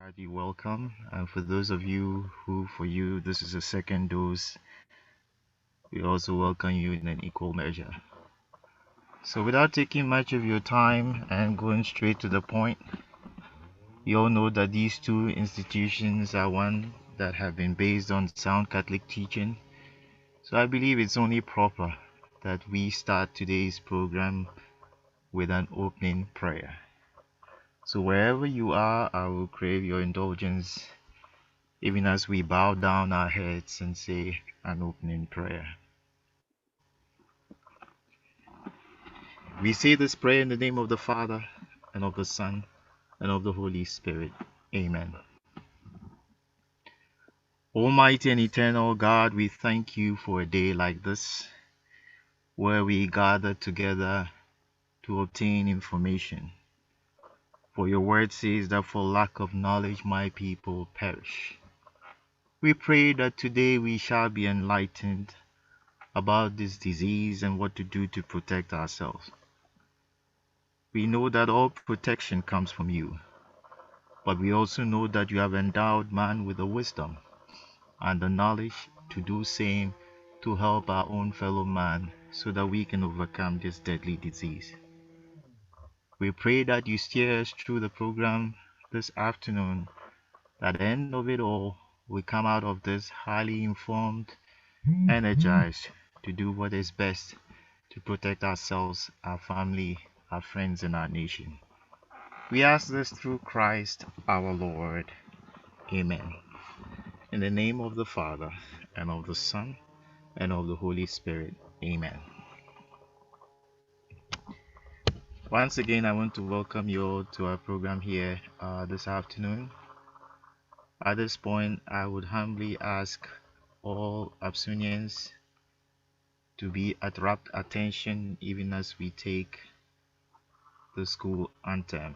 Hearty welcome. And for those of you who, for you, this is a second dose, we also welcome you in an equal measure. So, without taking much of your time and going straight to the point, you all know that these two institutions are one that have been based on sound Catholic teaching. So, I believe it's only proper that we start today's program with an opening prayer. So, wherever you are, I will crave your indulgence even as we bow down our heads and say an opening prayer. We say this prayer in the name of the Father, and of the Son, and of the Holy Spirit. Amen. Almighty and eternal God, we thank you for a day like this, where we gather together to obtain information. For your word says that for lack of knowledge my people perish. We pray that today we shall be enlightened about this disease and what to do to protect ourselves. We know that all protection comes from you, but we also know that you have endowed man with the wisdom and the knowledge to do same to help our own fellow man so that we can overcome this deadly disease. We pray that you steer us through the program this afternoon, that at the end of it all, we come out of this highly informed, energized to do what is best to protect ourselves, our family, our friends, and our nation. We ask this through Christ our Lord. Amen. In the name of the Father, and of the Son, and of the Holy Spirit. Amen. Once again, I want to welcome you all to our program here this afternoon. At this point, I would humbly ask all APSUnians to be at rapt attention even as we take the school anthem.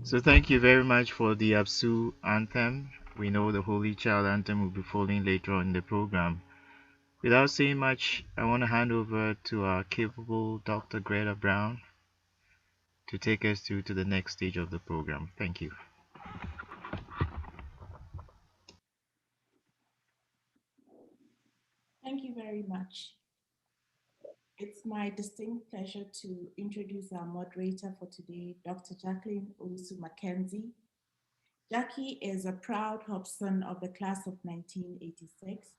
So thank you very much for the APSU anthem. We know the Holy Child anthem will be following later on in the program. Without saying much, I want to hand over to our capable Dr. Greta Brown to take us through to the next stage of the program. Thank you. Thank you very much. It's my distinct pleasure to introduce our moderator for today, Dr. Jacqueline Usu Mckenzie. Jackie is a proud Hobson of the class of 1986.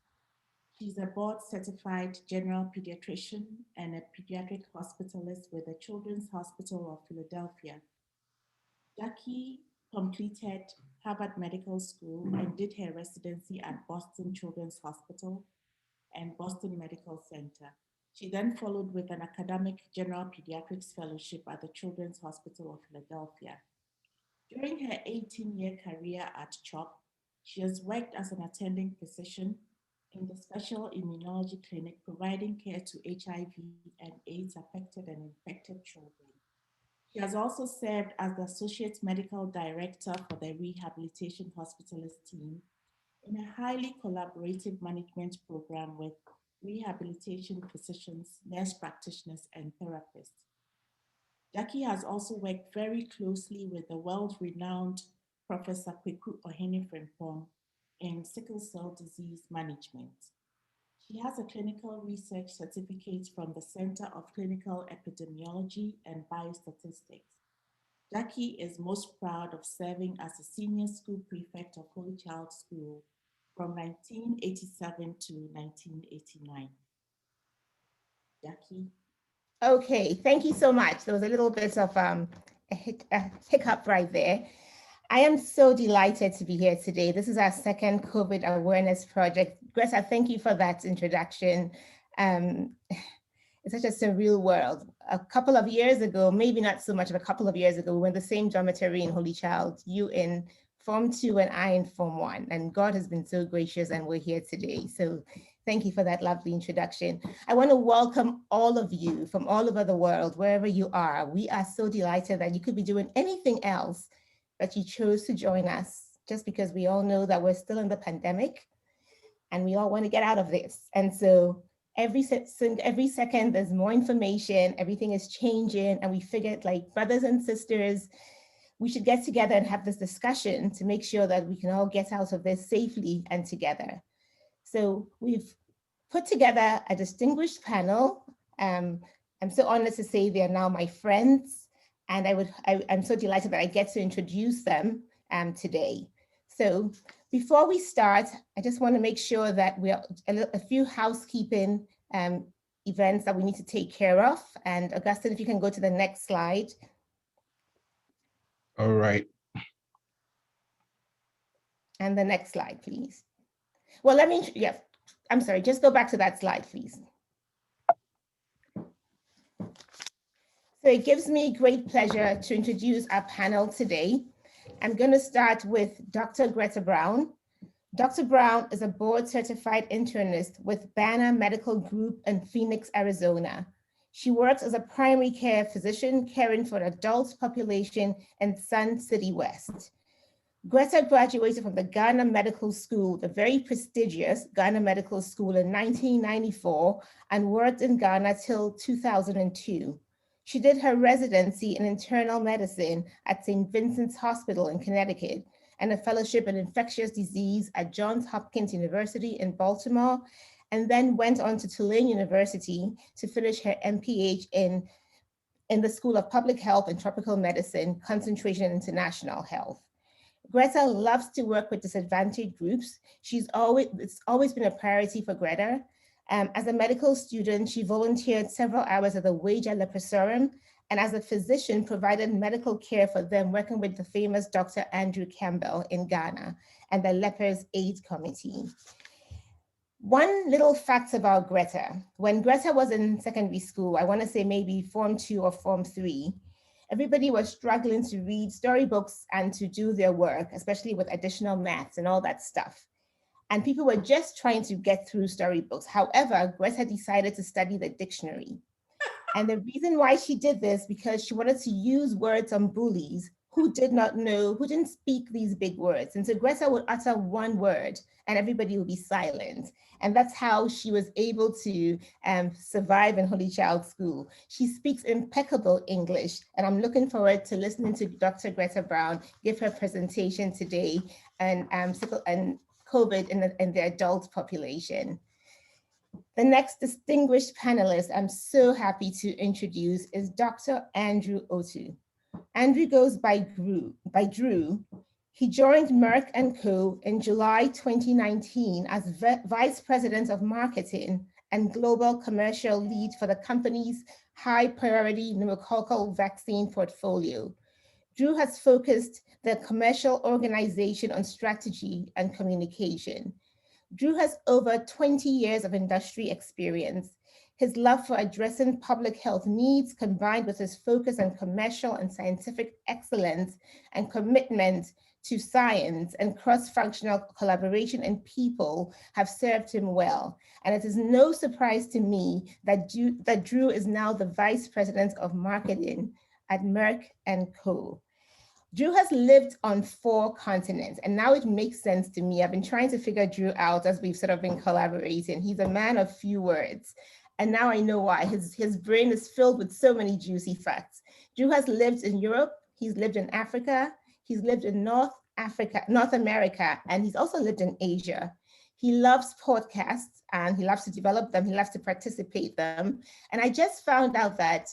She's a board-certified general pediatrician and a pediatric hospitalist with the Children's Hospital of Philadelphia. Jackie completed Harvard Medical School and did her residency at Boston Children's Hospital and Boston Medical Center. She then followed with an academic general pediatrics fellowship at the Children's Hospital of Philadelphia. During her 18-year career at CHOP, she has worked as an attending physician in the Special Immunology Clinic, providing care to HIV and AIDS affected and infected children. She has also served as the Associate Medical Director for the Rehabilitation Hospitalist team in a highly collaborative management program with rehabilitation physicians, nurse practitioners, and therapists. Jackie has also worked very closely with the world-renowned Professor Kweku Ohene-Frimpong in sickle cell disease management. She has a clinical research certificate from the Center of Clinical Epidemiology and Biostatistics. Jackie is most proud of serving as a senior school prefect of Holy Child School from 1987 to 1989. Jackie. Okay, thank you so much. There was a little bit of a hiccup right there. I am so delighted to be here today. This is our second COVID awareness project. Greta, thank you for that introduction. It's such a surreal world. A couple of years ago, maybe not so much, but a couple of years ago, we were in the same dormitory in Holy Child, you in Form 2 and I in Form 1. And God has been so gracious and we're here today. So thank you for that lovely introduction. I want to welcome all of you from all over the world, wherever you are. We are so delighted that you could be doing anything else, but you chose to join us just because we all know that we're still in the pandemic and we all want to get out of this. And so every second there's more information, everything is changing, and we figured, like, brothers and sisters, we should get together and have this discussion to make sure that we can all get out of this safely and together. So we've put together a distinguished panel. I'm so honored to say they are now my friends, and I'm so delighted that I get to introduce them today. So before we start, I just want to make sure that we are a few housekeeping events that we need to take care of. And Augustine, if you can go to the next slide. All right. And the next slide, please. Well, I'm sorry, just go back to that slide, please. So it gives me great pleasure to introduce our panel today. I'm going to start with Dr. Greta Brown. Dr. Brown is a board-certified internist with Banner Medical Group in Phoenix, Arizona. She works as a primary care physician caring for an adult population in Sun City West. Greta graduated from the Ghana Medical School, the very prestigious Ghana Medical School, in 1994 and worked in Ghana till 2002. She did her residency in internal medicine at St. Vincent's Hospital in Connecticut and a fellowship in infectious disease at Johns Hopkins University in Baltimore, and then went on to Tulane University to finish her MPH in the School of Public Health and Tropical Medicine, concentration in international health. Greta loves to work with disadvantaged groups. It's always been a priority for Greta. As a medical student, she volunteered several hours at the Wager Leprosaurium, and as a physician, provided medical care for them, working with the famous Dr. Andrew Campbell in Ghana and the Lepers Aid Committee. One little fact about Greta. When Greta was in secondary school, I want to say maybe Form 2 or Form 3, everybody was struggling to read storybooks and to do their work, especially with additional maths and all that stuff. And people were just trying to get through storybooks. However, Greta decided to study the dictionary. And the reason why she did this, because she wanted to use words on bullies who did not know, who didn't speak these big words. And so Greta would utter one word and everybody would be silent. And that's how she was able to survive in Holy Child School. She speaks impeccable English, and I'm looking forward to listening to Dr. Greta Brown give her presentation today and COVID in the adult population. The next distinguished panelist I'm so happy to introduce is Dr. Andrew Otu. Andrew goes by Drew. He joined Merck & Co. in July 2019 as Vice President of Marketing and Global Commercial Lead for the company's high priority pneumococcal vaccine portfolio. Drew has focused the commercial organization on strategy and communication. Drew has over 20 years of industry experience. His love for addressing public health needs, combined with his focus on commercial and scientific excellence and commitment to science and cross-functional collaboration and people, have served him well. And it is no surprise to me that Drew is now the Vice President of Marketing at Merck & Co. Drew has lived on 4 continents, and now it makes sense to me. I've been trying to figure Drew out as we've sort of been collaborating. He's a man of few words, and now I know why. His brain is filled with so many juicy facts. Drew has lived in Europe, he's lived in Africa, he's lived in North America, and he's also lived in Asia. He loves podcasts, and he loves to develop them, he loves to participate them. And I just found out that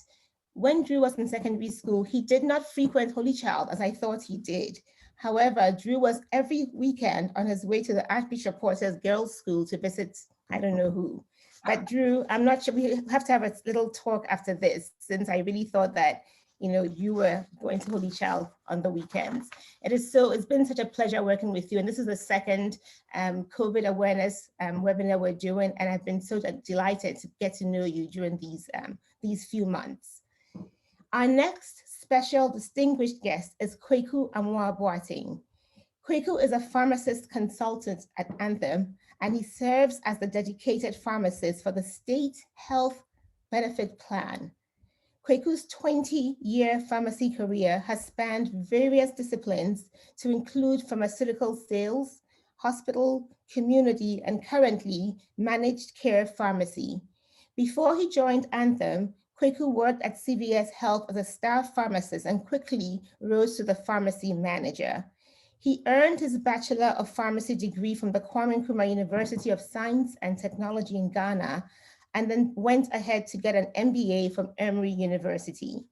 when Drew was in secondary school, he did not frequent Holy Child as I thought he did. However, Drew was every weekend on his way to the Archbishop Porter's girls' school to visit, I don't know who. But Drew, I'm not sure, we have to have a little talk after this, since I really thought that, you know, you were going to Holy Child on the weekends. It's been such a pleasure working with you. And this is the second COVID awareness webinar we're doing. And I've been so delighted to get to know you during these few months. Our next special distinguished guest is Kweku Amwa-Boateng. Kweku is a pharmacist consultant at Anthem, and he serves as the dedicated pharmacist for the State Health Benefit Plan. Kweku's 20-year pharmacy career has spanned various disciplines to include pharmaceutical sales, hospital, community, and currently managed care pharmacy. Before he joined Anthem, Kweku worked at CVS Health as a staff pharmacist and quickly rose to the pharmacy manager. He earned his Bachelor of Pharmacy degree from the Kwame Nkrumah University of Science and Technology in Ghana, and then went ahead to get an MBA from Emory University.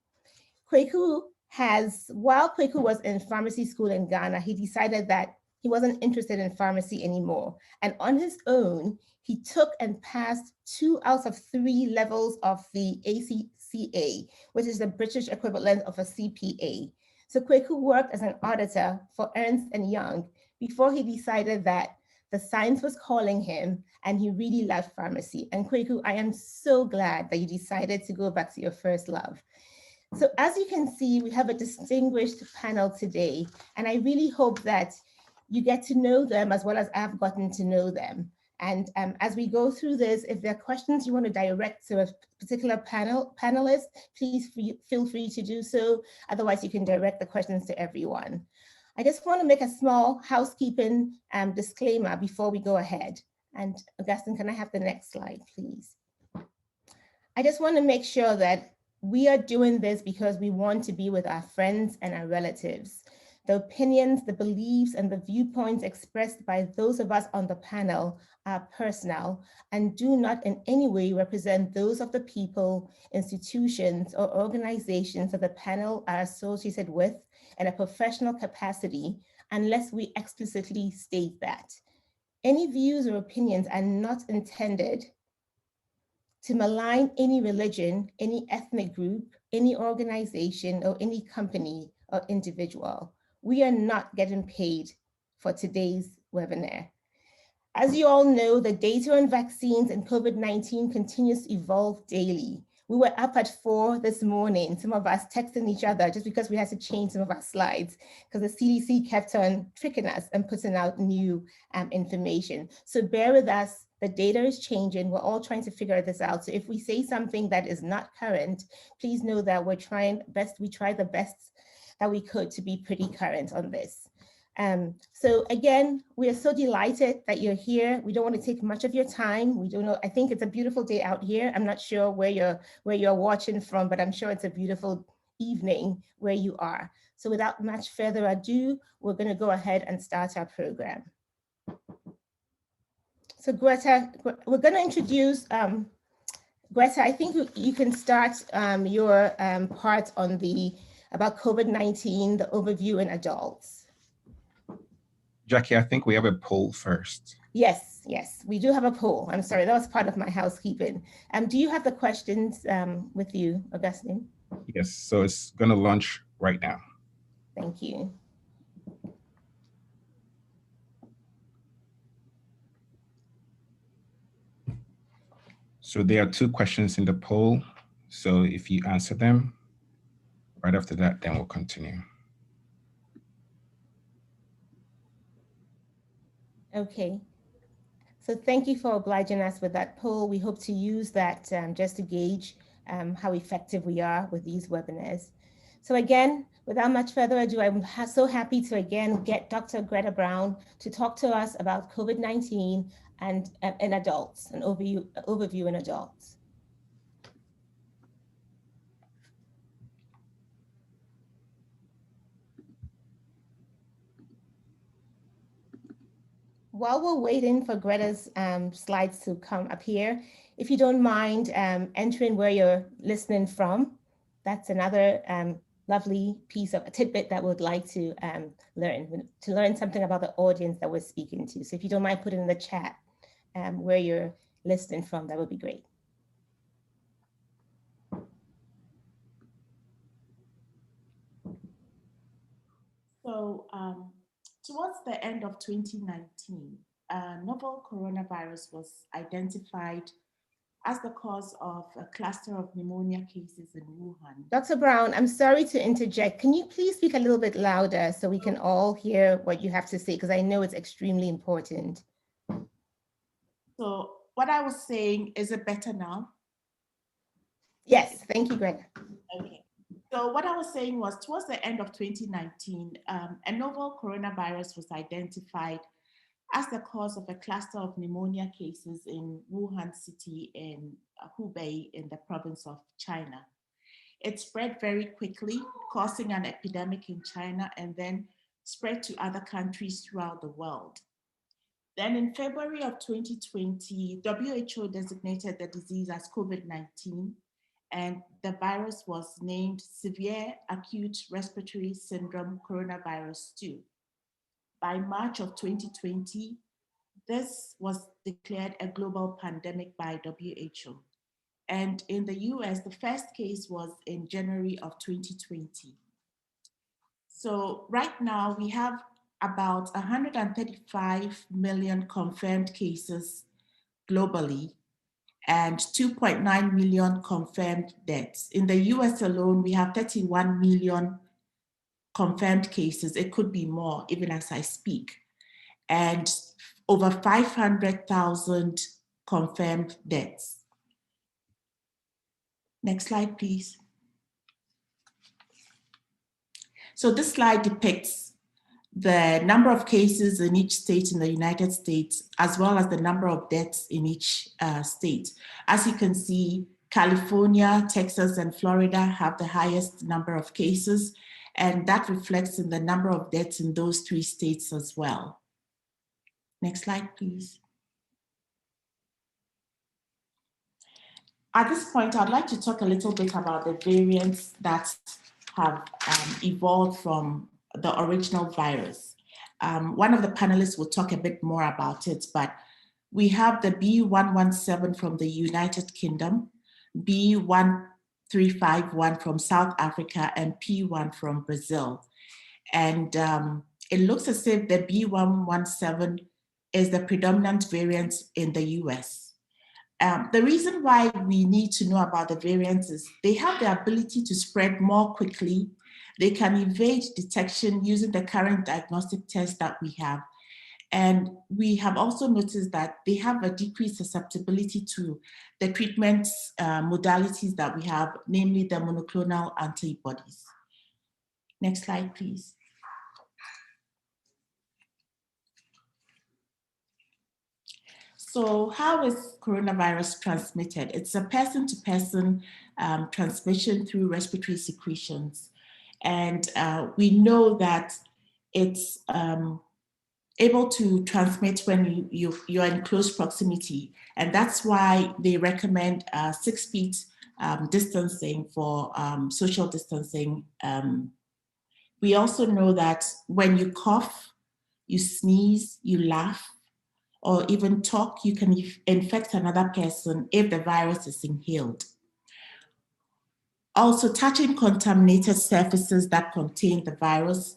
While Kweku was in pharmacy school in Ghana, he decided that he wasn't interested in pharmacy anymore. And on his own, he took and passed 2 out of 3 levels of the ACCA, which is the British equivalent of a CPA. So Kweku worked as an auditor for Ernst & Young before he decided that the science was calling him and he really loved pharmacy. And Kweku, I am so glad that you decided to go back to your first love. So as you can see, we have a distinguished panel today, and I really hope that you get to know them as well as I've gotten to know them. And as we go through this, if there are questions you want to direct to a particular panelist, please feel free to do so. Otherwise, you can direct the questions to everyone. I just want to make a small housekeeping disclaimer before we go ahead. And Augustine, can I have the next slide, please? I just want to make sure that we are doing this because we want to be with our friends and our relatives. The opinions, the beliefs, and the viewpoints expressed by those of us on the panel are personal and do not in any way represent those of the people, institutions, or organizations that the panel are associated with in a professional capacity, unless we explicitly state that. Any views or opinions are not intended to malign any religion, any ethnic group, any organization, or any company or individual. We are not getting paid for today's webinar. As you all know, the data on vaccines and COVID-19 continues to evolve daily. We were up at 4 this morning, some of us texting each other just because we had to change some of our slides because the CDC kept on tricking us and putting out new information. So bear with us, the data is changing. We're all trying to figure this out. So if we say something that is not current, please know that we try the best that we could to be pretty current on this. So again, we are so delighted that you're here. We don't want to take much of your time. We don't know, I think it's a beautiful day out here. I'm not sure where you're watching from, but I'm sure it's a beautiful evening where you are. So without much further ado, we're going to go ahead and start our program. So Greta, we're going to introduce, Greta, I think you can start your part on about COVID-19, the overview in adults. Jackie, I think we have a poll first. Yes, we do have a poll. I'm sorry, that was part of my housekeeping. Do you have the questions with you, Augustine? Yes, so it's going to launch right now. Thank you. So there are 2 questions in the poll. So if you answer them, right after that, then we'll continue. Okay. So thank you for obliging us with that poll. We hope to use that just to gauge how effective we are with these webinars. So again, without much further ado, I'm so happy to again get Dr. Greta Brown to talk to us about COVID-19 and in adults, an overview in adults. While we're waiting for Greta's slides to come up here, if you don't mind entering where you're listening from, that's another lovely piece of a tidbit that we'd like to learn something about the audience that we're speaking to. So if you don't mind putting in the chat where you're listening from, that would be great. So towards the end of 2019, a novel coronavirus was identified as the cause of a cluster of pneumonia cases in Wuhan. Dr. Brown, I'm sorry to interject. Can you please speak a little bit louder so we can all hear what you have to say? Because I know it's extremely important. So what I was saying, is it better now? Yes, thank you, Greta. Okay. So what I was saying was towards the end of 2019, a novel coronavirus was identified as the cause of a cluster of pneumonia cases in Wuhan city in Hubei in the province of China. It spread very quickly, causing an epidemic in China and then spread to other countries throughout the world. Then in February of 2020, WHO designated the disease as COVID-19, and the virus was named Severe Acute Respiratory Syndrome Coronavirus 2. By March of 2020, this was declared a global pandemic by WHO. And in the US, the first case was in January of 2020. So right now we have about 135 million confirmed cases globally and 2.9 million confirmed deaths. In the US alone, we have 31 million confirmed cases. It could be more even as I speak. And over 500,000 confirmed deaths. Next slide, please. So this slide depicts the number of cases in each state in the United States, as well as the number of deaths in each state. As you can see, California, Texas, and Florida have the highest number of cases, and that reflects in the number of deaths in those 3 states as well. Next slide, please. At this point, I'd like to talk a little bit about the variants that have evolved from the original virus. One of the panelists will talk a bit more about it, but we have the B117 from the United Kingdom, B1351 from South Africa, and P1 from Brazil. And it looks as if the B117 is the predominant variant in the US. The reason why we need to know about the variants is they have the ability to spread more quickly. They can evade detection using the current diagnostic tests that we have. And we have also noticed that they have a decreased susceptibility to the treatment modalities that we have, namely the monoclonal antibodies. Next slide, please. So how is coronavirus transmitted? It's a person-to-person transmission through respiratory secretions. And we know that it's able to transmit when you're in close proximity. And that's why they recommend 6 feet distancing for social distancing. We also know that when you cough, you sneeze, you laugh, or even talk, you can infect another person if the virus is inhaled. Also, touching contaminated surfaces that contain the virus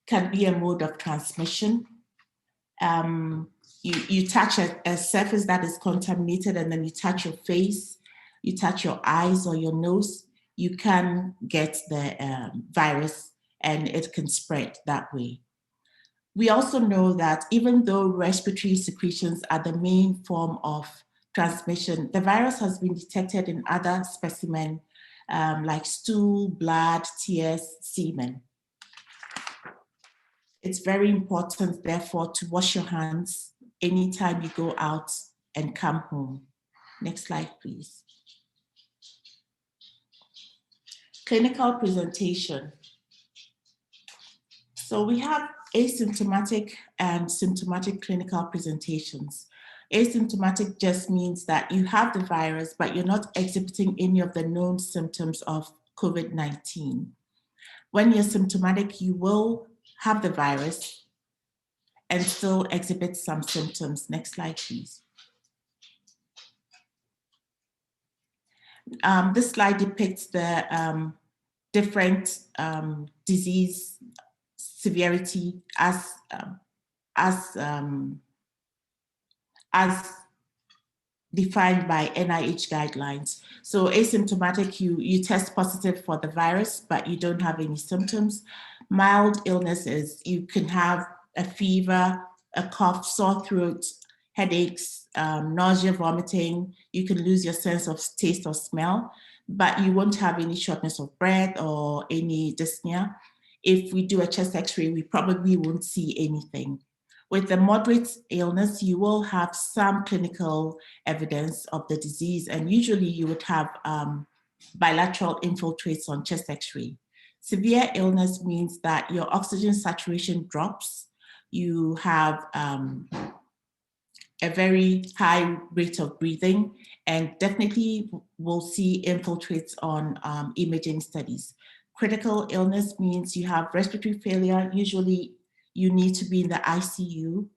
can be a mode of transmission. you touch a surface that is contaminated, and then you touch your face, you touch your eyes or your nose, you can get the virus, and it can spread that way. We also know that even though respiratory secretions are the main form of transmission, the virus has been detected in other specimens like stool, blood, tears, semen. It's very important, therefore, to wash your hands anytime you go out and come home. Next slide, please. Clinical presentation. So we have asymptomatic and symptomatic clinical presentations. Asymptomatic just means that you have the virus, but you're not exhibiting any of the known symptoms of COVID-19. When you're symptomatic, you will have the virus and still exhibit some symptoms. Next slide, please. This slide depicts the different disease severity as defined by NIH guidelines. So asymptomatic, you test positive for the virus, but you don't have any symptoms. Mild illness is you can have a fever, a cough, sore throat, headaches, nausea, vomiting. You can lose your sense of taste or smell, but you won't have any shortness of breath or any dyspnea. If we do a chest x-ray, we probably won't see anything. With the moderate illness, you will have some clinical evidence of the disease, and usually you would have bilateral infiltrates on chest x-ray. Severe illness means that your oxygen saturation drops. You have a very high rate of breathing, and definitely will see infiltrates on imaging studies. Critical illness means you have respiratory failure. Usually you need to be in the ICU.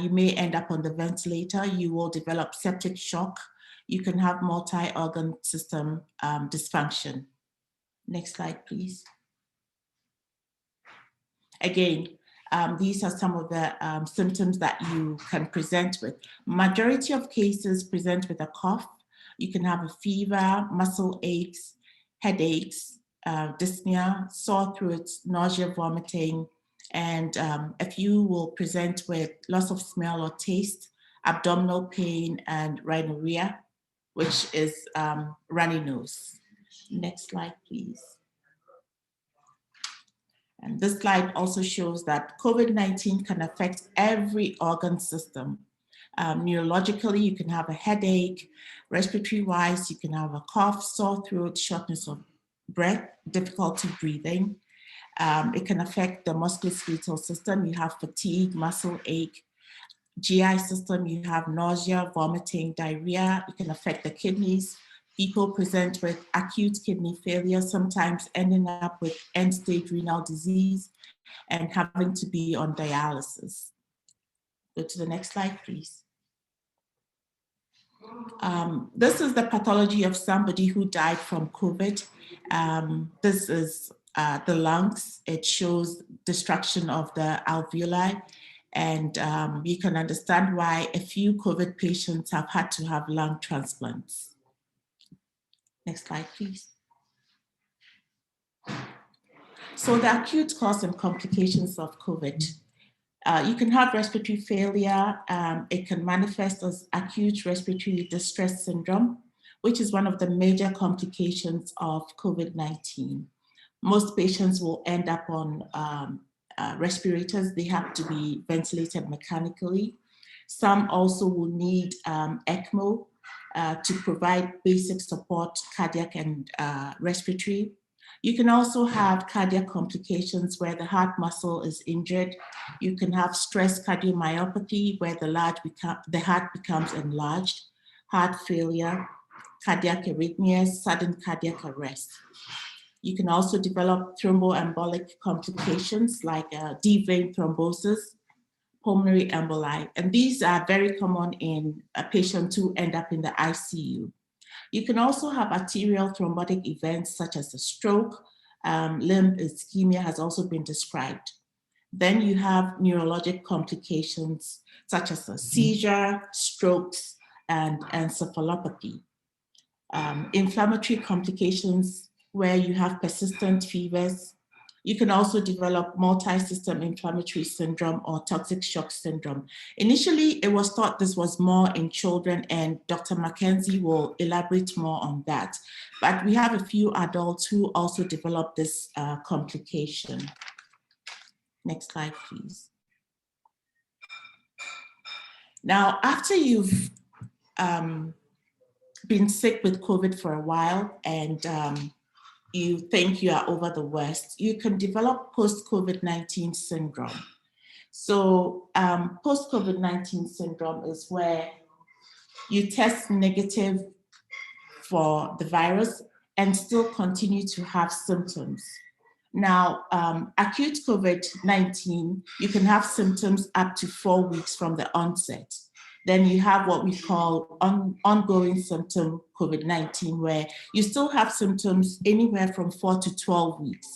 You may end up on the ventilator. You will develop septic shock. You can have multi-organ system dysfunction. Next slide, please. Again, these are some of the symptoms that you can present with. Majority of cases present with a cough. You can have a fever, muscle aches, headaches, dyspnea, sore throats, nausea, vomiting, and a few will present with loss of smell or taste, abdominal pain, and rhinorrhea, which is runny nose. Next slide, please. And this slide also shows that COVID-19 can affect every organ system. Neurologically, you can have a headache. Respiratory-wise, you can have a cough, sore throat, shortness of breath, difficulty breathing. It can affect the musculoskeletal system. You have fatigue, muscle ache. GI system, you have nausea, vomiting, diarrhea. It can affect the kidneys. People present with acute kidney failure, sometimes ending up with end-stage renal disease and having to be on dialysis. Go to the next slide, please. This is the pathology of somebody who died from COVID. This is the lungs. It shows destruction of the alveoli. And you can understand why a few COVID patients have had to have lung transplants. Next slide, please. So the acute cause and complications of COVID. You can have respiratory failure. It can manifest as acute respiratory distress syndrome, which is one of the major complications of COVID-19. Most patients will end up on respirators. They have to be ventilated mechanically. Some also will need ECMO to provide basic support, cardiac and respiratory. You can also have cardiac complications where the heart muscle is injured. You can have stress cardiomyopathy where the heart becomes enlarged, heart failure, cardiac arrhythmias, sudden cardiac arrest. You can also develop thromboembolic complications like deep vein thrombosis, pulmonary emboli, and these are very common in patients who end up in the ICU. You can also have arterial thrombotic events such as a stroke. Limb ischemia has also been described. Then you have neurologic complications such as a seizure, strokes, and encephalopathy. Inflammatory complications where you have persistent fevers. You can also develop multi-system inflammatory syndrome or toxic shock syndrome. Initially, it was thought this was more in children, and Dr. Mckenzie will elaborate more on that. But we have a few adults who also develop this complication. Next slide, please. Now, after you've been sick with COVID for a while and you think you are over the worst, you can develop post-COVID-19 syndrome. So post-COVID-19 syndrome is where you test negative for the virus and still continue to have symptoms. Now, acute COVID-19, you can have symptoms up to 4 weeks from the onset. Then you have what we call ongoing symptom COVID-19, where you still have symptoms anywhere from 4 to 12 weeks.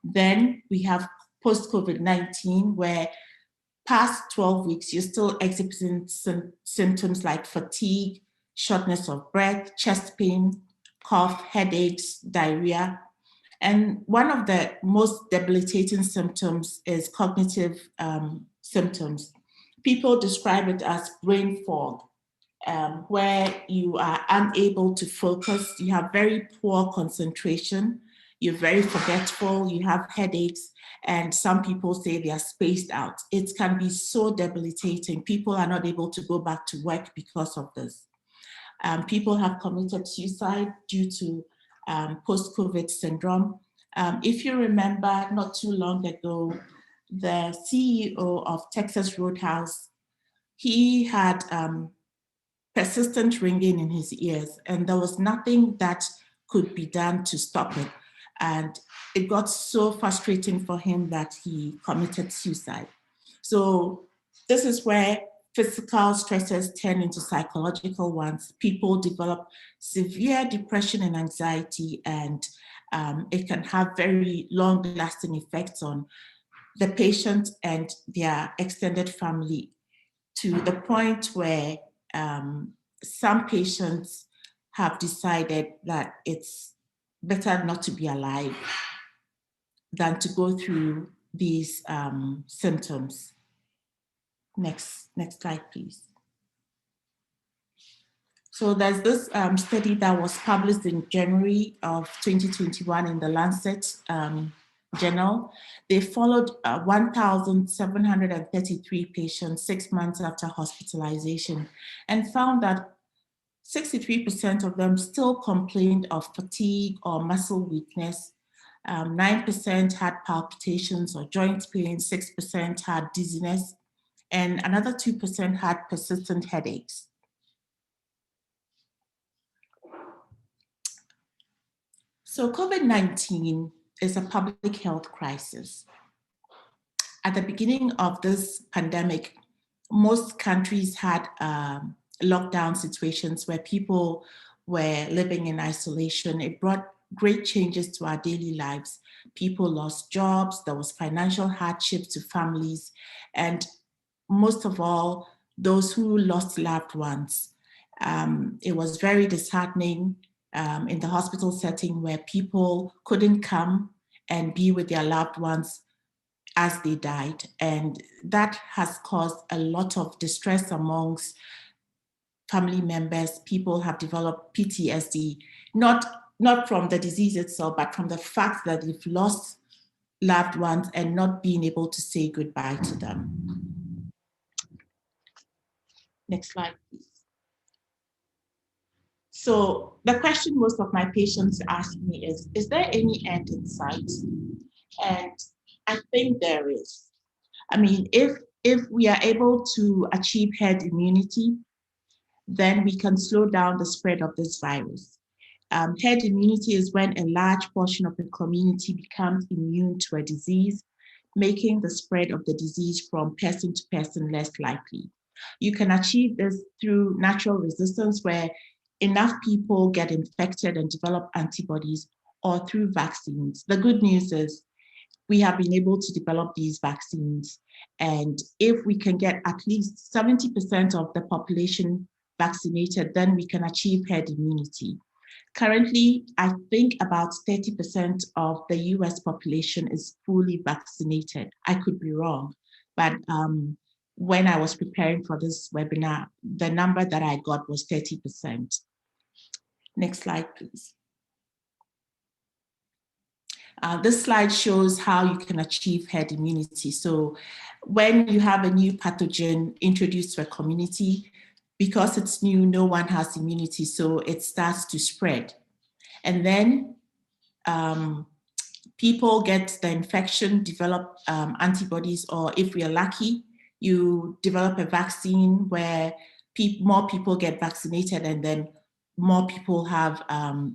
Then we have post-COVID-19, where past 12 weeks, you're still exhibiting symptoms like fatigue, shortness of breath, chest pain, cough, headaches, diarrhea. And one of the most debilitating symptoms is cognitive symptoms. People describe it as brain fog, where you are unable to focus, you have very poor concentration, you're very forgetful, you have headaches, and some people say they are spaced out. It can be so debilitating. People are not able to go back to work because of this. People have committed suicide due to post-COVID syndrome. If you remember, not too long ago, the CEO of Texas Roadhouse, he had persistent ringing in his ears, and there was nothing that could be done to stop it. And it got so frustrating for him that he committed suicide. So this is where physical stresses turn into psychological ones. People develop severe depression and anxiety, and it can have very long-lasting effects on the patient and their extended family, to the point where some patients have decided that it's better not to be alive than to go through these symptoms. Next slide, please. So there's this study that was published in January of 2021 in the Lancet journal. They followed 1,733 patients 6 months after hospitalization and found that 63% of them still complained of fatigue or muscle weakness. 9% had palpitations or joint pain, 6% had dizziness, and another 2% had persistent headaches. So COVID-19 is a public health crisis. At the beginning of this pandemic, most countries had lockdown situations where people were living in isolation. It brought great changes to our daily lives. People lost jobs, there was financial hardship to families, and most of all, those who lost loved ones. It was very disheartening in the hospital setting where people couldn't come and be with their loved ones as they died. And that has caused a lot of distress amongst family members. People have developed PTSD, not from the disease itself, but from the fact that they've lost loved ones and not being able to say goodbye to them. Next slide, please. So the question most of my patients ask me is there any end in sight? And I think there is. I mean, if we are able to achieve herd immunity, then we can slow down the spread of this virus. Herd immunity is when a large portion of the community becomes immune to a disease, making the spread of the disease from person to person less likely. You can achieve this through natural resistance, where enough people get infected and develop antibodies, or through vaccines. The good news is we have been able to develop these vaccines. And if we can get at least 70% of the population vaccinated, then we can achieve herd immunity. Currently, I think about 30% of the US population is fully vaccinated. I could be wrong, but when I was preparing for this webinar, the number that I got was 30%. Next slide, please. This slide shows how you can achieve herd immunity. So when you have a new pathogen introduced to a community, because it's new, no one has immunity, so it starts to spread. And then people get the infection, develop antibodies, or if we are lucky, you develop a vaccine where more people get vaccinated, and then more people have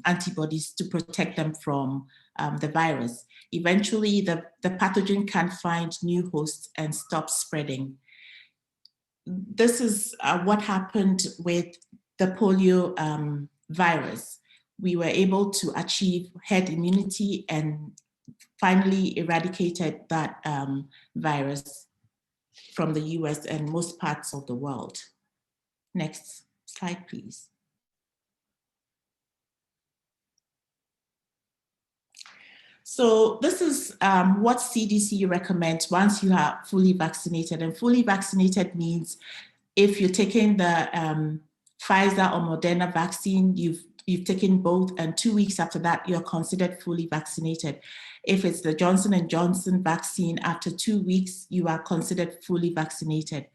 antibodies to protect them from the virus. Eventually, the pathogen can find new hosts and stop spreading. This is what happened with the polio virus. We were able to achieve herd immunity and finally eradicated that virus from the US and most parts of the world. Next slide, please. So this is what CDC recommends once you are fully vaccinated. And fully vaccinated means if you're taking the Pfizer or Moderna vaccine, you've taken both, and 2 weeks after that, you're considered fully vaccinated. If it's the Johnson & Johnson vaccine, after 2 weeks, you are considered fully vaccinated.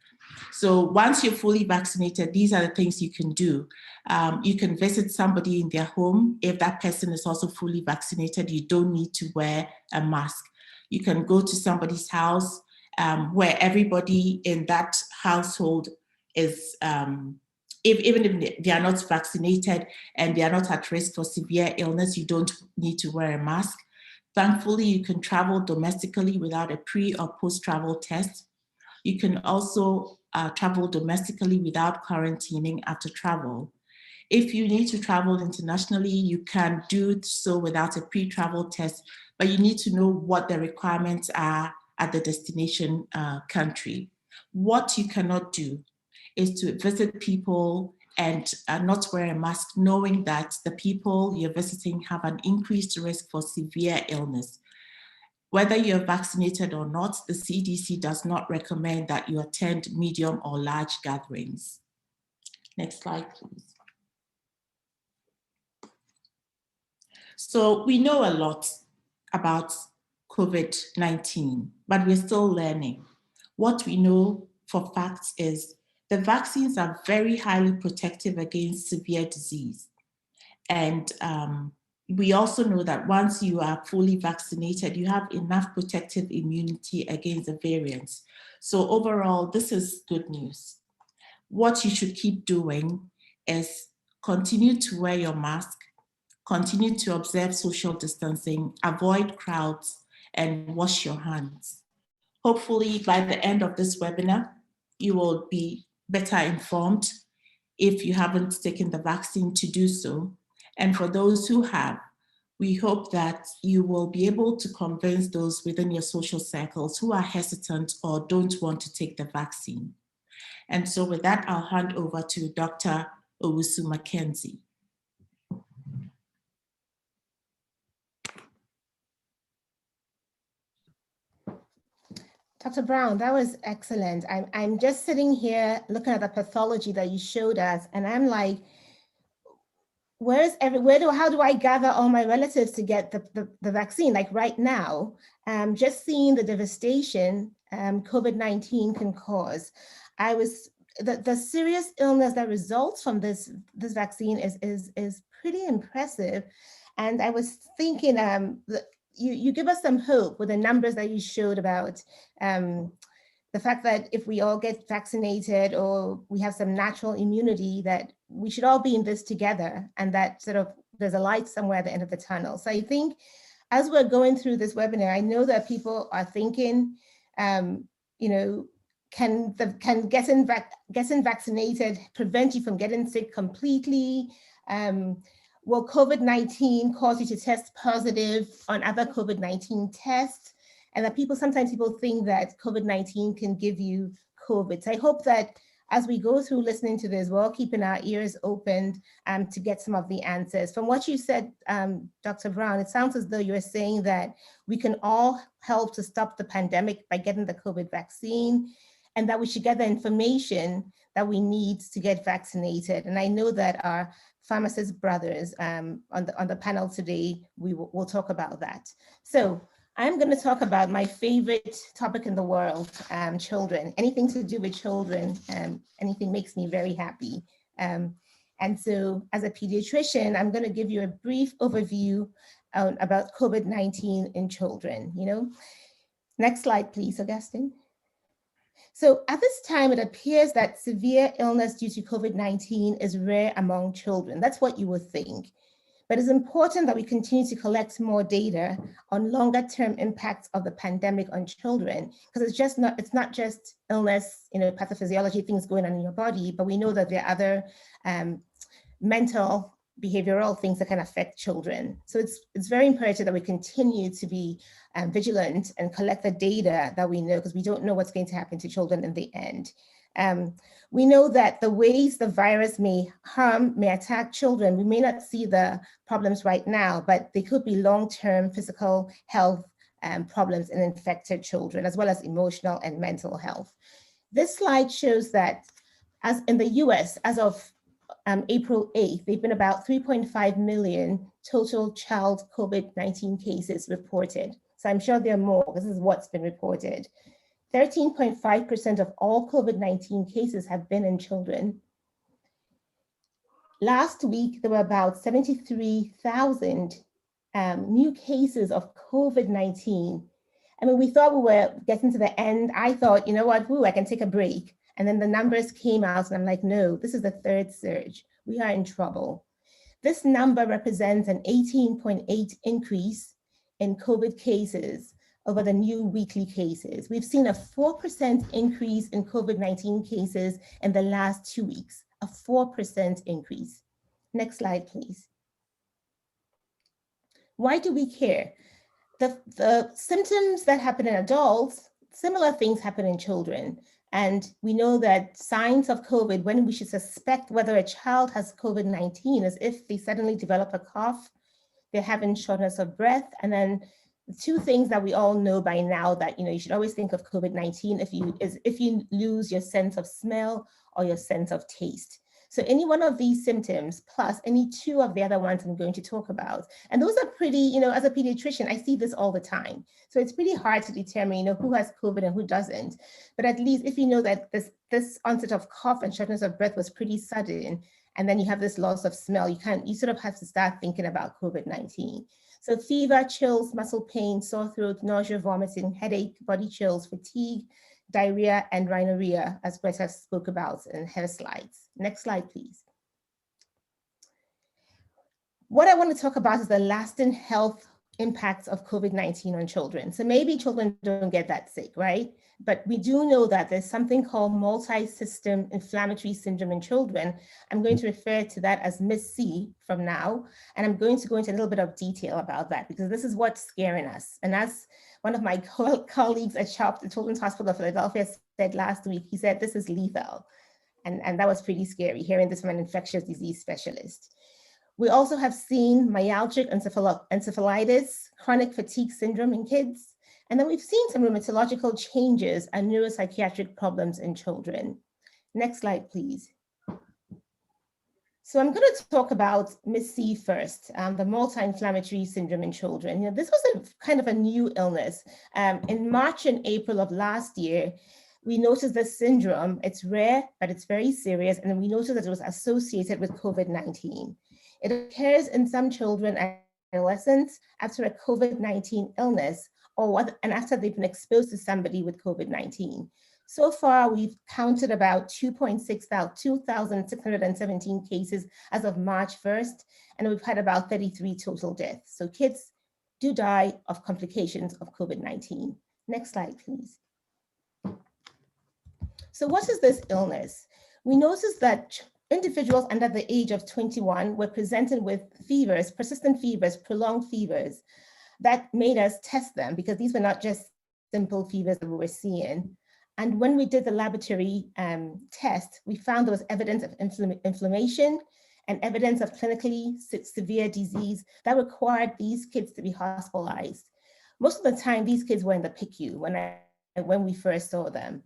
So once you're fully vaccinated, these are the things you can do. You can visit somebody in their home. If that person is also fully vaccinated, you don't need to wear a mask. You can go to somebody's house where everybody in that household is, even if they are not vaccinated and they are not at risk for severe illness, you don't need to wear a mask. Thankfully, you can travel domestically without a pre or post-travel test. You can also travel domestically without quarantining after travel. If you need to travel internationally, you can do so without a pre-travel test, but you need to know what the requirements are at the destination country. What you cannot do is to visit people and not wear a mask, knowing that the people you're visiting have an increased risk for severe illness. Whether you're vaccinated or not, the CDC does not recommend that you attend medium or large gatherings. Next slide, please. So we know a lot about COVID-19, but we're still learning. What we know for facts is the vaccines are very highly protective against severe disease. And we also know that once you are fully vaccinated, you have enough protective immunity against the variants. So overall, this is good news. What you should keep doing is continue to wear your mask, continue to observe social distancing, avoid crowds, and wash your hands. Hopefully, by the end of this webinar, you will be better informed if you haven't taken the vaccine to do so. And for those who have, we hope that you will be able to convince those within your social circles who are hesitant or don't want to take the vaccine. And so with that, I'll hand over to Dr. Usu Mckenzie. Dr. Brown, that was excellent. I'm just sitting here looking at the pathology that you showed us, and I'm like, how do I gather all my relatives to get the vaccine? Like right now, just seeing the devastation COVID-19 can cause. The serious illness that results from this vaccine is pretty impressive. And I was thinking, you give us some hope with the numbers that you showed about the fact that if we all get vaccinated or we have some natural immunity, that we should all be in this together, and that sort of there's a light somewhere at the end of the tunnel. So I think as we're going through this webinar, I know that people are thinking, you know, can getting vaccinated prevent you from getting sick completely? Will COVID-19 cause you to test positive on other COVID-19 tests? and that sometimes people think that COVID-19 can give you COVID. So I hope that as we go through listening to this, we're all keeping our ears open to get some of the answers. From what you said, Dr. Brown, it sounds as though you're saying that we can all help to stop the pandemic by getting the COVID vaccine, and that we should get the information that we need to get vaccinated. And I know that our pharmacist brothers on the panel today, we'll talk about that. So I'm going to talk about my favorite topic in the world, children. Anything to do with children, anything makes me very happy. And so as a pediatrician, I'm going to give you a brief overview about COVID-19 in children. Next slide, please, Augustine. So at this time, it appears that severe illness due to COVID-19 is rare among children. That's what you would think. But it's important that we continue to collect more data on longer term impacts of the pandemic on children, because it's not just illness, pathophysiology, things going on in your body, but we know that there are other mental, behavioral things that can affect children. So it's very imperative that we continue to be vigilant and collect the data that we know, because we don't know what's going to happen to children in the end. We know that the ways the virus may attack children, we may not see the problems right now, but they could be long-term physical health problems in infected children, as well as emotional and mental health. This slide shows that as in the US, as of April 8th, there have been about 3.5 million total child COVID-19 cases reported. So I'm sure there are more. This is what's been reported. 13.5% of all COVID-19 cases have been in children. Last week, there were about 73,000 new cases of COVID-19. I mean, we thought we were getting to the end. I thought, you know what, I can take a break. And then the numbers came out and I'm like, no, this is the third surge. We are in trouble. This number represents an 18.8 increase in COVID cases over the new weekly cases. We've seen a 4% increase in COVID-19 cases in the last 2 weeks, a 4% increase. Next slide, please. Why do we care? The symptoms that happen in adults, similar things happen in children. And we know that signs of COVID, when we should suspect whether a child has COVID-19, is if they suddenly develop a cough, they're having shortness of breath, and then the two things that we all know by now that you should always think of COVID-19 if you lose your sense of smell or your sense of taste. So any one of these symptoms plus any two of the other ones I'm going to talk about. And those are pretty, as a pediatrician, I see this all the time. So it's pretty hard to determine, who has COVID and who doesn't. But at least if you know that this onset of cough and shortness of breath was pretty sudden, and then you have this loss of smell, you sort of have to start thinking about COVID-19. So fever, chills, muscle pain, sore throat, nausea, vomiting, headache, body chills, fatigue, diarrhea, and rhinorrhea, as Greta spoke about in her slides. Next slide, please. What I want to talk about is the lasting health impacts of COVID-19 on children. So maybe children don't get that sick, right? But we do know that there's something called multi-system inflammatory syndrome in children. I'm going to refer to that as MIS-C from now. And I'm going to go into a little bit of detail about that because this is what's scaring us. And as one of my colleagues at CHOP, the Children's Hospital of Philadelphia, said last week, he said, this is lethal. And that was pretty scary, hearing this from an infectious disease specialist. We also have seen myalgic encephalitis, chronic fatigue syndrome in kids. And then we've seen some rheumatological changes and neuropsychiatric problems in children. Next slide, please. So I'm going to talk about MIS-C first, the multi-inflammatory syndrome in children. This was kind of a new illness. In March and April of last year, we noticed this syndrome. It's rare, but it's very serious. And we noticed that it was associated with COVID-19. It occurs in some children and adolescents after a COVID-19 illness and after they've been exposed to somebody with COVID-19. So far, we've counted about 2,617 cases as of March 1st, and we've had about 33 total deaths. So kids do die of complications of COVID-19. Next slide, please. So what is this illness? We noticed that individuals under the age of 21 were presented with fevers, persistent fevers, prolonged fevers, that made us test them because these were not just simple fevers that we were seeing. And when we did the laboratory test, we found there was evidence of inflammation and evidence of clinically severe disease that required these kids to be hospitalized. Most of the time, these kids were in the PICU when we first saw them.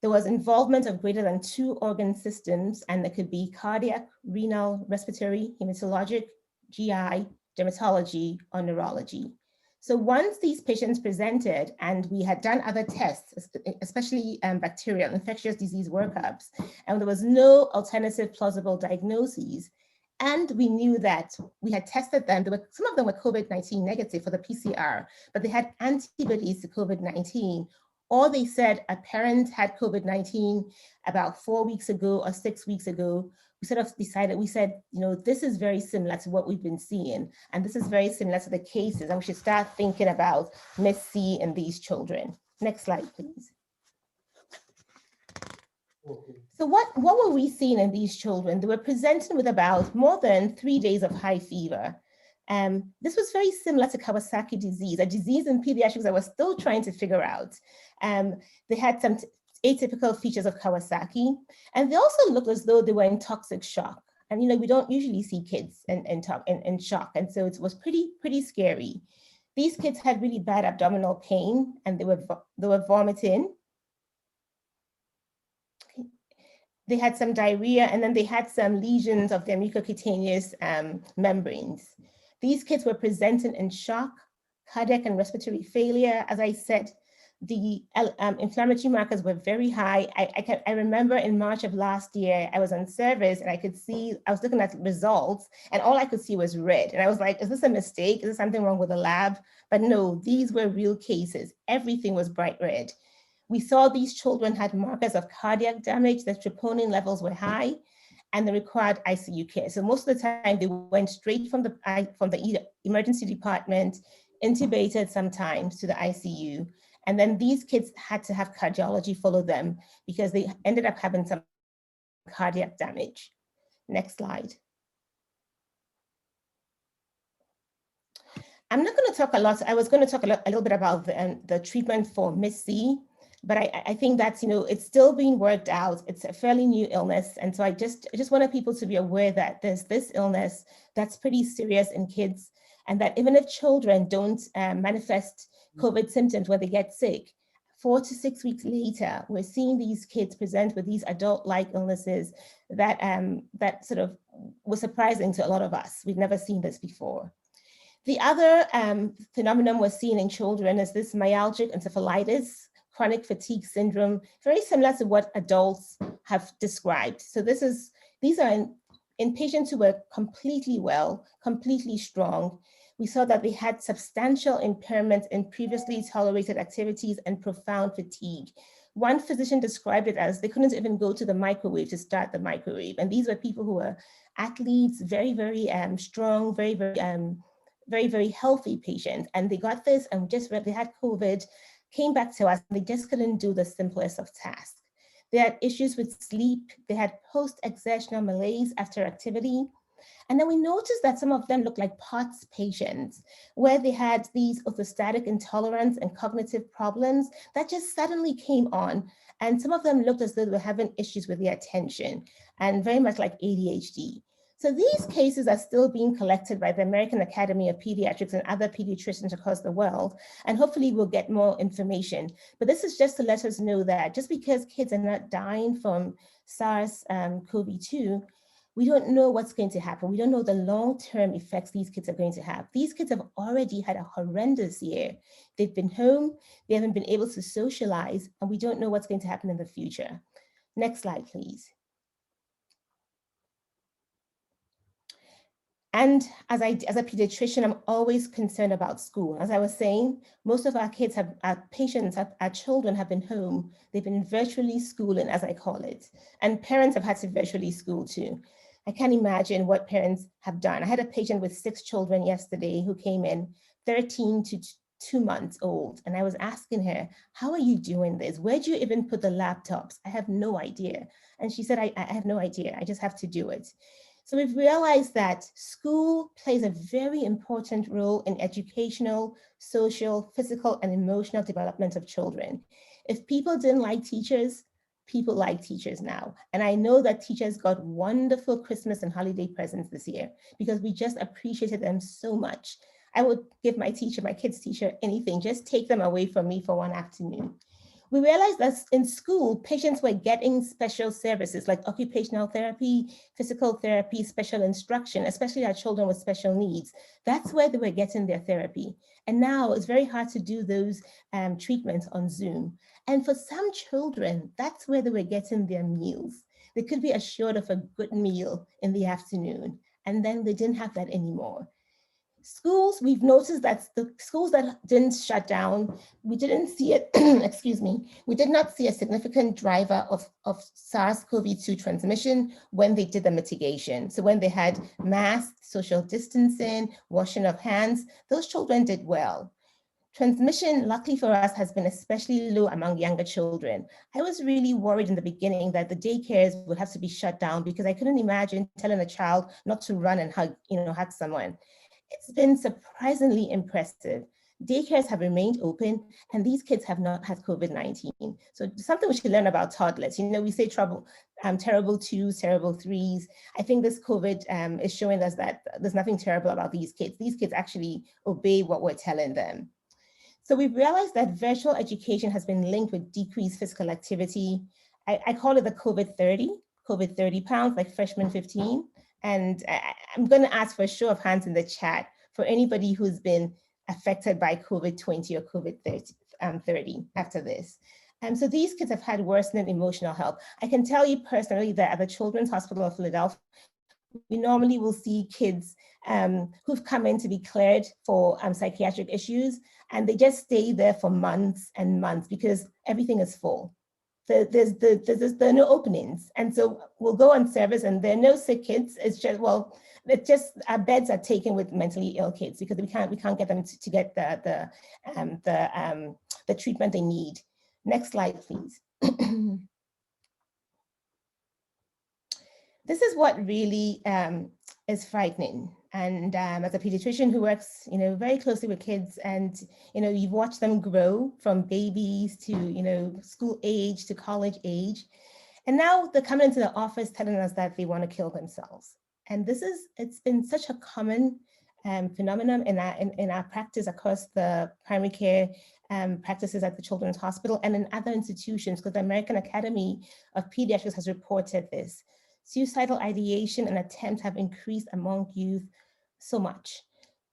There was involvement of greater than 2 organ systems, and there could be cardiac, renal, respiratory, hematologic, GI, dermatology, or neurology. So once these patients presented and we had done other tests, especially bacterial infectious disease workups, and there was no alternative plausible diagnoses, and we knew that we had tested them, some of them were COVID-19 negative for the PCR, but they had antibodies to COVID-19, or they said a parent had COVID-19 about 4 weeks ago or 6 weeks ago. We sort of decided, we said, you know, this is very similar to what we've been seeing, and this is very similar to the cases, and we should start thinking about Miss C in these children. Next slide, please. So what were we seeing in these children? They were presenting with about more than 3 days of high fever. This was very similar to Kawasaki disease, a disease in pediatrics that we're still trying to figure out. They had some atypical features of Kawasaki, and they also looked as though they were in toxic shock. And you know, we don't usually see kids in shock, and so it was pretty scary. These kids had really bad abdominal pain, and they were vomiting. They had some diarrhea, and then they had some lesions of their mucocutaneous membranes. These kids were presenting in shock, cardiac and respiratory failure. As I said, the inflammatory markers were very high. I remember in March of last year, I was on service and I was looking at results and all I could see was red. And I was like, is this a mistake? Is there something wrong with the lab? But no, these were real cases. Everything was bright red. We saw these children had markers of cardiac damage, the troponin levels were high, and they required ICU care. So most of the time they went straight from the emergency department, intubated sometimes to the ICU. And then these kids had to have cardiology follow them because they ended up having some cardiac damage. Next slide. I'm not going to talk a lot. I was going to talk a little bit about the treatment for Miss C, but I think that's, you know, it's still being worked out. It's a fairly new illness. And so I just wanted people to be aware that there's this illness that's pretty serious in kids, and that even if children don't manifest COVID symptoms when they get sick, 4 to 6 weeks later, we're seeing these kids present with these adult-like illnesses that, that sort of was surprising to a lot of us. We've never seen this before. The other phenomenon we're seeing in children is this myalgic encephalitis, chronic fatigue syndrome, very similar to what adults have described. So these are in patients who were completely well, completely strong. We saw that they had substantial impairment in previously tolerated activities and profound fatigue. One physician described it as they couldn't even go to the microwave to start the microwave. And these were people who were athletes, very, very strong, very, very healthy patients. And they got this and they had COVID, came back to us, and they just couldn't do the simplest of tasks. They had issues with sleep. They had post-exertional malaise after activity. And then we noticed that some of them looked like POTS patients, where they had these orthostatic intolerance and cognitive problems that just suddenly came on. And some of them looked as though they were having issues with their attention, and very much like ADHD. So these cases are still being collected by the American Academy of Pediatrics and other pediatricians across the world, and hopefully we'll get more information. But this is just to let us know that just because kids are not dying from SARS-CoV-2, we don't know what's going to happen. We don't know the long-term effects these kids are going to have. These kids have already had a horrendous year. They've been home, they haven't been able to socialize, and we don't know what's going to happen in the future. Next slide, please. And as a pediatrician, I'm always concerned about school. As I was saying, most of our kids our children have been home. They've been virtually schooling, as I call it. And parents have had to virtually school too. I can't imagine what parents have done. I had a patient with 6 children yesterday who came in, 13 to 2 months old. And I was asking her, how are you doing this? Where do you even put the laptops? I have no idea. And she said, I have no idea. I just have to do it. So we've realized that school plays a very important role in educational, social, physical, and emotional development of children. If people didn't like teachers, people like teachers now. And I know that teachers got wonderful Christmas and holiday presents this year because we just appreciated them so much. I would give my teacher, my kids' teacher, anything, just take them away from me for one afternoon. We realized that in school, patients were getting special services like occupational therapy, physical therapy, special instruction, especially our children with special needs. That's where they were getting their therapy. And now it's very hard to do those treatments on Zoom. And for some children, that's where they were getting their meals. They could be assured of a good meal in the afternoon, and then they didn't have that anymore. Schools, we've noticed that the schools that didn't shut down, we didn't see it, excuse me, we did not see a significant driver of SARS-CoV-2 transmission when they did the mitigation. So when they had masks, social distancing, washing of hands, those children did well. Transmission, luckily for us, has been especially low among younger children. I was really worried in the beginning that the daycares would have to be shut down because I couldn't imagine telling a child not to run and hug someone. It's been surprisingly impressive. Daycares have remained open and these kids have not had COVID-19. So something we should learn about toddlers. We say terrible 2s, terrible 3s. I think this COVID is showing us that there's nothing terrible about these kids. These kids actually obey what we're telling them. So we've realized that virtual education has been linked with decreased physical activity. I call it the COVID 30 pounds, like freshman 15. And I'm going to ask for a show of hands in the chat for anybody who's been affected by COVID 20 or COVID 30 after this. So these kids have had worsening emotional health. I can tell you personally that at the Children's Hospital of Philadelphia, we normally will see kids who've come in to be cleared for psychiatric issues, and they just stay there for months and months because everything is full. There are no openings. And so we'll go on service and there are no sick kids. It's just our beds are taken with mentally ill kids because we can't get them to get the treatment they need. Next slide, please. This is what really is frightening. And as a pediatrician who works, very closely with kids, and you've watched them grow from babies to school age to college age, and now they're coming into the office telling us that they want to kill themselves. And it's been such a common phenomenon in our practice across the primary care practices at the Children's Hospital and in other institutions, because the American Academy of Pediatrics has reported this. Suicidal ideation and attempts have increased among youth so much.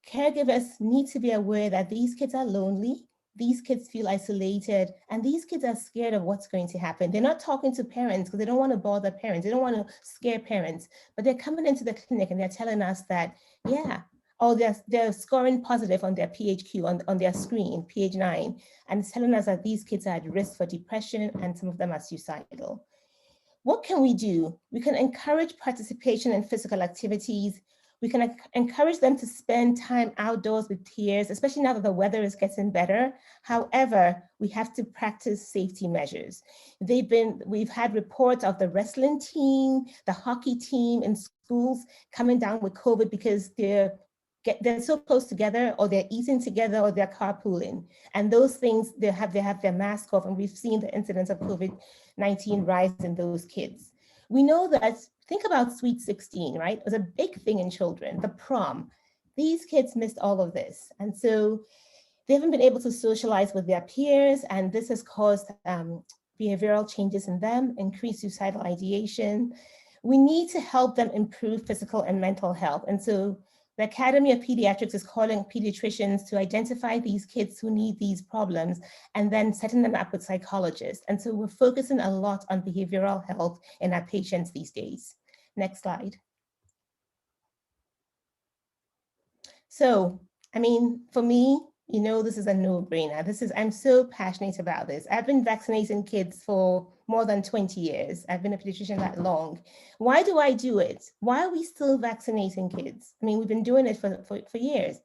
Caregivers need to be aware that these kids are lonely, these kids feel isolated, and these kids are scared of what's going to happen. They're not talking to parents because they don't want to bother parents. They don't want to scare parents, but they're coming into the clinic and they're telling us that, yeah, or they're scoring positive on their PHQ, on their screen, PH9, and it's telling us that these kids are at risk for depression and some of them are suicidal. What can we do? We can encourage participation in physical activities. We can encourage them to spend time outdoors with peers, especially now that the weather is getting better. However, we have to practice safety measures. We've had reports of the wrestling team, the hockey team in schools coming down with COVID because they're so close together, or they're eating together, or they're carpooling. And those things, they have their mask off, and we've seen the incidence of COVID-19 rise in those kids. We know that, think about Sweet 16, right? It was a big thing in children, the prom. These kids missed all of this. And so they haven't been able to socialize with their peers, and this has caused behavioral changes in them, increased suicidal ideation. We need to help them improve physical and mental health. And so the Academy of Pediatrics is calling pediatricians to identify these kids who need these problems and then setting them up with psychologists. And so we're focusing a lot on behavioral health in our patients these days. Next slide. So, for me, this is a no-brainer. I'm so passionate about this. I've been vaccinating kids for more than 20 years. I've been a pediatrician that long. Why do I do it? Why are we still vaccinating kids? We've been doing it for years.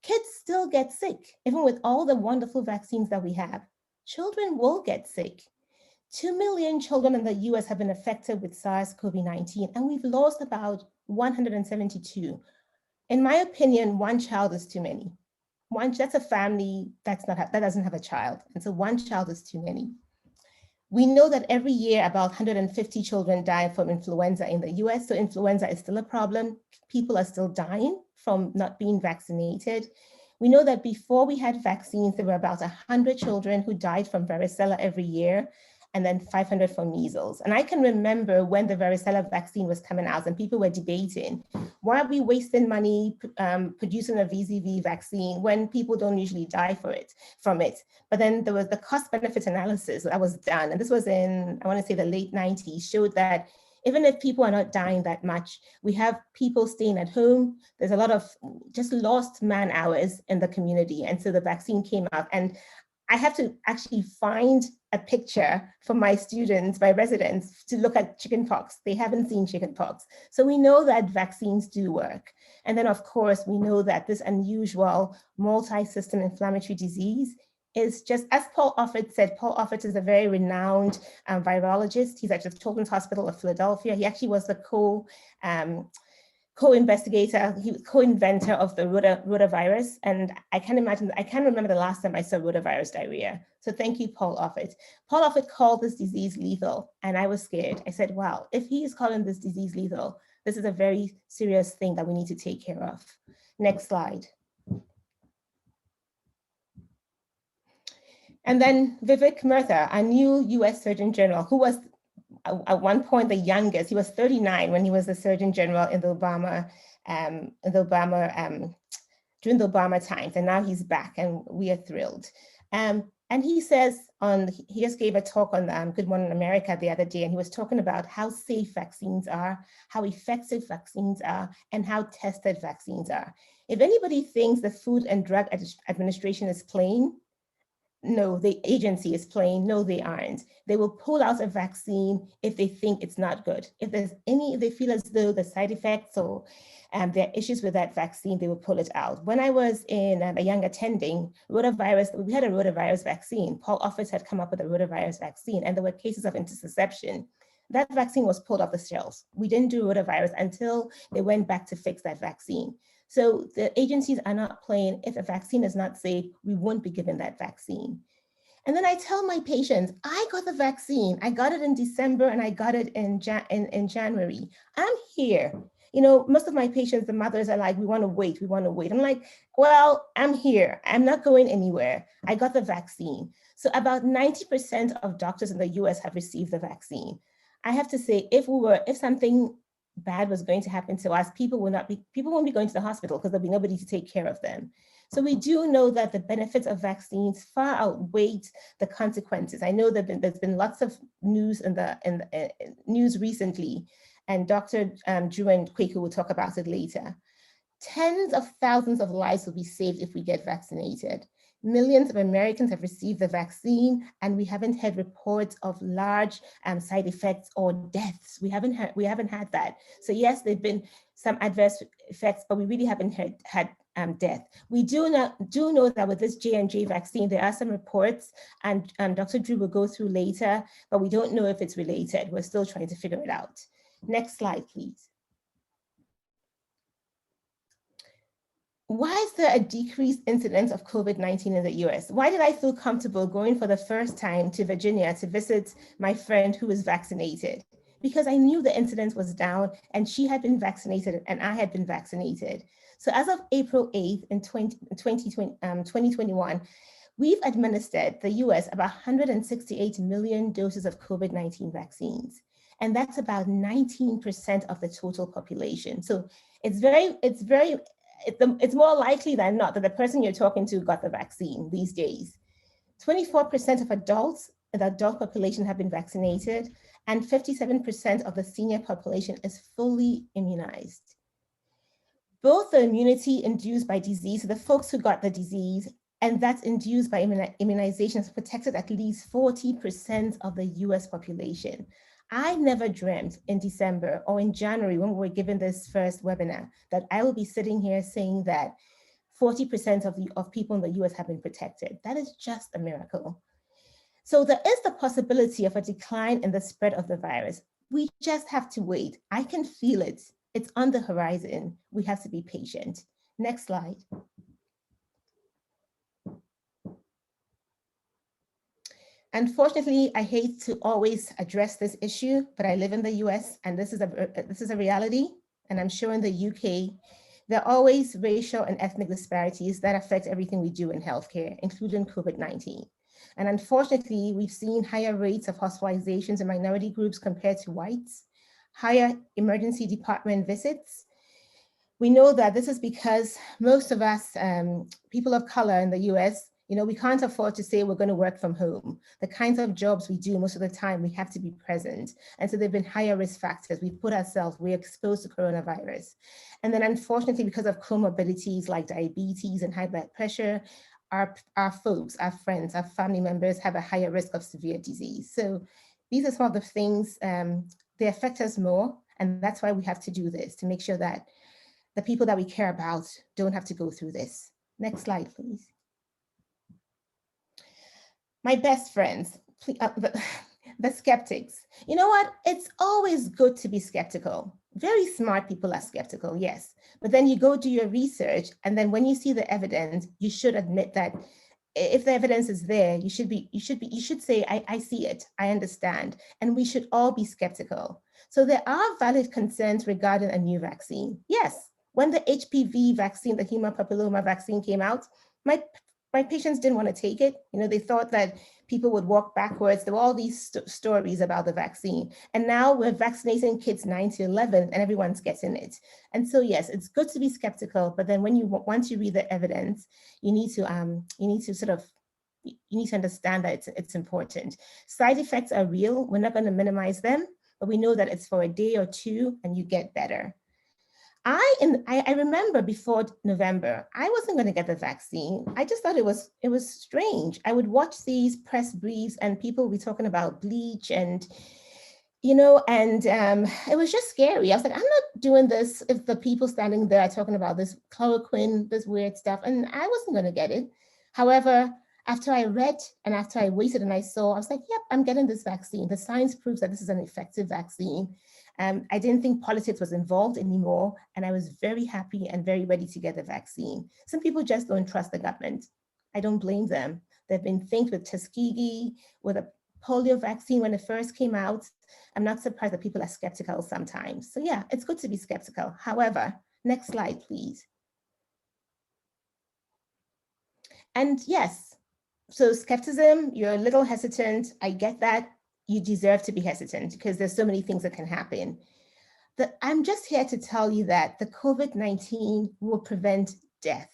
Kids still get sick, even with all the wonderful vaccines that we have. Children will get sick. 2 million children in the US have been affected with SARS-CoV-19, and we've lost about 172. In my opinion, one child is too many. That's a family that doesn't have a child. And so one child is too many. We know that every year about 150 children die from influenza in the US. So influenza is still a problem. People are still dying from not being vaccinated. We know that before we had vaccines, there were about 100 children who died from varicella every year, and then 500 for measles. And I can remember when the varicella vaccine was coming out and people were debating, why are we wasting money producing a VZV vaccine when people don't usually die from it? But then there was the cost benefit analysis that was done. And this was in, I want to say the late 90s, showed that even if people are not dying that much, we have people staying at home. There's a lot of just lost man hours in the community. And so the vaccine came out. And I have to actually find a picture for my students, my residents, to look at chickenpox. They haven't seen chickenpox. So we know that vaccines do work. And then of course, we know that this unusual multi-system inflammatory disease is just, as Paul Offit said, Paul Offit is a very renowned virologist. He's at the Children's Hospital of Philadelphia. He actually was the co-investigator, he was co-inventor of the rotavirus. And I can't remember the last time I saw rotavirus diarrhea. So thank you, Paul Offit. Paul Offit called this disease lethal, and I was scared. I said, wow, if he is calling this disease lethal, this is a very serious thing that we need to take care of. Next slide. And then Vivek Murtha, a new US Surgeon General, who was at one point the youngest. He was 39 when he was the Surgeon General in the during the Obama times, and now he's back, and we are thrilled. And he says he just gave a talk on Good Morning America the other day, and he was talking about how safe vaccines are, how effective vaccines are, and how tested vaccines are. If anybody thinks the Food and Drug Administration is playing, no, the agency is playing. No, they aren't. They will pull out a vaccine if they think it's not good. If they feel as though the side effects or there are issues with that vaccine, they will pull it out. When I was in a young attending, we had a rotavirus vaccine. Paul Offit had come up with a rotavirus vaccine, and there were cases of interception. That vaccine was pulled off the shelves. We didn't do rotavirus until they went back to fix that vaccine. So the agencies are not playing. If a vaccine is not safe, we won't be given that vaccine. And then I tell my patients, I got the vaccine. I got it in December and I got it in January. I'm here. You know, most of my patients, the mothers are like, we want to wait, we want to wait. I'm like, well, I'm here. I'm not going anywhere. I got the vaccine. So about 90% of doctors in the US have received the vaccine. I have to say, if something bad was going to happen to us, people won't be going to the hospital because there'll be nobody to take care of them. So we do know that the benefits of vaccines far outweigh the consequences. I know that there's been lots of news in the news recently, and Dr. Drew and Kwaku will talk about it later. Tens of thousands of lives will be saved if we get vaccinated. Millions of Americans have received the vaccine, and we haven't had reports of large side effects or deaths. We haven't had that. So yes, there've been some adverse effects, but we really haven't had death. We do know that with this J&J vaccine, there are some reports, and Dr. Drew will go through later, but we don't know if it's related. We're still trying to figure it out. Next slide, please. Why is there a decreased incidence of COVID-19 in the US? Why did I feel comfortable going for the first time to Virginia to visit my friend who was vaccinated? Because I knew the incidence was down and she had been vaccinated and I had been vaccinated. So as of April 8th in 2021, we've administered the US about 168 million doses of COVID-19 vaccines. And that's about 19% of the total population. So it's more likely than not that the person you're talking to got the vaccine these days. 24% of adults in the adult population have been vaccinated, and 57% of the senior population is fully immunized. Both the immunity induced by disease, so the folks who got the disease, and that's induced by immunizations protected at least 40% of the US population. I never dreamt in December or in January when we were given this first webinar that I will be sitting here saying that 40% of people in the US have been protected. That is just a miracle. So there is the possibility of a decline in the spread of the virus. We just have to wait. I can feel it. It's on the horizon. We have to be patient. Next slide. Unfortunately, I hate to always address this issue, but I live in the US and this is a reality. And I'm sure in the UK, there are always racial and ethnic disparities that affect everything we do in healthcare, including COVID-19. And unfortunately, we've seen higher rates of hospitalizations in minority groups compared to whites, higher emergency department visits. We know that this is because most of us, people of color in the US, we can't afford to say we're going to work from home. The kinds of jobs we do most of the time, we have to be present. And so there've been higher risk factors. We're exposed to coronavirus. And then unfortunately, because of comorbidities like diabetes and high blood pressure, our folks, our friends, our family members have a higher risk of severe disease. So these are some of the things, they affect us more. And that's why we have to do this, to make sure that the people that we care about don't have to go through this. Next slide, please. My best friends, the skeptics. You know what? It's always good to be skeptical. Very smart people are skeptical, yes. But then you go do your research, and then when you see the evidence, you should admit that if the evidence is there, you should say, I see it, I understand, and we should all be skeptical. So there are valid concerns regarding a new vaccine. Yes, when the HPV vaccine, the human papilloma vaccine came out, my patients didn't want to take it. They thought that people would walk backwards. There were all these stories about the vaccine. And now we're vaccinating kids 9 to 11 and everyone's getting it. And so yes, it's good to be skeptical, but then once you read the evidence, you need to understand that it's important. Side effects are real. We're not going to minimize them, but we know that it's for a day or two and you get better. I remember before November, I wasn't going to get the vaccine. I just thought it was strange. I would watch these press briefs and people would be talking about bleach and, it was just scary. I was like, I'm not doing this if the people standing there are talking about this chloroquine, this weird stuff, and I wasn't going to get it. However, after I read and after I waited and I saw, I was like, yep, I'm getting this vaccine. The science proves that this is an effective vaccine. I didn't think politics was involved anymore, and I was very happy and very ready to get the vaccine. Some people just don't trust the government. I don't blame them. There have been things with Tuskegee, with a polio vaccine when it first came out. I'm not surprised that people are skeptical sometimes. So yeah, it's good to be skeptical. However, next slide, please. And yes, so skepticism, you're a little hesitant. I get that. You deserve to be hesitant because there's so many things that can happen. I'm just here to tell you that the COVID-19 will prevent death.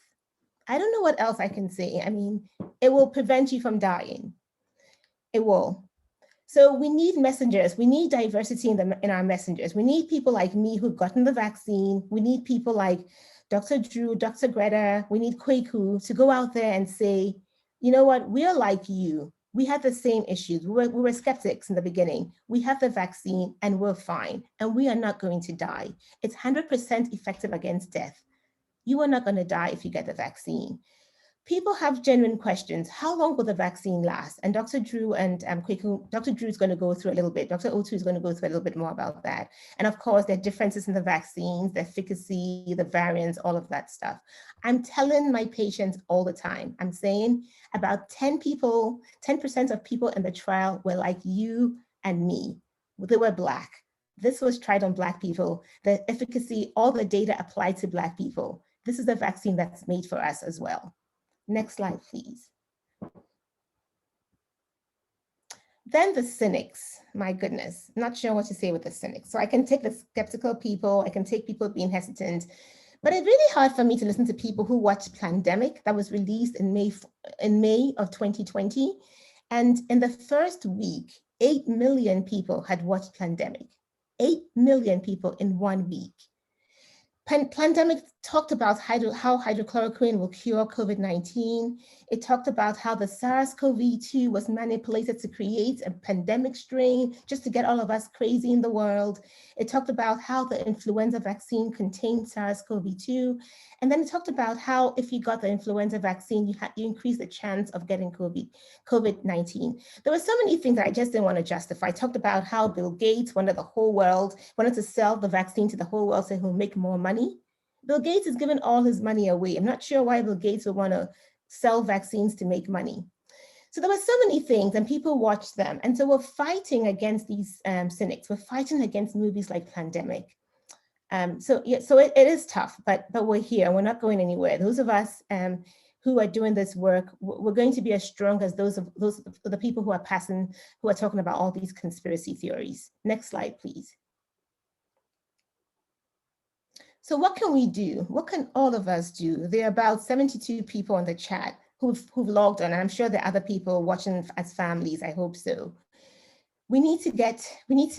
I don't know what else I can say. I mean, it will prevent you from dying. It will. So we need messengers. We need diversity in our messengers. We need people like me who've gotten the vaccine. We need people like Dr. Drew, Dr. Greta. We need Kweku to go out there and say, you know what, we're like you. We had the same issues. We were skeptics in the beginning. We have the vaccine and we're fine. And we are not going to die. It's 100% effective against death. You are not going to die if you get the vaccine. People have genuine questions. How long will the vaccine last? And Dr. Drew and Kweku, Dr. Drew is going to go through a little bit. Dr. Otu is going to go through a little bit more about that. And of course, there are differences in the vaccines, the efficacy, the variants, all of that stuff. I'm telling my patients all the time, I'm saying about 10% of people in the trial were like you and me. They were Black. This was tried on Black people. The efficacy, all the data applied to Black people. This is the vaccine that's made for us as well. Next slide, please. Then the cynics, my goodness, not sure what to say with the cynics. So I can take the skeptical people, I can take people being hesitant, but it's really hard for me to listen to people who watched Plandemic that was released in May of 2020. And in the first week, 8 million people had watched Plandemic. 8 million people in 1 week. Pandemic talked about how hydrochloroquine will cure COVID-19. It talked about how the SARS-CoV-2 was manipulated to create a pandemic strain just to get all of us crazy in the world. It talked about how the influenza vaccine contained SARS-CoV-2. And then it talked about how if you got the influenza vaccine, you increase the chance of getting COVID-19. There were so many things that I just didn't want to justify. I talked about how Bill Gates wanted to sell the vaccine to the whole world so he'll make more money. Bill Gates is giving all his money away. I'm not sure why Bill Gates would want to sell vaccines to make money. So there were so many things and people watched them. And so we're fighting against these cynics. We're fighting against movies like Pandemic. So it is tough, but we're here. We're not going anywhere. Those of us who are doing this work, we're going to be as strong as the people who are talking about all these conspiracy theories. Next slide, please. So what can we do? What can all of us do? There are about 72 people on the chat who've logged on, and I'm sure there are other people watching as families, I hope so. We need to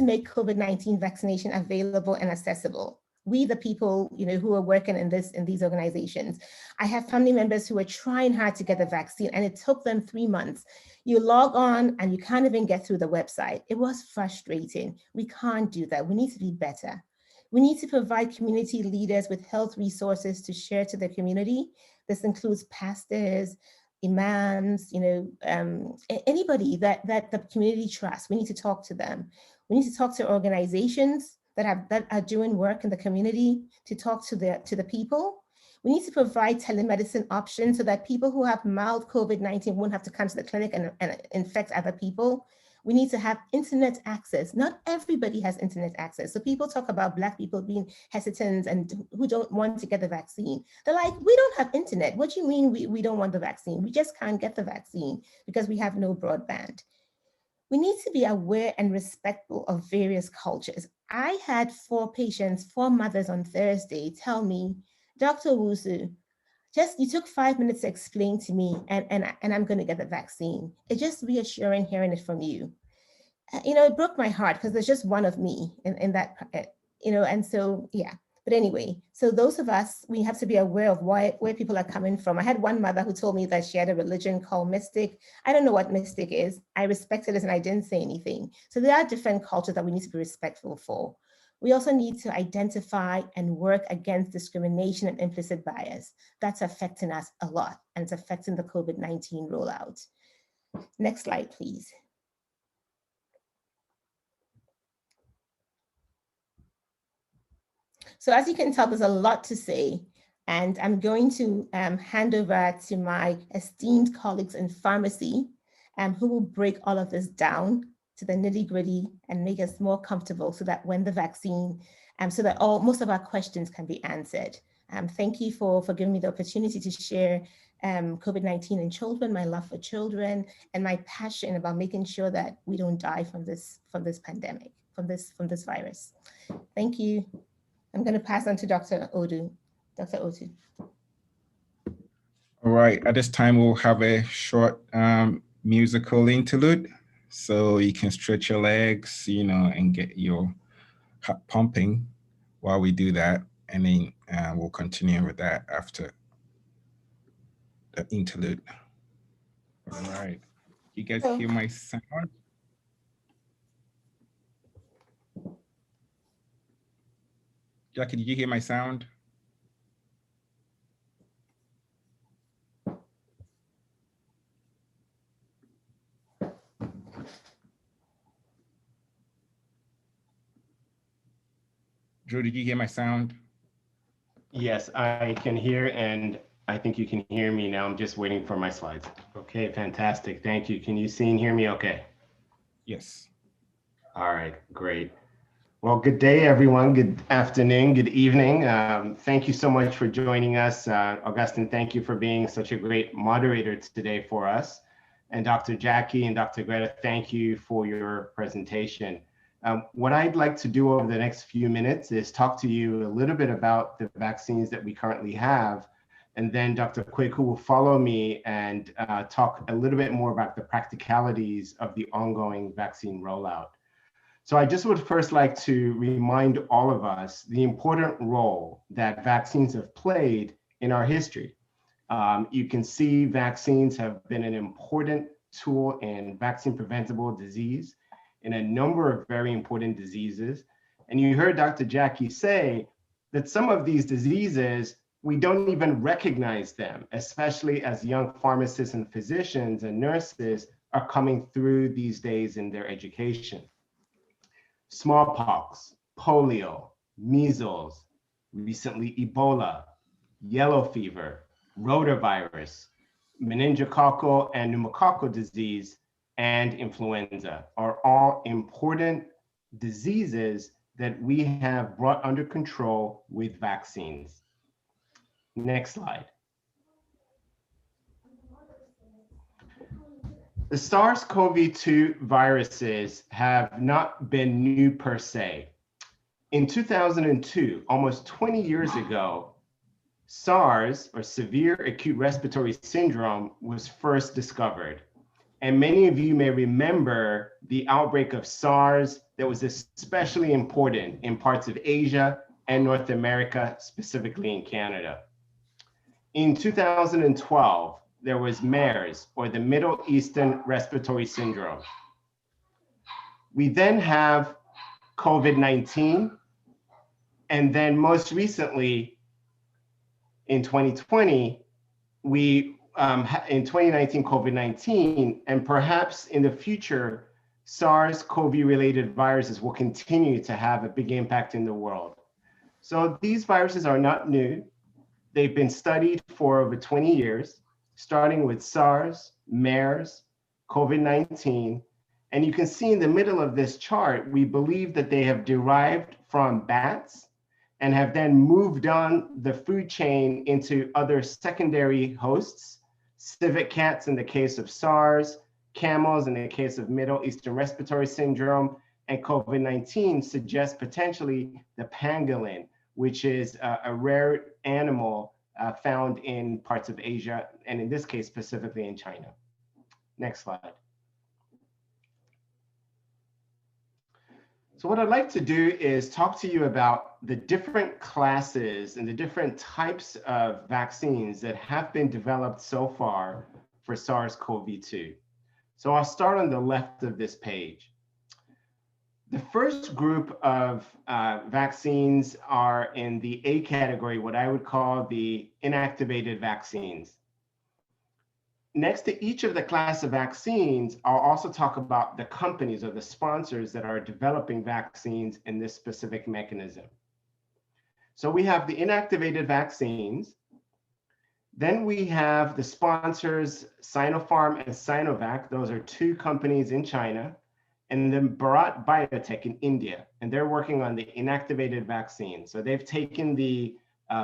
make COVID-19 vaccination available and accessible. We, the people, who are working in these organizations. I have family members who are trying hard to get the vaccine, and it took them 3 months. You log on and you can't even get through the website. It was frustrating. We can't do that. We need to be better. We need to provide community leaders with health resources to share to the community. This includes pastors, imams, anybody that the community trusts. We need to talk to them. We need to talk to organizations that are doing work in the community to talk to the people. We need to provide telemedicine options so that people who have mild COVID-19 won't have to come to the clinic and infect other people. We need to have internet access. Not everybody has internet access. So people talk about Black people being hesitant and who don't want to get the vaccine. They're like, we don't have internet. What do you mean we don't want the vaccine? We just can't get the vaccine because we have no broadband. We need to be aware and respectful of various cultures. I had 4 mothers on Thursday tell me, Dr. Usu, you took 5 minutes to explain to me and I'm going to get the vaccine. It's just reassuring hearing it from you. It broke my heart because there's just one of me in that, and so, yeah. But anyway, so those of us, we have to be aware of where people are coming from. I had one mother who told me that she had a religion called Mystic. I don't know what Mystic is. I respected it and I didn't say anything. So there are different cultures that we need to be respectful for. We also need to identify and work against discrimination and implicit bias. That's affecting us a lot, and it's affecting the COVID-19 rollout. Next slide, please. So as you can tell, there's a lot to say, and I'm going to hand over to my esteemed colleagues in pharmacy who will break all of this down to the nitty-gritty and make us more comfortable so that when the vaccine, so that most of our questions can be answered. Thank you for giving me the opportunity to share COVID-19 in children, my love for children, and my passion about making sure that we don't die from this pandemic, from this virus. Thank you. I'm going to pass on to Dr. Odu. Dr. Odu. All right, at this time, we'll have a short musical interlude. So you can stretch your legs, and get your heart pumping while we do that. And then we'll continue with that after the interlude. All right. You guys hear my sound? Jackie, did you hear my sound? Drew, did you hear my sound? Yes, I can hear, and I think you can hear me now. I'm just waiting for my slides. Okay, fantastic. Thank you. Can you see and hear me okay? Yes. All right, great. Well, good day, everyone. Good afternoon, good evening. Thank you so much for joining us. Augustine, thank you for being such a great moderator today for us. And Dr. Jackie and Dr. Greta, thank you for your presentation. What I'd like to do over the next few minutes is talk to you a little bit about the vaccines that we currently have. And then Dr. Quick, who will follow me and talk a little bit more about the practicalities of the ongoing vaccine rollout. So I just would first like to remind all of us the important role that vaccines have played in our history. You can see vaccines have been an important tool in vaccine preventable disease in a number of very important diseases. And you heard Dr. Jackie say that some of these diseases, we don't even recognize them, especially as young pharmacists and physicians and nurses are coming through these days in their education. Smallpox, polio, measles, recently Ebola, yellow fever, rotavirus, meningococcal and pneumococcal disease, and influenza are all important diseases that we have brought under control with vaccines. Next slide. The SARS-CoV-2 viruses have not been new per se. In 2002, almost 20 years ago, SARS, or severe acute respiratory syndrome, was first discovered. And many of you may remember the outbreak of SARS that was especially important in parts of Asia and North America, specifically in Canada. In 2012, there was MERS, or the Middle Eastern Respiratory Syndrome. We then have COVID-19, and then most recently, in 2020, in 2019, COVID-19, and perhaps in the future, SARS-CoV-related viruses will continue to have a big impact in the world. So these viruses are not new. They've been studied for over 20 years, starting with SARS, MERS, COVID-19. And you can see in the middle of this chart, we believe that they have derived from bats and have then moved on the food chain into other secondary hosts, civet cats in the case of SARS, camels in the case of Middle Eastern Respiratory Syndrome, and COVID-19 suggests potentially the pangolin, which is a rare animal found in parts of Asia, and in this case, specifically in China. Next slide. So what I'd like to do is talk to you about the different classes and the different types of vaccines that have been developed so far for SARS-CoV-2. So I'll start on the left of this page. The first group of vaccines are in the A category, what I would call the inactivated vaccines. Next to each of the class of vaccines, I'll also talk about the companies or the sponsors that are developing vaccines in this specific mechanism. So we have the inactivated vaccines. Then we have the sponsors, Sinopharm and Sinovac. Those are two companies in China. And then Bharat Biotech in India. And they're working on the inactivated vaccine. So they've taken the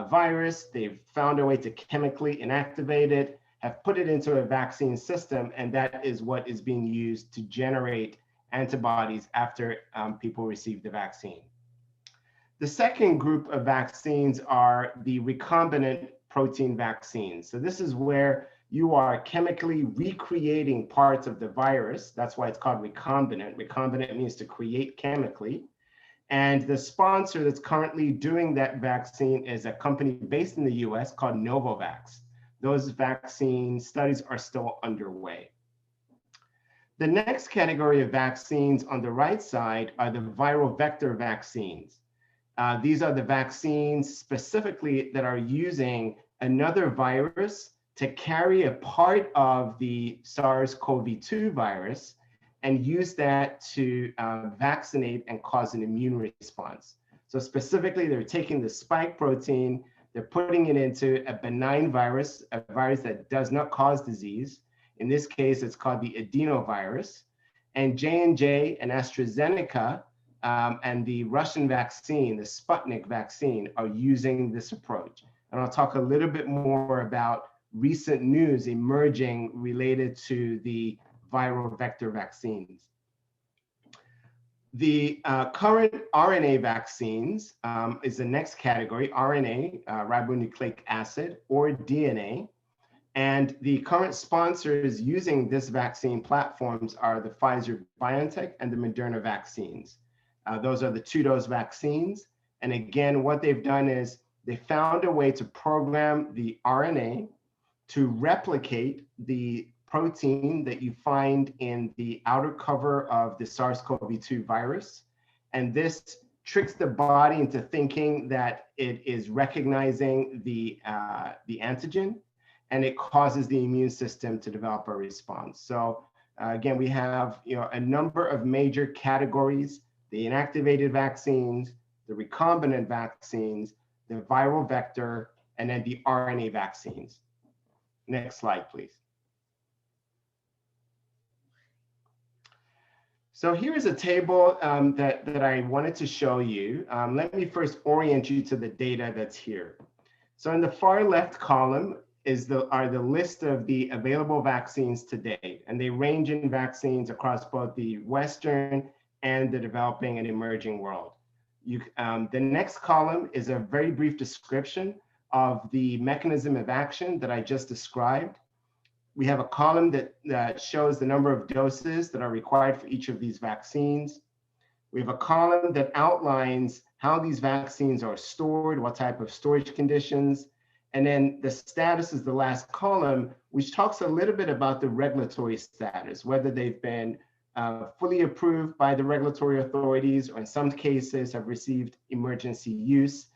virus, they've found a way to chemically inactivate it, have put it into a vaccine system, and that is what is being used to generate antibodies after people receive the vaccine. The second group of vaccines are the recombinant protein vaccines. So this is where you are chemically recreating parts of the virus. That's why it's called recombinant. Recombinant means to create chemically. And the sponsor that's currently doing that vaccine is a company based in the US called Novavax. Those vaccine studies are still underway. The next category of vaccines on the right side are the viral vector vaccines. These are the vaccines specifically that are using another virus to carry a part of the SARS-CoV-2 virus and use that to vaccinate and cause an immune response. So specifically, they're taking the spike protein, they're putting it into a benign virus, a virus that does not cause disease. In this case, it's called the adenovirus. And J&J and AstraZeneca and the Russian vaccine, the Sputnik vaccine, are using this approach. And I'll talk a little bit more about recent news emerging related to the viral vector vaccines. The current RNA vaccines is the next category, RNA, ribonucleic acid, or DNA. And the current sponsors using this vaccine platforms are the Pfizer-BioNTech and the Moderna vaccines. Those are the 2-dose vaccines. And again, what they've done is they found a way to program the RNA to replicate the protein that you find in the outer cover of the SARS-CoV-2 virus. And this tricks the body into thinking that it is recognizing the antigen, and it causes the immune system to develop a response. So again, we have a number of major categories: the inactivated vaccines, the recombinant vaccines, the viral vector, and then the RNA vaccines. Next slide, please. So here's a table that I wanted to show you. Let me first orient you to the data that's here. So in the far left column are the list of the available vaccines today, and they range in vaccines across both the Western and the developing and emerging world. The next column is a very brief description of the mechanism of action that I just described. We have a column that shows the number of doses that are required for each of these vaccines. We have a column that outlines how these vaccines are stored, what type of storage conditions. And then the status is the last column, which talks a little bit about the regulatory status, whether they've been fully approved by the regulatory authorities, or in some cases have received emergency use,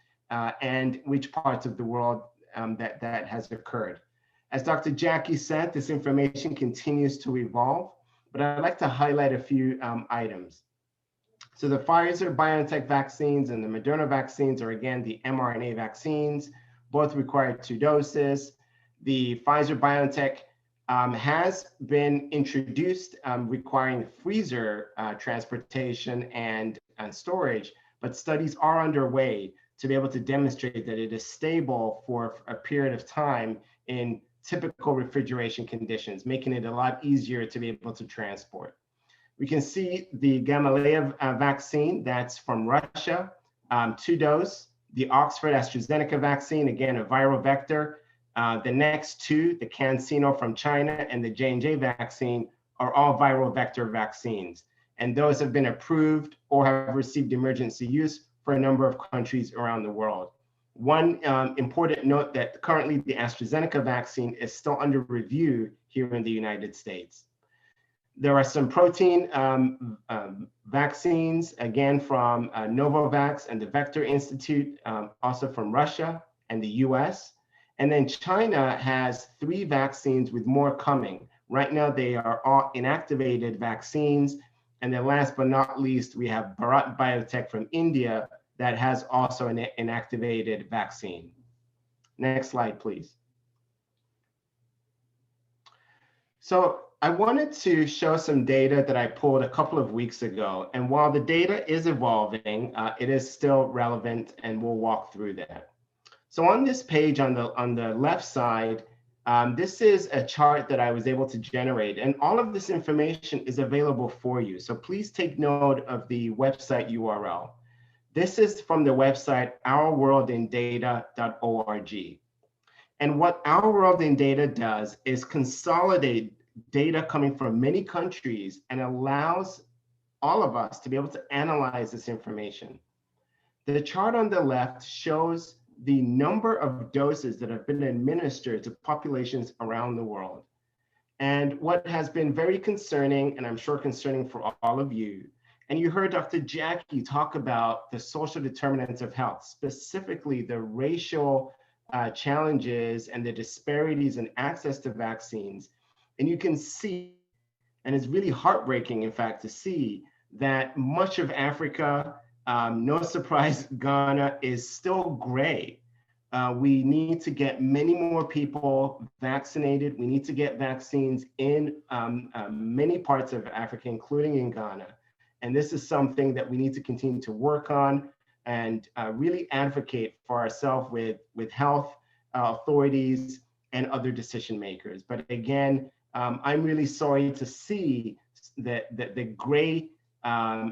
and which parts of the world that has occurred. As Dr. Jackie said, this information continues to evolve, but I'd like to highlight a few items. So the Pfizer-BioNTech vaccines and the Moderna vaccines are, again, the mRNA vaccines. Both require 2 doses. The Pfizer-BioNTech has been introduced requiring freezer transportation and storage, but studies are underway to be able to demonstrate that it is stable for a period of time in typical refrigeration conditions, making it a lot easier to be able to transport. We can see the Gamaleya vaccine, that's from Russia, 2-dose. The Oxford AstraZeneca vaccine, again, a viral vector. The next 2, the CanSino from China and the J&J vaccine, are all viral vector vaccines. And those have been approved or have received emergency use for a number of countries around the world. One important note that currently the AstraZeneca vaccine is still under review here in the United States. There are some protein vaccines, again, from Novavax and the Vector Institute, also from Russia and the US. And then China has 3 vaccines with more coming. Right now, they are all inactivated vaccines. And then last but not least, we have Bharat Biotech from India that has also an inactivated vaccine. Next slide, please. So I wanted to show some data that I pulled a couple of weeks ago. And while the data is evolving, it is still relevant, and we'll walk through that. So on this page on the left side, this is a chart that I was able to generate, and all of this information is available for you. So please take note of the website URL. This is from the website ourworldindata.org. And what Our World in Data does is consolidate data coming from many countries and allows all of us to be able to analyze this information. The chart on the left shows the number of doses that have been administered to populations around the world. And what has been very concerning, and I'm sure concerning for all of you, and you heard Dr. Jackie talk about the social determinants of health, specifically the racial challenges and the disparities in access to vaccines. And you can see, and it's really heartbreaking, in fact, to see that much of Africa, no surprise, Ghana, is still gray. We need to get many more people vaccinated. We need to get vaccines in many parts of Africa, including in Ghana. And this is something that we need to continue to work on and really advocate for ourselves with health authorities and other decision makers. But again, I'm really sorry to see that the gray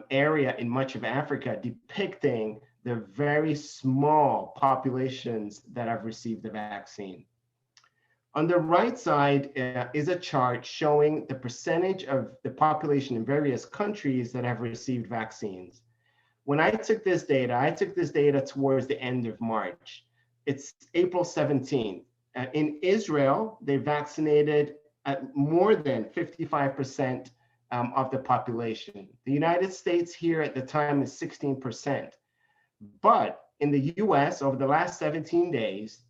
area in much of Africa depicting the very small populations that have received the vaccine. On the right side is a chart showing the percentage of the population in various countries that have received vaccines. When I took this data towards the end of March. It's April 17th. In Israel, they vaccinated more than 55% of the population. The United States here at the time is 16%. But in the US, over the last 17 days,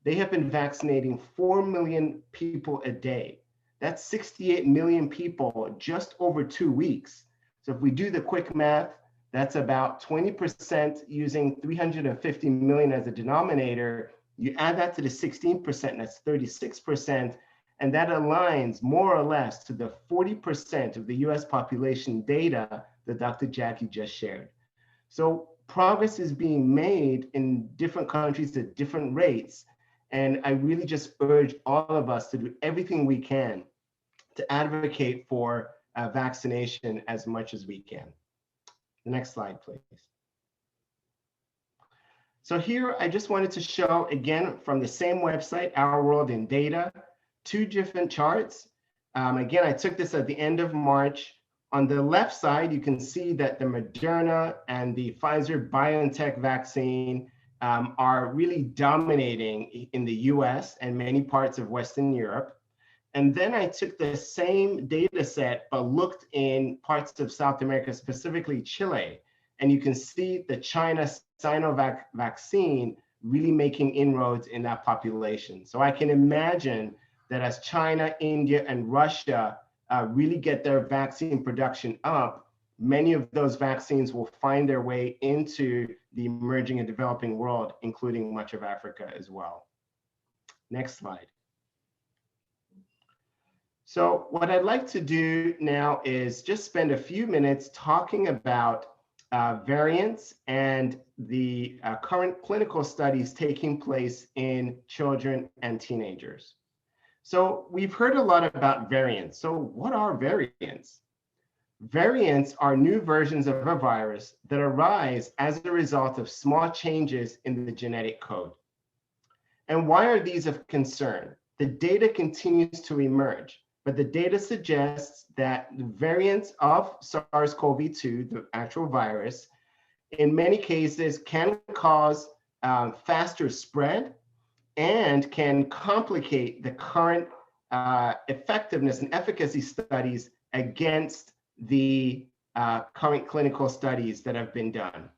they have been vaccinating 4 million people a day. That's 68 million people just over 2 weeks. So if we do the quick math, that's about 20% using 350 million as a denominator. You add that to the 16%, that's 36%. And that aligns more or less to the 40% of the US population data that Dr. Jackie just shared. So progress is being made in different countries at different rates. And I really just urge all of us to do everything we can to advocate for vaccination as much as we can. The next slide, please. So here, I just wanted to show, again, from the same website, Our World in Data, 2 different charts. Again, I took this at the end of March. On the left side, you can see that the Moderna and the Pfizer-BioNTech vaccine are really dominating in the US and many parts of Western Europe. And then I took the same data set, but looked in parts of South America, specifically Chile. And you can see the China Sinovac vaccine really making inroads in that population. So I can imagine that as China, India, and Russia really get their vaccine production up, many of those vaccines will find their way into the emerging and developing world, including much of Africa as well. Next slide. So what I'd like to do now is just spend a few minutes talking about variants and the current clinical studies taking place in children and teenagers. So we've heard a lot about variants. So what are variants? Variants are new versions of a virus that arise as a result of small changes in the genetic code. And why are these of concern? The data continues to emerge, but the data suggests that the variants of SARS-CoV-2, the actual virus, in many cases can cause faster spread and can complicate the current effectiveness and efficacy studies against the current clinical studies that have been done.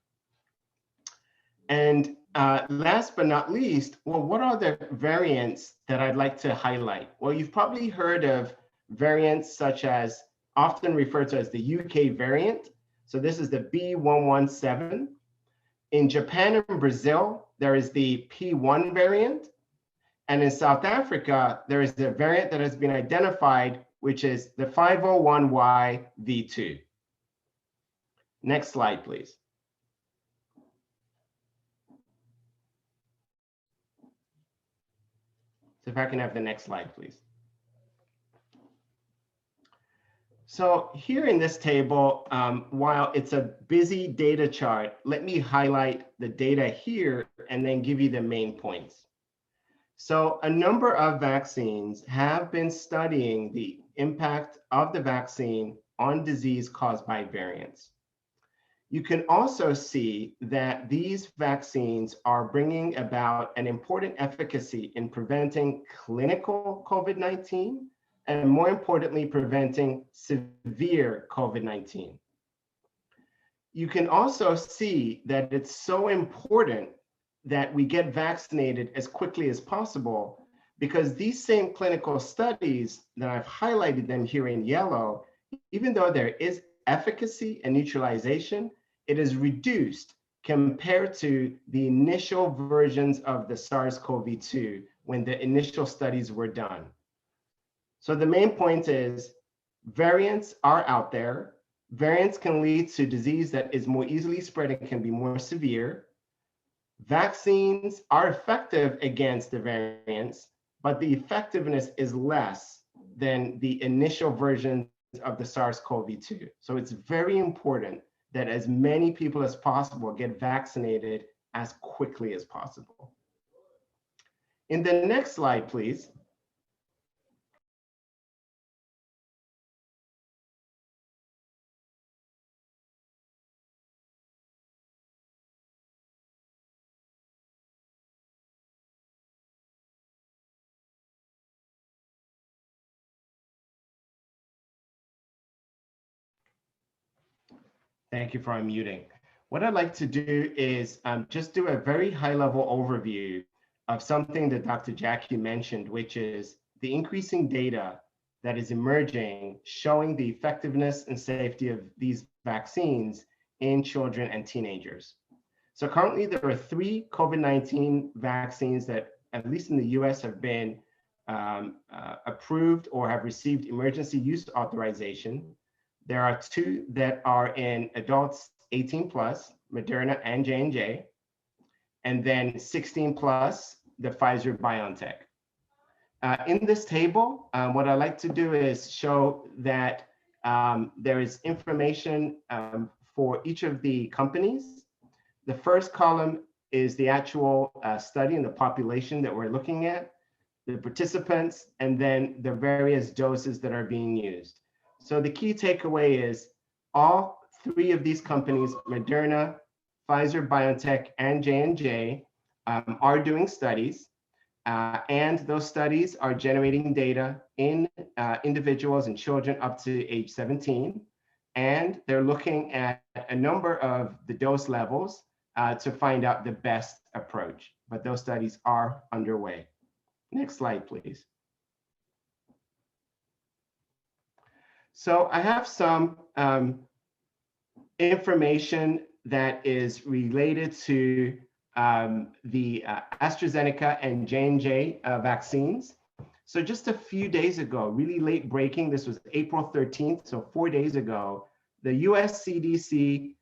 And last but not least, well, what are the variants that I'd like to highlight? Well, you've probably heard of variants such as, often referred to as the UK variant. So this is the B117. In Japan and Brazil, there is the P1 variant. And in South Africa, there is a variant that has been identified, which is the 501Y-V2. Next slide, please. So if I can have the next slide, please. So here in this table, while it's a busy data chart, let me highlight the data here and then give you the main points. So a number of vaccines have been studying the impact of the vaccine on disease caused by variants. You can also see that these vaccines are bringing about an important efficacy in preventing clinical COVID-19 and, more importantly, preventing severe COVID-19. You can also see that it's so important that we get vaccinated as quickly as possible, because these same clinical studies that I've highlighted them here in yellow, even though there is efficacy and neutralization, it is reduced compared to the initial versions of the SARS-CoV-2 when the initial studies were done. So the main point is variants are out there. Variants can lead to disease that is more easily spread and can be more severe. Vaccines are effective against the variants, but the effectiveness is less than the initial versions of the SARS-CoV-2. So it's very important that as many people as possible get vaccinated as quickly as possible. In the next slide, please. Thank you for unmuting. What I'd like to do is just do a very high-level overview of something that Dr. Jackie mentioned, which is the increasing data that is emerging showing the effectiveness and safety of these vaccines in children and teenagers. So currently there are 3 COVID-19 vaccines that, at least in the US, have been approved or have received emergency use authorization. There are 2 that are in adults 18 plus, Moderna and J&J, and then 16 plus, the Pfizer BioNTech. In this table, what I like to do is show that there is information for each of the companies. The first column is the actual study and the population that we're looking at, the participants, and then the various doses that are being used. So the key takeaway is all 3 of these companies, Moderna, Pfizer, BioNTech, and J&J, are doing studies. And those studies are generating data in individuals and children up to age 17. And they're looking at a number of the dose levels to find out the best approach. But those studies are underway. Next slide, please. So I have some information that is related to the AstraZeneca and J&J vaccines. So just a few days ago, really late breaking, this was April 13th, so 4 days ago, the US CDC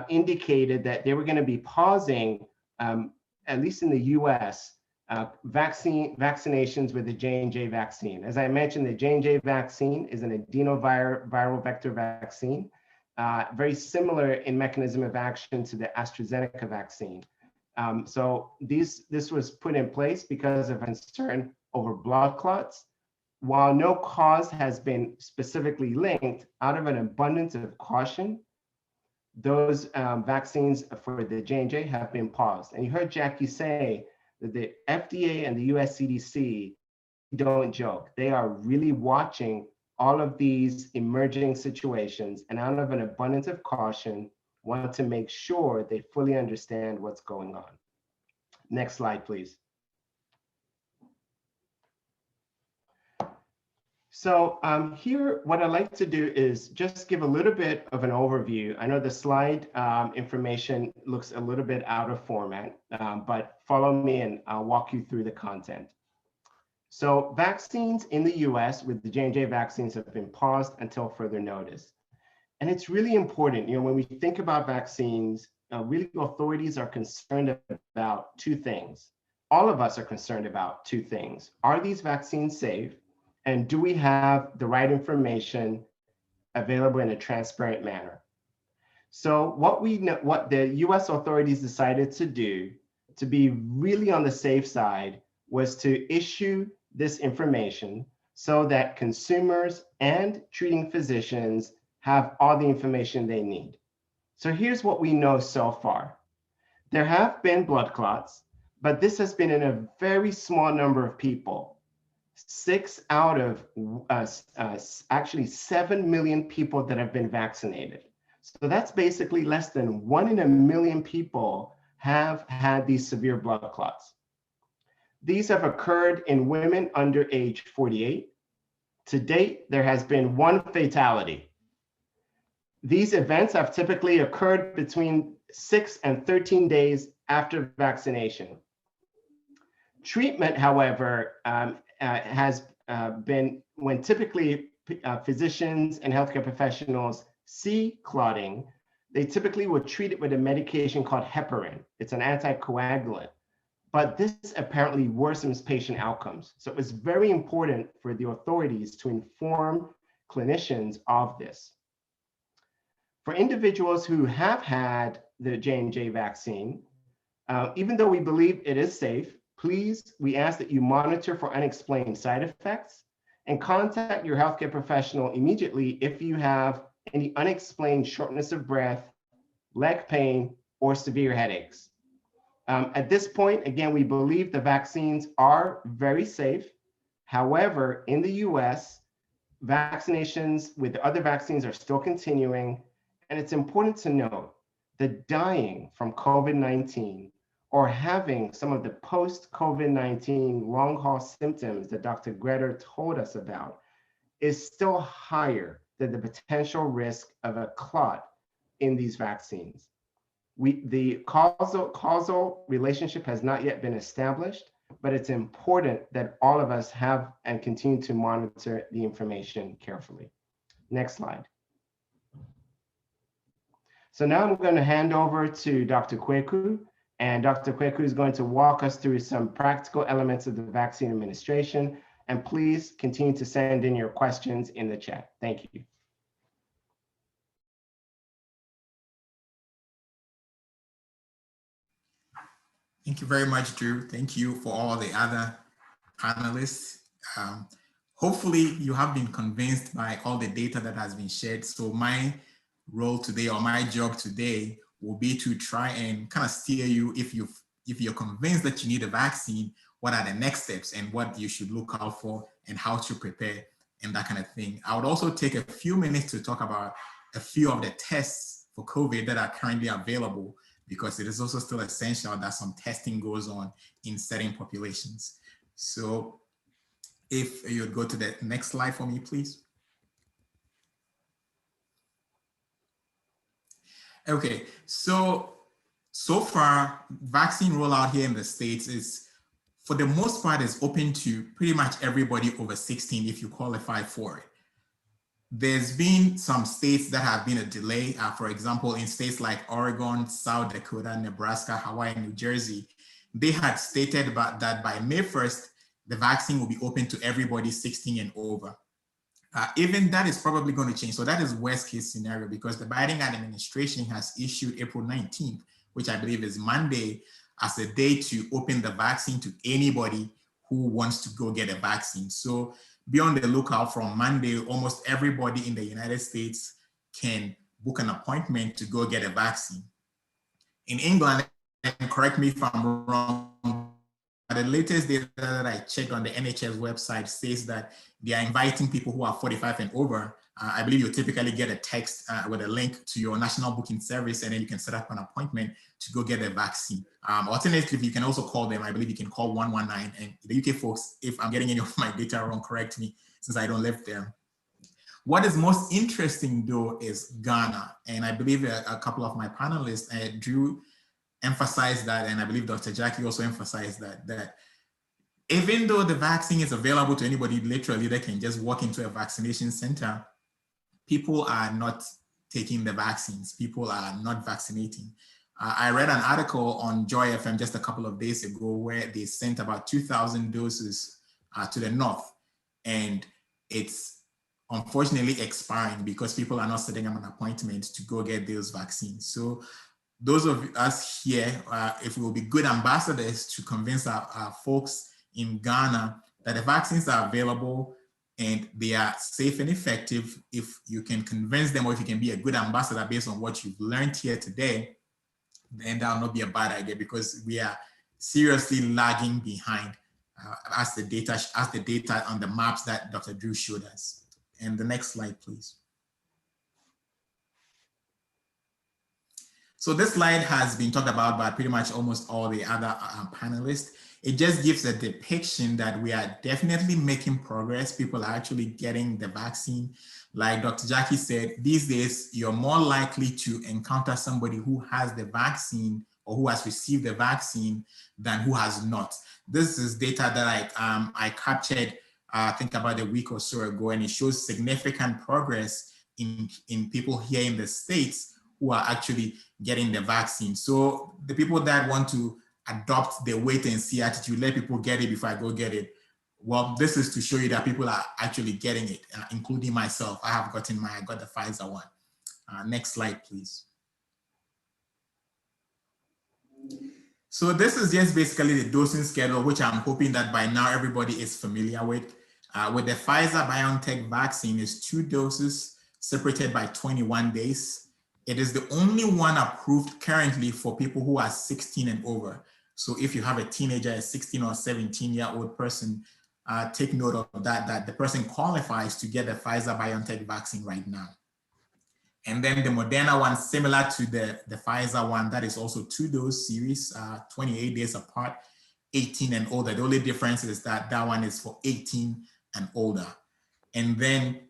indicated that they were going to be pausing, at least in the US, vaccinations with the J&J vaccine. As I mentioned, the J&J vaccine is an adenoviral vector vaccine, very similar in mechanism of action to the AstraZeneca vaccine. So this was put in place because of concern over blood clots. While no cause has been specifically linked, out of an abundance of caution, those vaccines for the J&J have been paused. And you heard Jackie say that the FDA and the US CDC don't joke. They are really watching all of these emerging situations, and out of an abundance of caution, want to make sure they fully understand what's going on. Next slide, please. So here, what I'd like to do is just give a little bit of an overview. I know the slide information looks a little bit out of format, but follow me and I'll walk you through the content. So vaccines in the US with the J&J vaccines have been paused until further notice. And it's really important, when we think about vaccines, really authorities are concerned about 2 things. All of us are concerned about 2 things. Are these vaccines safe? And do we have the right information available in a transparent manner? So what the US authorities decided to do to be really on the safe side was to issue this information so that consumers and treating physicians have all the information they need. So here's what we know so far. There have been blood clots, but this has been in a very small number of people. 6 out of actually 7 million people that have been vaccinated. So that's basically less than 1 in a million people have had these severe blood clots. These have occurred in women under age 48. To date, there has been 1 fatality. These events have typically occurred between 6 and 13 days after vaccination. Treatment, however, has been when typically physicians and healthcare professionals see clotting, they typically would treat it with a medication called heparin. It's an anticoagulant, but this apparently worsens patient outcomes. So it was very important for the authorities to inform clinicians of this. For individuals who have had the J&J vaccine, even though we believe it is safe, please, we ask that you monitor for unexplained side effects and contact your healthcare professional immediately if you have any unexplained shortness of breath, leg pain, or severe headaches. At this point, again, we believe the vaccines are very safe. However, in the US, vaccinations with the other vaccines are still continuing, And it's important to note that dying from COVID-19 or having some of the post-COVID-19 long-haul symptoms that Dr. Greta told us about is still higher than the potential risk of a clot in these vaccines. The causal relationship has not yet been established, but it's important that all of us have and continue to monitor the information carefully. Next slide. So now I'm going to hand over to Dr. Kweku, and Dr. Kweku is going to walk us through some practical elements of the vaccine administration. And please continue to send in your questions in the chat. Thank you. Thank you very much, Drew. Thank you for all the other panelists. Hopefully you have been convinced by all the data that has been shared. So my role today, or my job today, will be to try and kind of steer you, if you're convinced that you need a vaccine, what are the next steps and what you should look out for and how to prepare and that kind of thing. I would also take a few minutes to talk about a few of the tests for COVID that are currently available, because it is also still essential that some testing goes on in certain populations. So if you would go to the next slide for me, please. Okay, so far, vaccine rollout here in the States is, for the most part, is open to pretty much everybody over 16 if you qualify for it. There's been some states that have been a delay. For example, in states like Oregon, South Dakota, Nebraska, Hawaii, and New Jersey, they had stated that by May 1st, the vaccine will be open to everybody 16 and over. Even that is probably going to change. So that is worst case scenario, because the Biden administration has issued April 19th, which I believe is Monday, as a day to open the vaccine to anybody who wants to go get a vaccine. So be on the lookout. From Monday, almost everybody in the United States can book an appointment to go get a vaccine. In England, and correct me if I'm wrong, the latest data that I checked on the NHS website says that they are inviting people who are 45 and over. I believe you typically get a text with a link to your national booking service, and then you can set up an appointment to go get a vaccine. Alternatively, you can also call them. I believe you can call 119. And the UK folks, if I'm getting any of my data wrong, correct me, since I don't live there. What is most interesting, though, is Ghana. And I believe a couple of my panelists, Drew, emphasized that, and I believe Dr. Jackie also emphasized that even though the vaccine is available to anybody, literally they can just walk into a vaccination center, people are not taking the vaccines. People are not vaccinating. I read an article on Joy FM just a couple of days ago where they sent about 2,000 doses to the north, and it's unfortunately expiring because people are not setting up an appointment to go get those vaccines. So those of us here, if we will be good ambassadors to convince our folks in Ghana that the vaccines are available and they are safe and effective, if you can convince them, or if you can be a good ambassador based on what you've learned here today, then that will not be a bad idea, because we are seriously lagging behind as the data on the maps that Dr. Drew showed us. And the next slide, please. So this slide has been talked about by pretty much almost all the other panelists. It just gives a depiction that we are definitely making progress. People are actually getting the vaccine. Like Dr. Jackie said, these days, you're more likely to encounter somebody who has the vaccine or who has received the vaccine than who has not. This is data that I captured, I think about a week or so ago, and it shows significant progress in people here in the States who are actually getting the vaccine. So the people that want to adopt the wait and see attitude, let people get it before I go get it. Well, this is to show you that people are actually getting it, including myself. I got the Pfizer one. Next slide, please. So this is just basically the dosing schedule, which I'm hoping that by now everybody is familiar with. With the Pfizer-BioNTech vaccine, is 2 doses separated by 21 days. It is the only one approved currently for people who are 16 and over. So if you have a teenager, a 16 or 17-year-old person, take note of that the person qualifies to get the Pfizer-BioNTech vaccine right now. And then the Moderna one, similar to the Pfizer one, that is also 2-dose series, 28 days apart, 18 and older. The only difference is that that one is for 18 and older. And then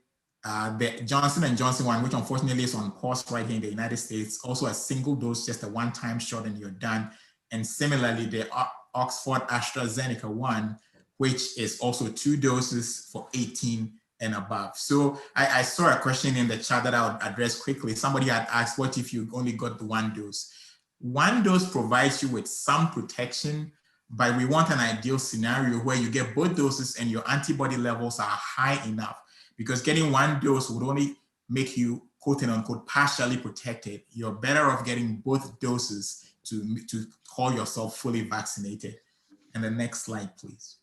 the Johnson & Johnson one, which unfortunately is on pause right here in the United States, also a single dose, just a one-time shot and you're done. And similarly, the Oxford AstraZeneca one, which is also 2 doses for 18 and above. So I saw a question in the chat that I would address quickly. Somebody had asked, what if you only got the 1 dose? 1 dose provides you with some protection, but we want an ideal scenario where you get both doses and your antibody levels are high enough, because getting 1 dose would only make you quote unquote partially protected. You're better off getting both doses to call yourself fully vaccinated. And the next slide, please.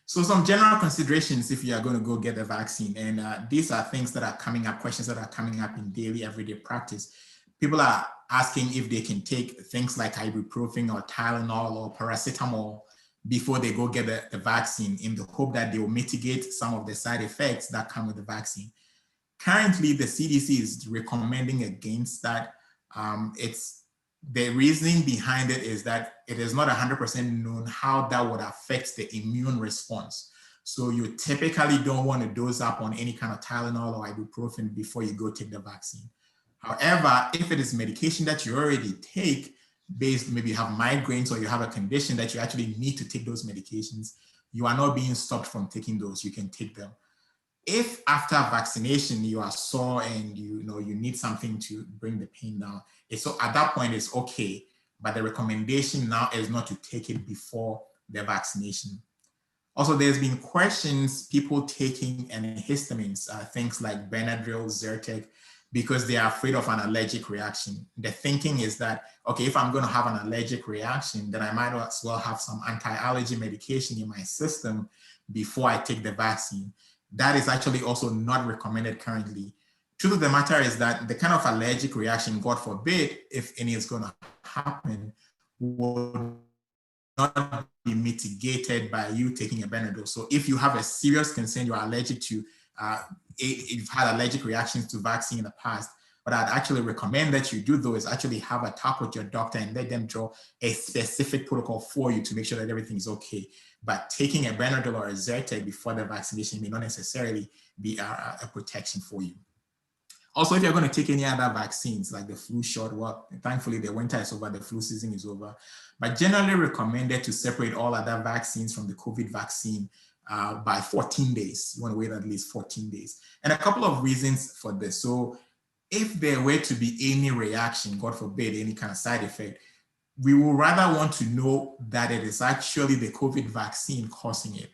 So some general considerations if you are going to go get the vaccine. And these are things that are coming up, questions that are coming up in daily, everyday practice. People are asking if they can take things like ibuprofen or Tylenol or paracetamol before they go get the vaccine, in the hope that they will mitigate some of the side effects that come with the vaccine. Currently, the CDC is recommending against that. The reasoning behind it is that it is not 100% known how that would affect the immune response. So you typically don't want to dose up on any kind of Tylenol or ibuprofen before you go take the vaccine. However, if it is medication that you already take, maybe you have migraines or you have a condition that you actually need to take those medications, you are not being stopped from taking those, you can take them. If after vaccination you are sore and you need something to bring the pain down, so at that point it's okay, but the recommendation now is not to take it before the vaccination. Also, there's been questions, people taking antihistamines, things like Benadryl, Zyrtec, because they are afraid of an allergic reaction. The thinking is that, okay, if I'm going to have an allergic reaction, then I might as well have some anti-allergy medication in my system before I take the vaccine. That is actually also not recommended currently. Truth of the matter is that the kind of allergic reaction, God forbid, if any is going to happen, will not be mitigated by you taking a Benadryl. So if you have a serious concern, you're allergic to, you've had allergic reactions to vaccine in the past, what I'd actually recommend that you do though is actually have a talk with your doctor and let them draw a specific protocol for you to make sure that everything is okay. But taking a Benadryl or a Zyrtec before the vaccination may not necessarily be a protection for you. Also, if you're going to take any other vaccines like the flu shot, well, thankfully the winter is over, the flu season is over, but generally recommended to separate all other vaccines from the COVID vaccine by 14 days. You want to wait at least 14 days. And a couple of reasons for this. So if there were to be any reaction, God forbid, any kind of side effect, we will rather want to know that it is actually the COVID vaccine causing it.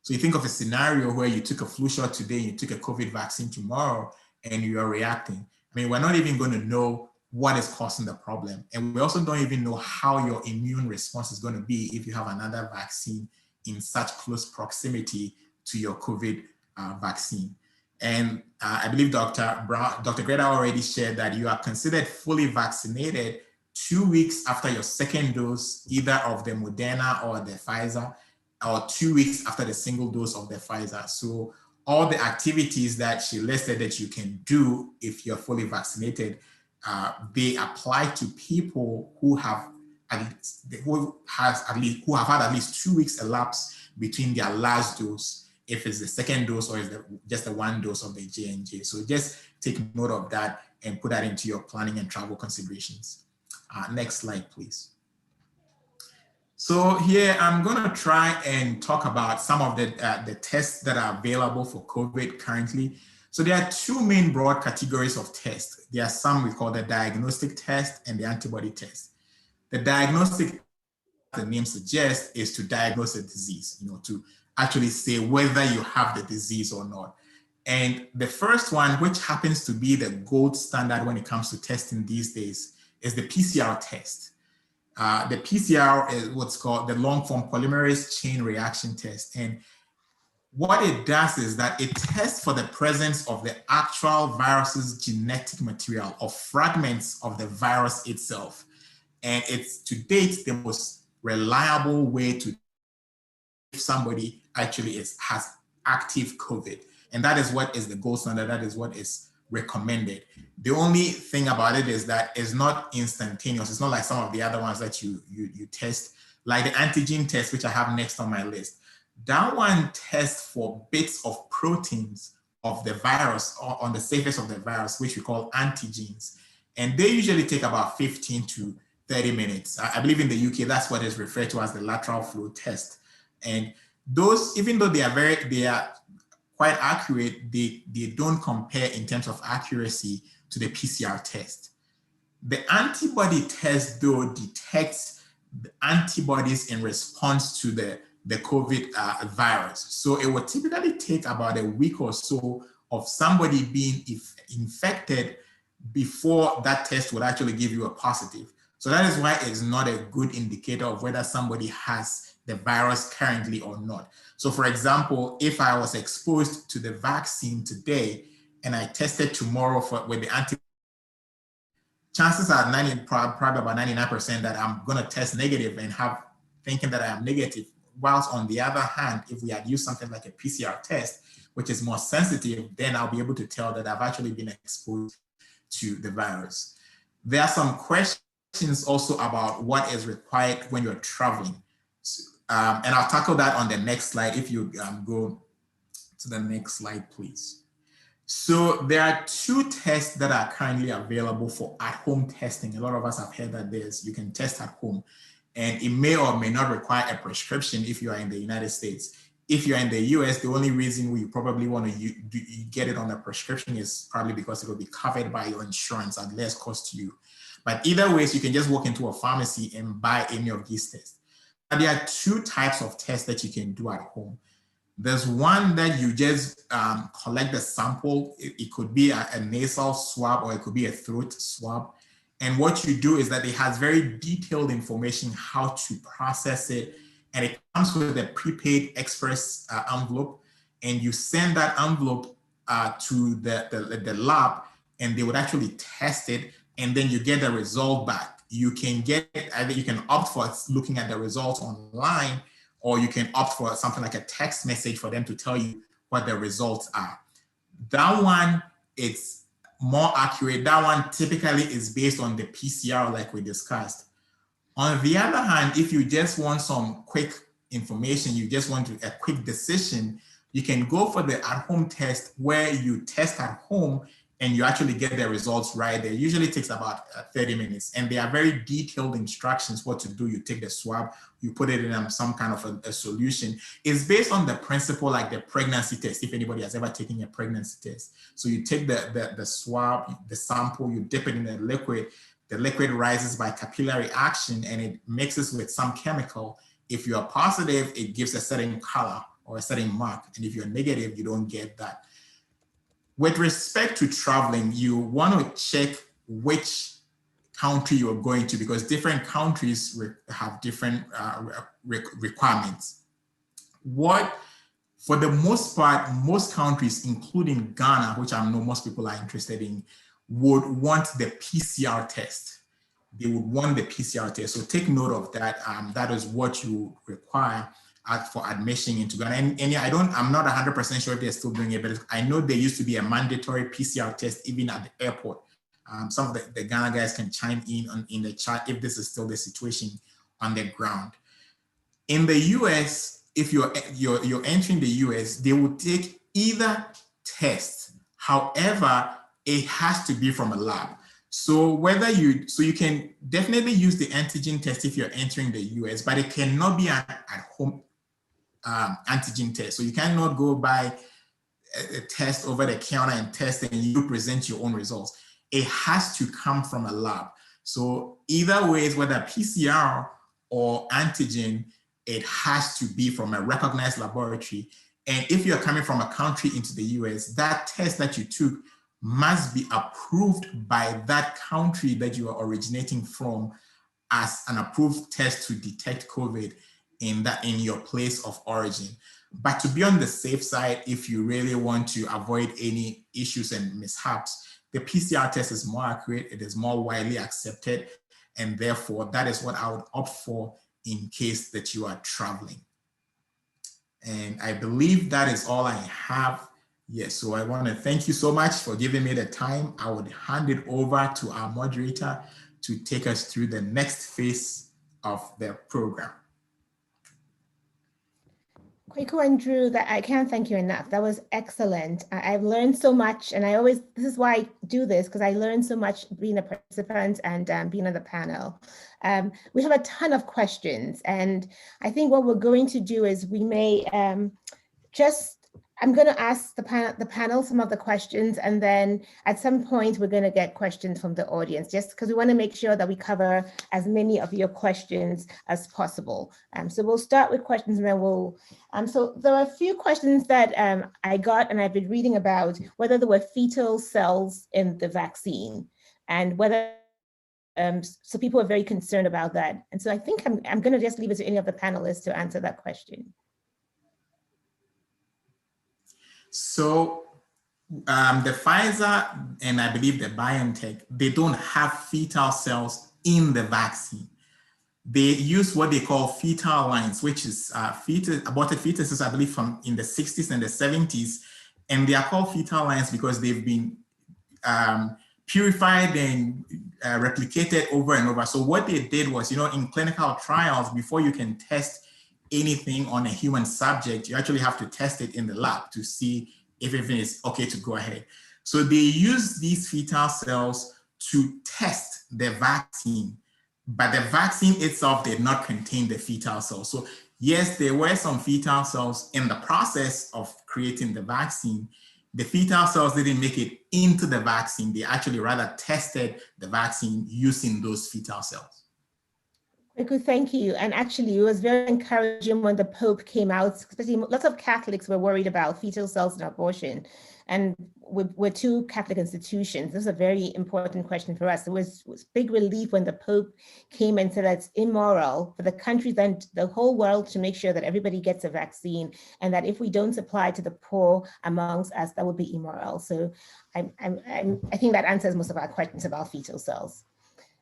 So you think of a scenario where you took a flu shot today, you took a COVID vaccine tomorrow, and you are reacting. I mean, we're not even going to know what is causing the problem. And we also don't even know how your immune response is going to be if you have another vaccine in such close proximity to your COVID vaccine. And I believe Dr. Greta already shared that you are considered fully vaccinated 2 weeks after your second dose, either of the Moderna or the Pfizer, or 2 weeks after the single dose of the Pfizer. So all the activities that she listed that you can do if you're fully vaccinated, they apply to people who have had at least 2 weeks elapsed between their last dose, if it's the second dose or is just the 1 dose of the J&J. So just take note of that and put that into your planning and travel considerations. Next slide, please. So here I'm going to try and talk about some of the tests that are available for COVID currently. So there are 2 main broad categories of tests. There are some we call the diagnostic test and the antibody test. The diagnostic, the name suggests, is to diagnose a disease, to actually say whether you have the disease or not. And the first one, which happens to be the gold standard when it comes to testing these days, is the PCR test. The PCR is what's called the long-form polymerase chain reaction test. And what it does is that it tests for the presence of the actual virus's genetic material or fragments of the virus itself. And it's to date the most reliable way to if somebody actually has active COVID. And that is what is the gold standard. That is what is recommended. The only thing about it is that it's not instantaneous. It's not like some of the other ones that you test, like the antigen test, which I have next on my list. That one tests for bits of proteins of the virus or on the surface of the virus, which we call antigens. And they usually take about 15 to 30 minutes. I believe in the UK, that's what is referred to as the lateral flow test. And those, even though they are quite accurate, they don't compare in terms of accuracy to the PCR test. The antibody test, though, detects the antibodies in response to the COVID virus. So it would typically take about a week or so of somebody being infected before that test would actually give you a positive. So that is why it's not a good indicator of whether somebody has the virus currently or not. So for example, if I was exposed to the vaccine today and I tested tomorrow with the antibody, chances are probably about 99% that I'm going to test negative and thinking that I am negative. Whilst on the other hand, if we had used something like a PCR test, which is more sensitive, then I'll be able to tell that I've actually been exposed to the virus. There are some questions also about what is required when you're traveling. And I'll tackle that on the next slide. If you go to the next slide, please. So there are 2 tests that are currently available for at-home testing. A lot of us have heard that you can test at home, and it may or may not require a prescription if you are in the United States. If you're in the US, the only reason we probably want to get it on a prescription is probably because it will be covered by your insurance at less cost to you. But either way, you can just walk into a pharmacy and buy any of these tests. And there are 2 types of tests that you can do at home. There's one that you just collect the sample. It could be a nasal swab or it could be a throat swab. And what you do is that it has very detailed information how to process it. And it comes with a prepaid express envelope. And you send that envelope to the lab, and they would actually test it. And then you get the result back. You can either you can opt for looking at the results online, or you can opt for something like a text message for them to tell you what the results are. That one, it's more accurate. That one typically is based on the PCR like we discussed. On the other hand, if you just want some quick information, you just want a quick decision, you can go for the at-home test where you test at home and you actually get the results right there. It usually takes about 30 minutes. And there are very detailed instructions what to do. You take the swab, you put it in some kind of a solution. It's based on the principle like the pregnancy test, if anybody has ever taken a pregnancy test. So you take the swab, the sample, you dip it in the liquid rises by capillary action and it mixes with some chemical. If you're positive, it gives a certain color or a certain mark. And if you're negative, you don't get that. With respect to traveling, you want to check which country you're going to, because different countries have different requirements. For the most part, most countries, including Ghana, which I know most people are interested in, would want the PCR test. They would want the PCR test. So take note of that. That is what you require for admission into Ghana. And I'm not 100% sure if they're still doing it, but I know there used to be a mandatory PCR test even at the airport. Some of the Ghana guys can chime in the chat if this is still the situation on the ground. In the US, if you're entering the US, they will take either test. However, it has to be from a lab. So you can definitely use the antigen test if you're entering the US, but it cannot be an at-home antigen test. So you cannot go buy a test over the counter and test and you present your own results. It has to come from a lab. So either way, whether PCR or antigen, it has to be from a recognized laboratory. And if you're coming from a country into the US, that test that you took must be approved by that country that you are originating from as an approved test to detect COVID in your place of origin. But to be on the safe side, if you really want to avoid any issues and mishaps, the PCR test is more accurate, it is more widely accepted, and therefore that is what I would opt for in case that you are traveling. And I believe that is all I have Yes, so I want to thank you so much for giving me the time. I would hand it over to our moderator to take us through the next phase of the program. Kweku and Drew, that I can't thank you enough. That was excellent. I've learned so much, and this is why I do this, because I learned so much being a participant and being on the panel. We have a ton of questions, and I think what we're going to do is we may I'm going to ask the panel some of the questions, and then at some point we're going to get questions from the audience, just because we want to make sure that we cover as many of your questions as possible. So we'll start with questions, and then we'll. So there are a few questions that I got, and I've been reading about whether there were fetal cells in the vaccine, and whether. So people are very concerned about that, and so I think I'm going to just leave it to any of the panelists to answer that question. So the Pfizer and I believe the BioNTech, they don't have fetal cells in the vaccine. They use what they call fetal lines, which is aborted fetuses, I believe, from in the 60s and the 70s. And they are called fetal lines because they've been purified and replicated over and over. So what they did was, in clinical trials, before you can test anything on a human subject, you actually have to test it in the lab to see if everything is okay to go ahead. So they use these fetal cells to test the vaccine, but the vaccine itself did not contain the fetal cells. So yes, there were some fetal cells in the process of creating the vaccine. The fetal cells didn't make it into the vaccine. They actually rather tested the vaccine using those fetal cells. Thank you. And actually, it was very encouraging when the Pope came out, especially lots of Catholics were worried about fetal cells and abortion. And we're two Catholic institutions. This is a very important question for us. It was big relief when the Pope came and said that it's immoral for the countries and the whole world to make sure that everybody gets a vaccine, and that if we don't supply to the poor amongst us, that would be immoral. So I think that answers most of our questions about fetal cells.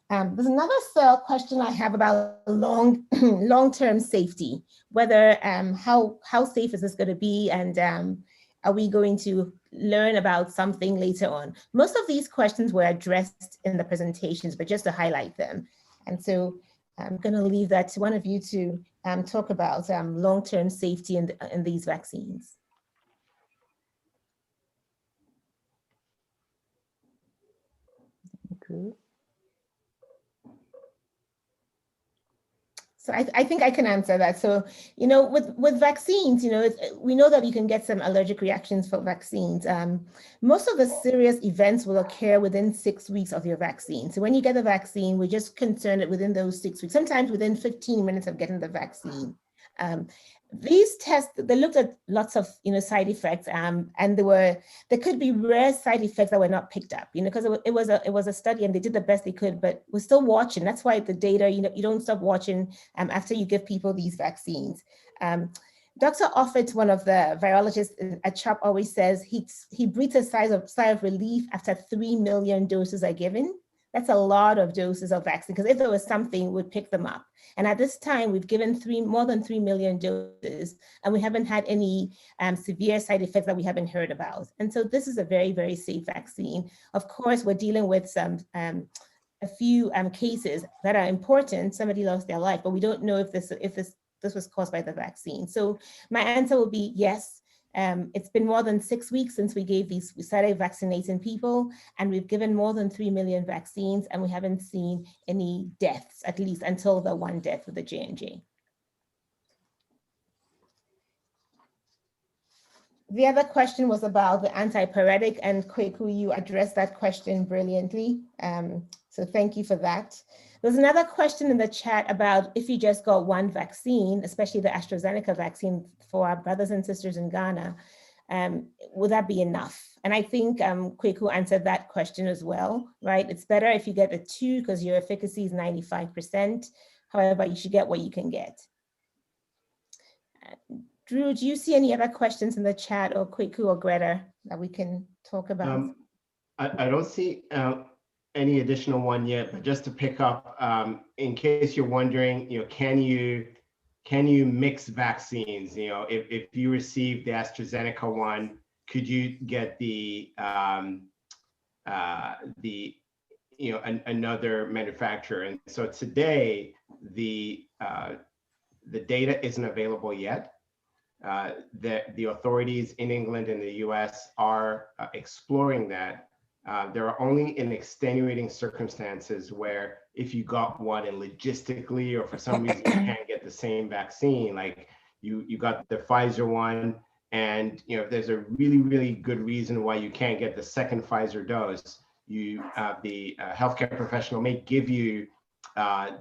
There's another question I have about long-term safety, whether how safe is this going to be, and are we going to learn about something later on? Most of these questions were addressed in the presentations, but just to highlight them. And so I'm going to leave that to one of you to talk about long-term safety in these vaccines. Okay. So I think I can answer that. So, with vaccines, we know that you can get some allergic reactions for vaccines. Most of the serious events will occur within 6 weeks of your vaccine. So when you get the vaccine, we're just concerned that within those 6 weeks, sometimes within 15 minutes of getting the vaccine. These tests, they looked at lots of side effects, and there could be rare side effects that were not picked up, because it was a study and they did the best they could, but we're still watching. That's why the data, you don't stop watching after you give people these vaccines. Dr. Offit, one of the virologists at CHOP, always says he breathes a sigh of relief after 3 million doses are given. That's a lot of doses of vaccine, because if there was something, we'd pick them up. And at this time, we've given more than 3 million doses, and we haven't had any severe side effects that we haven't heard about. And so this is a very, very safe vaccine. Of course, we're dealing with a few cases that are important. Somebody lost their life, but we don't know if this was caused by the vaccine. So my answer will be yes. It's been more than 6 weeks since we started vaccinating people, and we've given more than 3 million vaccines, and we haven't seen any deaths, at least until the one death with the J&J. The other question was about the antipyretic, and Kweku, you addressed that question brilliantly. So thank you for that. There's another question in the chat about if you just got one vaccine, especially the AstraZeneca vaccine for our brothers and sisters in Ghana, would that be enough? And I think Kweku answered that question as well, right? It's better if you get the 2 because your efficacy is 95%. However, you should get what you can get. Drew, do you see any other questions in the chat, or Kweku or Greta, that we can talk about? I don't see any additional one yet, but just to pick up, in case you're wondering, can you mix vaccines? If you receive the AstraZeneca one could you get the another manufacturer? And so today the data isn't available yet. The authorities in England and the US are exploring that. There are only in extenuating circumstances where if you got one and logistically or for some reason you can't get the same vaccine, like you got the Pfizer one, and if there's a really, really good reason why you can't get the second Pfizer dose, the healthcare professional may give you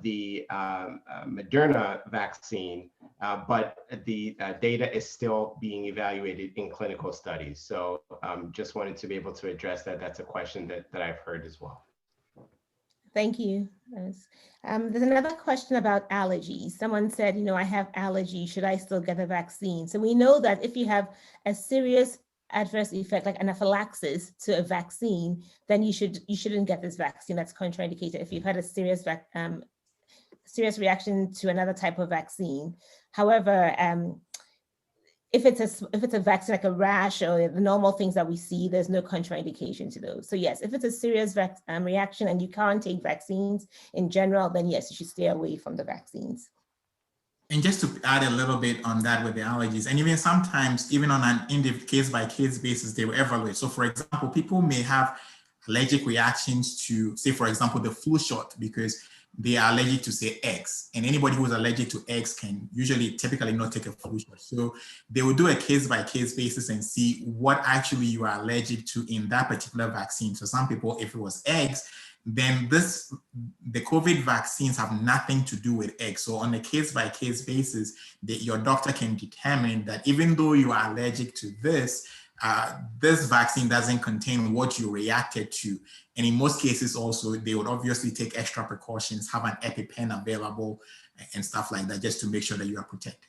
the Moderna vaccine, but the data is still being evaluated in clinical studies. So just wanted to be able to address that. That's a question that I've heard as well. Thank you. There's another question about allergies. Someone said, I have allergies, should I still get the vaccine? So we know that if you have a serious adverse effect like anaphylaxis to a vaccine, then you shouldn't get this vaccine. That's contraindicated if you've had a serious reaction to another type of vaccine. However, if it's a vaccine like a rash or the normal things that we see, there's no contraindication to those. So yes, if it's a serious reaction and you can't take vaccines in general, then yes, you should stay away from the vaccines. And just to add a little bit on that with the allergies, and even sometimes, even on an case-by-case basis, they will evaluate. So for example, people may have allergic reactions to, say, for example, the flu shot because they are allergic to, say, eggs. And anybody who's allergic to eggs can typically not take a flu shot. So they will do a case-by-case basis and see what actually you are allergic to in that particular vaccine. So some people, if it was eggs, then the COVID vaccines have nothing to do with eggs. So on a case-by-case basis, your doctor can determine that even though you are allergic to this, this vaccine doesn't contain what you reacted to. And in most cases also, they would obviously take extra precautions, have an EpiPen available and stuff like that, just to make sure that you are protected.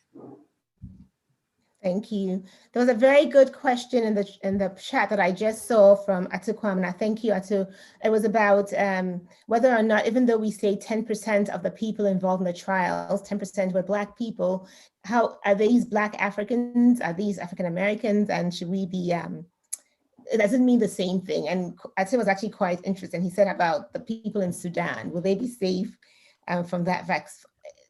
Thank you. There was a very good question in the chat that I just saw from Atu Kwamna. Thank you, Atu. It was about whether or not, even though we say 10% of the people involved in the trials, 10% were Black people, how are these Black Africans? Are these African Americans? And should we be, it doesn't mean the same thing. And Atu was actually quite interesting. He said about the people in Sudan, will they be safe from that vaccine?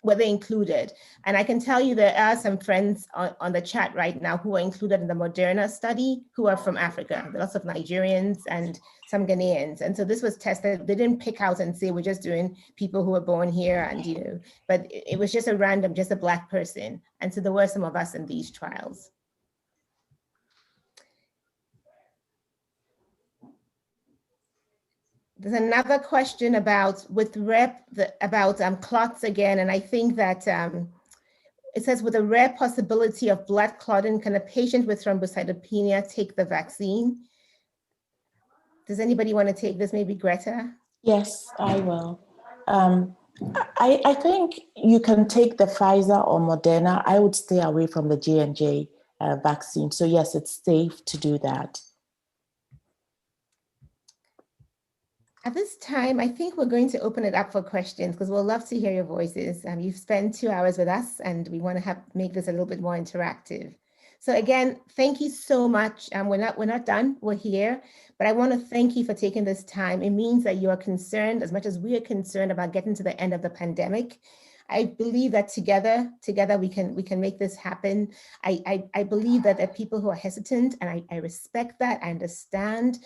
Were they included? And I can tell you there are some friends on the chat right now who are included in the Moderna study who are from Africa. There are lots of Nigerians and some Ghanaians. And so this was tested. They didn't pick out and say, we're just doing people who were born here and, but it was just a random, just a Black person. And so there were some of us in these trials. There's another question about clots again, and I think that it says, with a rare possibility of blood clotting, can a patient with thrombocytopenia take the vaccine? Does anybody want to take this? Maybe Greta? Yes, I will. I think you can take the Pfizer or Moderna. I would stay away from the J&J vaccine. So yes, it's safe to do that. At this time, I think we're going to open it up for questions because we'll love to hear your voices. You've spent 2 hours with us and we want to make this a little bit more interactive. So again, thank you so much. We're not done, we're here, but I want to thank you for taking this time. It means that you are concerned as much as we are concerned about getting to the end of the pandemic. I believe that together we can make this happen. I believe that there are people who are hesitant, and I respect that, I understand.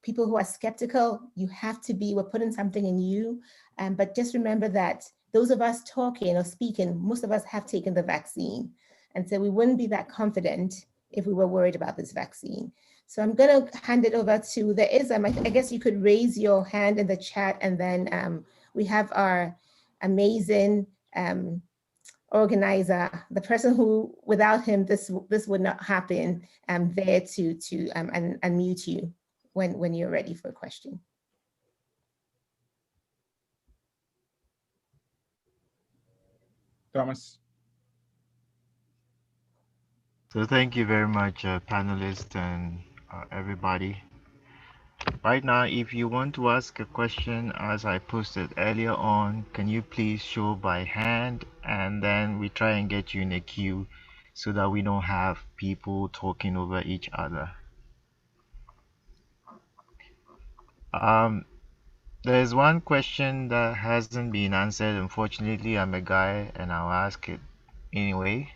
People who are skeptical, you have to be, we're putting something in you. But just remember that those of us talking or speaking, most of us have taken the vaccine. And so we wouldn't be that confident if we were worried about this vaccine. So I'm gonna hand it over to, there is, I guess you could raise your hand in the chat, and then we have our amazing organizer, the person who, without him, this would not happen, there to unmute you when you're ready for a question. Thomas. So thank you very much, panelists and everybody. Right now, if you want to ask a question, as I posted earlier on, can you please show by hand, and then we try and get you in a queue so that we don't have people talking over each other. There's one question that hasn't been answered. Unfortunately, I'm a guy and I'll ask it anyway.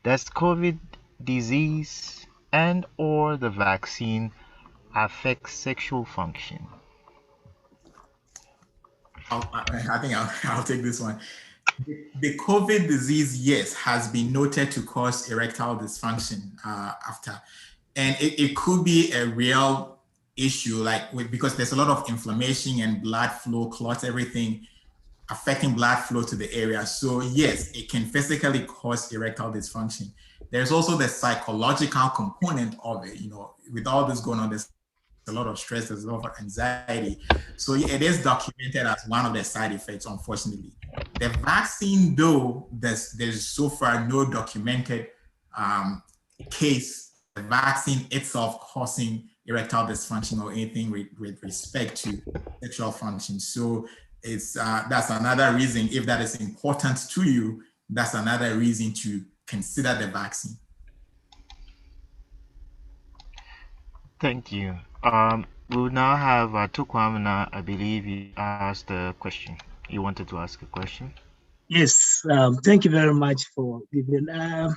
Does COVID disease and or the vaccine affect sexual function? I think I'll take this one. The COVID disease, yes, has been noted to cause erectile dysfunction after. And it could be a real issue, because there's a lot of inflammation and blood flow, clots, everything affecting blood flow to the area. So yes, it can physically cause erectile dysfunction. There's also the psychological component of it. With all this going on, there's a lot of stress, there's a lot of anxiety. So it is documented as one of the side effects, unfortunately. The vaccine, though, there's so far no documented case, the vaccine itself causing erectile dysfunction or anything with respect to sexual function. So it's that's another reason, if that is important to you, that's another reason to consider the vaccine. Thank you. We'll now have Tukwamina. I believe you asked a question. You wanted to ask a question? Yes, thank you very much for giving. I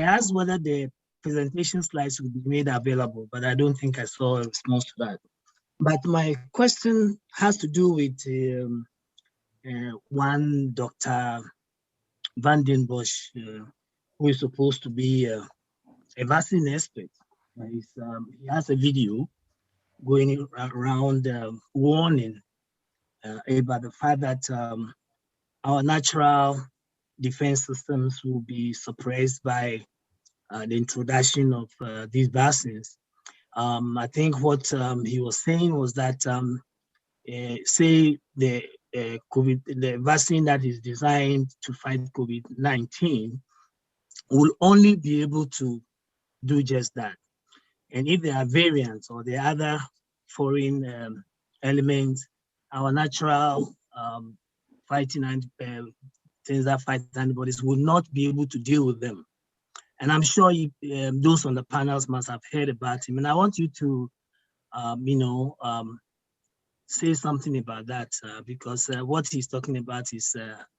asked whether the presentation slides would be made available, but I don't think I saw a response to that. But my question has to do with one Dr. Van den Bosch, who is supposed to be a vaccine expert. He has a video going around warning about the fact that our natural defense systems will be suppressed by the introduction of these vaccines. I think what he was saying was that, say the vaccine that is designed to fight COVID-19 will only be able to do just that. And if there are variants or the other foreign elements, our natural fighting and things that fight antibodies will not be able to deal with them. And I'm sure those on the panels must have heard about him. And I want you to, say something about that because what he's talking about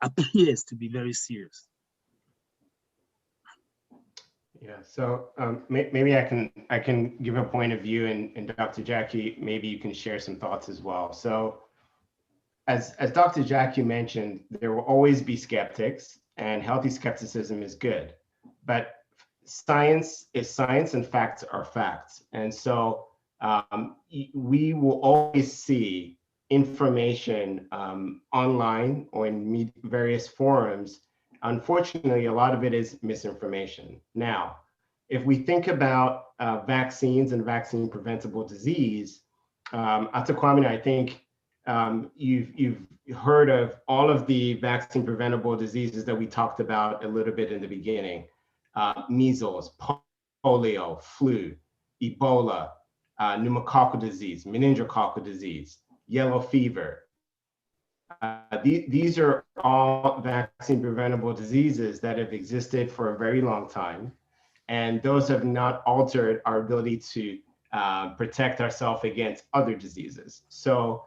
appears to be very serious. Yeah, so maybe I can give a point of view, and Dr. Jackie, maybe you can share some thoughts as well. So as Dr. Jackie mentioned, there will always be skeptics, and healthy skepticism is good. But science is science and facts are facts. And so we will always see information online or in various forums. Unfortunately, a lot of it is misinformation. Now, if we think about vaccines and vaccine preventable disease, Atakwamina, I think you've heard of all of the vaccine preventable diseases that we talked about a little bit in the beginning. Measles, polio, flu, Ebola, pneumococcal disease, meningococcal disease, yellow fever. These are all vaccine preventable diseases that have existed for a very long time. And those have not altered our ability to protect ourselves against other diseases. So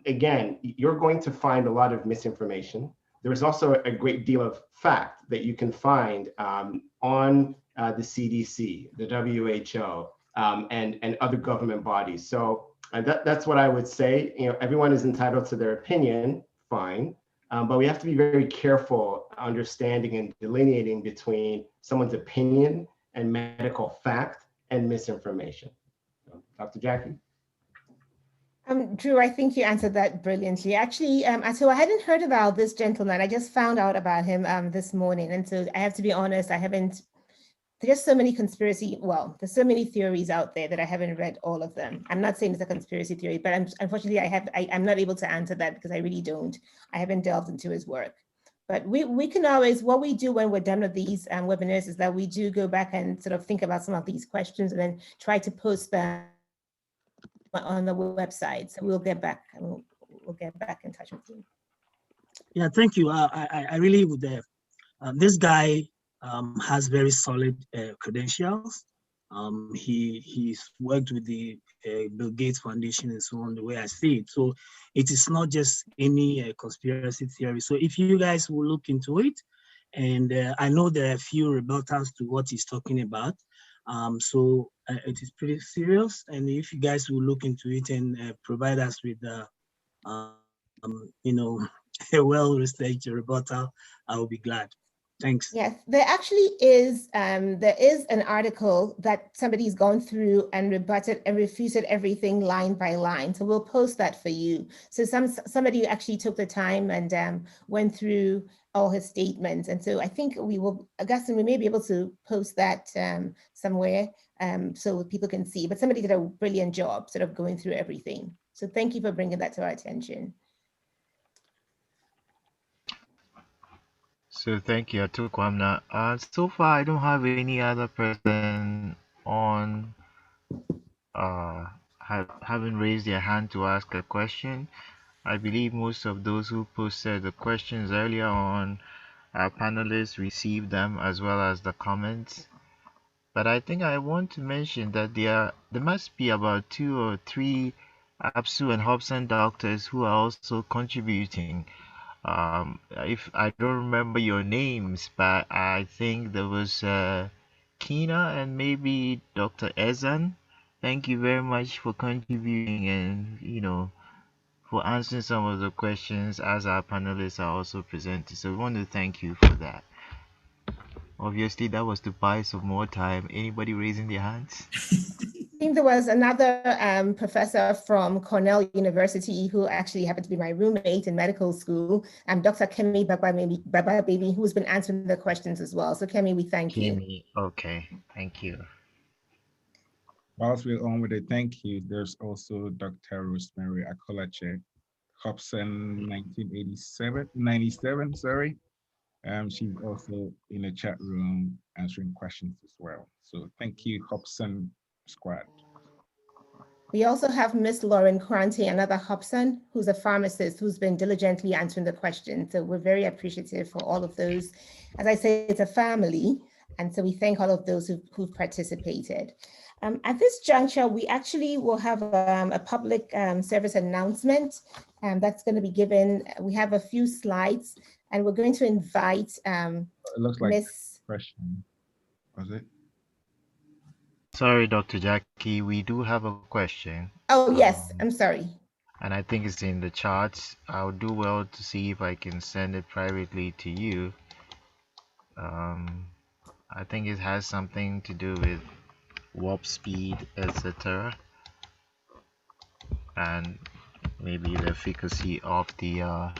again, you're going to find a lot of misinformation. There's also a great deal of fact that you can find on the CDC, the WHO, and other government bodies. So that's what I would say. Everyone is entitled to their opinion, fine, but we have to be very careful understanding and delineating between someone's opinion and medical fact and misinformation. So, Dr. Jackie? Drew, I think you answered that brilliantly. Actually, so I hadn't heard about this gentleman. I just found out about him this morning. And so I have to be honest, there's so many there's so many theories out there that I haven't read all of them. I'm not saying it's a conspiracy theory, but unfortunately I'm not able to answer that because I really don't. I haven't delved into his work. But we can always, what we do when we're done with these webinars is that we do go back and sort of think about some of these questions and then try to post them on the website. So we'll get back and we'll get back in touch with you. Yeah, thank you. I really would. This guy has very solid credentials. He's worked with the Bill Gates Foundation and so on, the way I see it. So it is not just any conspiracy theory. So if you guys will look into it, and I know there are a few rebuttals to what he's talking about. So it is pretty serious. And if you guys will look into it and provide us with, you know, a well-researched rebuttal, I will be glad. Thanks. Yes, there actually is an article that somebody's gone through and rebutted and refuted everything line by line. So we'll post that for you. So somebody actually took the time and went through all his statements. And so I think Augustine, we may be able to post that somewhere so people can see, but somebody did a brilliant job sort of going through everything. So thank you for bringing that to our attention. So thank you, Atukwamna. So far, I don't have any other person on haven't raised their hand to ask a question. I believe most of those who posted the questions earlier on, our panelists received them as well as the comments. But I think I want to mention that there must be about 2 or 3 APSU and HOPSA doctors who are also contributing. If I don't remember your names, but I think there was Kina and maybe Dr. Ezan. Thank you very much for contributing and, you know, for answering some of the questions as our panelists are also presented. So we want to thank you for that. Obviously, that was to buy some more time. Anybody raising their hands? I think there was another professor from Cornell University who actually happened to be my roommate in medical school, Dr. Kemi Baba Baby, who's been answering the questions as well. So Kemi, we thank you. Okay, thank you. Whilst we're on with it, thank you. There's also Dr. Rosemary Akolache, Hobson 97, sorry. She's also in the chat room answering questions as well. So thank you, Hobson Squad. We also have Miss Lauren Kranti, another Hobson, who's a pharmacist who's been diligently answering the questions. So we're very appreciative for all of those. As I say, it's a family. And so we thank all of those who've participated. At this juncture, we actually will have a public service announcement that's going to be given. We have a few slides and we're going to invite it looks like Miss. Question. Was it? Sorry, Dr. Jackie, we do have a question. Oh, yes, I'm sorry. And I think it's in the charts. I'll do well to see if I can send it privately to you. I think it has something to do with warp speed, etc. And maybe the efficacy of the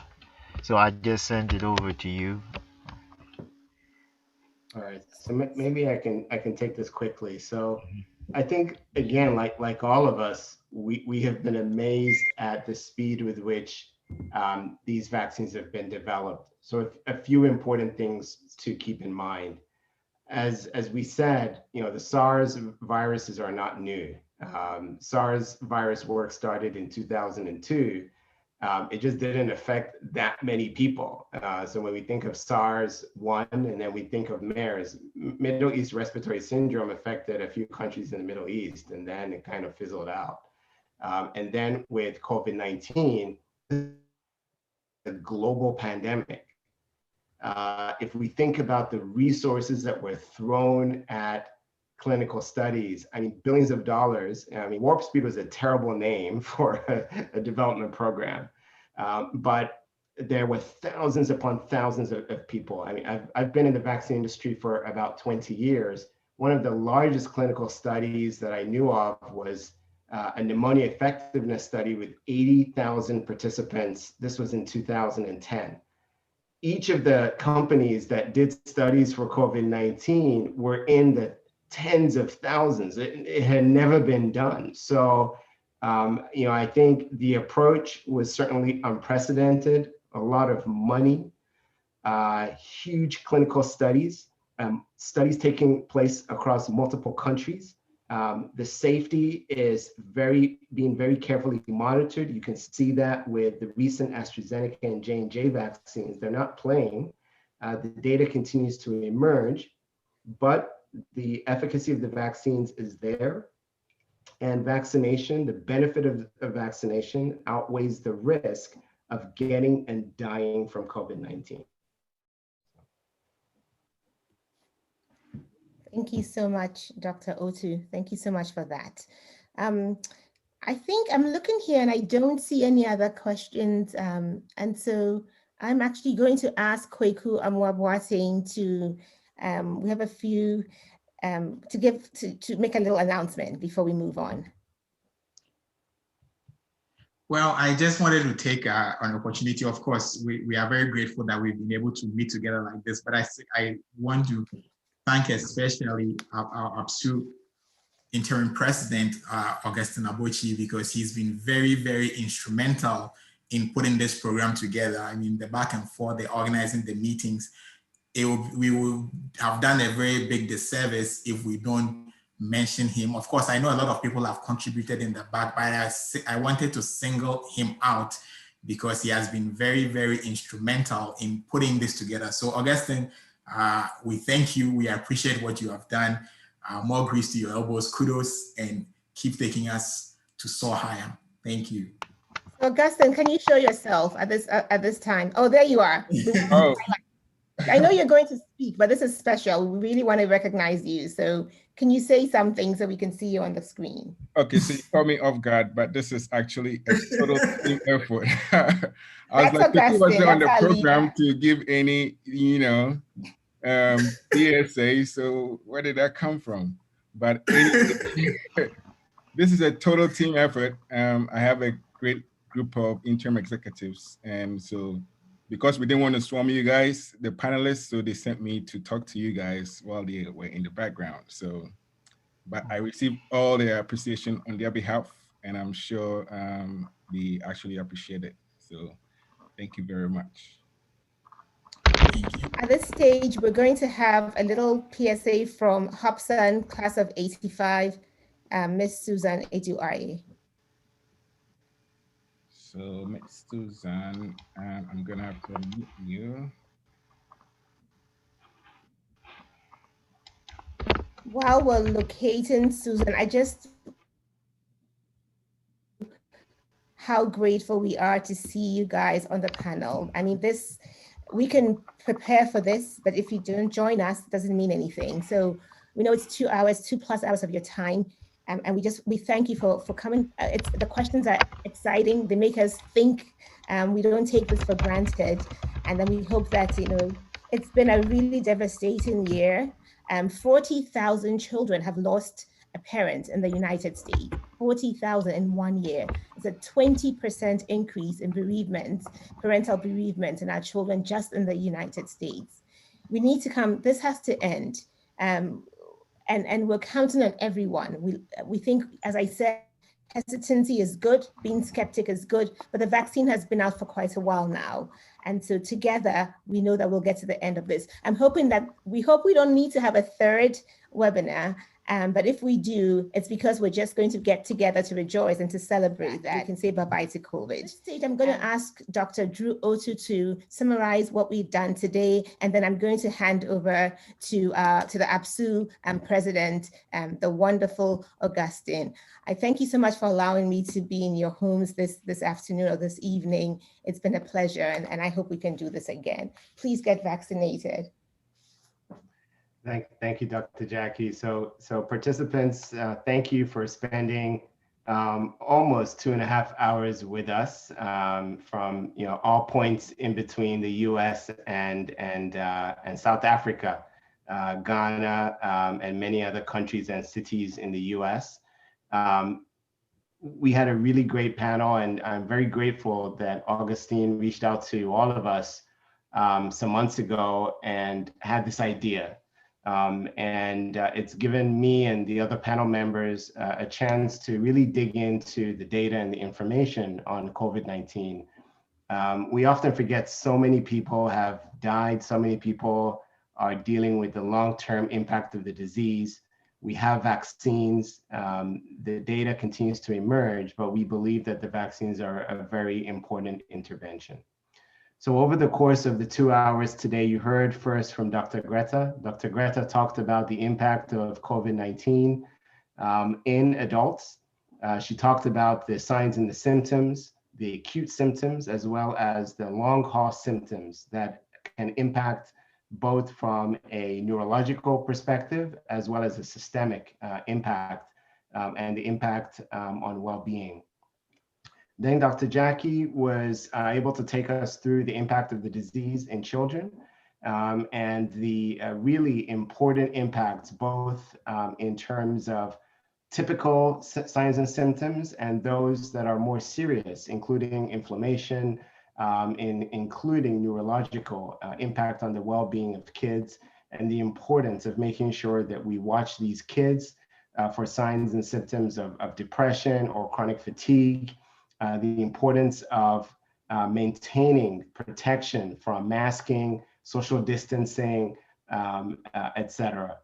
so I just sent it over to you. All right, so maybe I can take this quickly. So I think, again, like all of us, we have been amazed at the speed with which these vaccines have been developed. So a few important things to keep in mind. As we said, you know, the SARS viruses are not new. SARS virus work started in 2002. It just didn't affect that many people. So when we think of SARS-1 and then we think of MERS, Middle East Respiratory Syndrome affected a few countries in the Middle East, and then it kind of fizzled out. And then with COVID-19, the global pandemic. If we think about the resources that were thrown at clinical studies, I mean, billions of dollars. I mean, warp speed was a terrible name for a development program, but there were thousands upon thousands of people. I mean, I've been in the vaccine industry for about 20 years. One of the largest clinical studies that I knew of was a pneumonia effectiveness study with 80,000 participants. This was in 2010. Each of the companies that did studies for COVID-19 were in the tens of thousands. It had never been done. So, you know, I think the approach was certainly unprecedented, a lot of money, huge clinical studies, studies taking place across multiple countries. The safety is being very carefully monitored. You can see that with the recent AstraZeneca and J&J vaccines. They're not playing. The data continues to emerge, but the efficacy of the vaccines is there, and vaccination, the benefit of vaccination outweighs the risk of getting and dying from COVID-19. Thank you so much, Dr. Otu. Thank you so much for that. I think I'm looking here and I don't see any other questions. And so I'm actually going to ask Kweku Amwabuateng to, we have a few, to make a little announcement before we move on. Well, I just wanted to take an opportunity. Of course, we are very grateful that we've been able to meet together like this, but I want to thank especially our APSU interim president, Augustine Abochi, because he's been very, very instrumental in putting this program together. I mean, the back and forth, the organizing the meetings, we will have done a very big disservice if we don't mention him. Of course, I know a lot of people have contributed in the back, but I wanted to single him out because he has been very, very instrumental in putting this together. So Augustine, we thank you. We appreciate what you have done. More grease to your elbows. Kudos, and keep taking us to soar higher. Thank you. Augustine, can you show yourself at this time? Oh, there you are. Oh. I know you're going to speak, but this is special. We really want to recognize you. So can you say something so we can see you on the screen? Okay, so you caught me off guard, but this is actually a total team effort. I was like, he wasn't on the program to give any, PSA, so where did that come from? But anyway, this is a total team effort. I have a great group of interim executives, and so because we didn't want to swarm you guys, the panelists, so they sent me to talk to you guys while they were in the background. So, but I received all their appreciation on their behalf, and I'm sure they actually appreciate it. So thank you very much. At this stage, we're going to have a little PSA from HOPSA class of 85, Miss Susan Eduaye. So Miss Susan, I'm gonna have to mute you. While we're locating Susan, how grateful we are to see you guys on the panel. I mean, we can prepare for this, but if you don't join us, it doesn't mean anything. So we know it's 2 hours, 2+ hours of your time. And we thank you for coming. The questions are exciting. They make us think. We don't take this for granted. And then we hope that, it's been a really devastating year. 40,000 children have lost a parent in the United States. 40,000 in 1 year. It's a 20% increase in bereavement, parental bereavement in our children just in the United States. We need to this has to end. And we're counting on everyone. We think, as I said, hesitancy is good, being skeptic is good, but the vaccine has been out for quite a while now. And so together, we know that we'll get to the end of this. We hope we don't need to have a third webinar, but if we do, it's because we're just going to get together to rejoice and to celebrate that. We can say bye-bye to COVID. At this stage, I'm going to ask Dr. Drew Otu to summarize what we've done today, and then I'm going to hand over to the APSU president, the wonderful Augustine. I thank you so much for allowing me to be in your homes this afternoon or this evening. It's been a pleasure, and I hope we can do this again. Please get vaccinated. Thank you, Dr. Jackie. So participants, thank you for spending almost 2.5 hours with us from all points in between the U.S. and South Africa, Ghana, and many other countries and cities in the U.S. We had a really great panel, and I'm very grateful that Augustine reached out to all of us some months ago and had this idea. It's given me and the other panel members a chance to really dig into the data and the information on COVID-19. We often forget so many people have died, so many people are dealing with the long-term impact of the disease. We have vaccines, the data continues to emerge, but we believe that the vaccines are a very important intervention. So over the course of the 2 hours today, you heard first from Dr. Greta. Dr. Greta talked about the impact of COVID-19 in adults. She talked about the signs and the symptoms, the acute symptoms, as well as the long haul symptoms that can impact both from a neurological perspective, as well as a systemic impact and the impact on well-being. Then Dr. Jackie was able to take us through the impact of the disease in children and the really important impacts, both in terms of typical signs and symptoms and those that are more serious, including inflammation, including neurological impact on the well-being of kids, and the importance of making sure that we watch these kids for signs and symptoms of depression or chronic fatigue, the importance of maintaining protection from masking, social distancing, etc.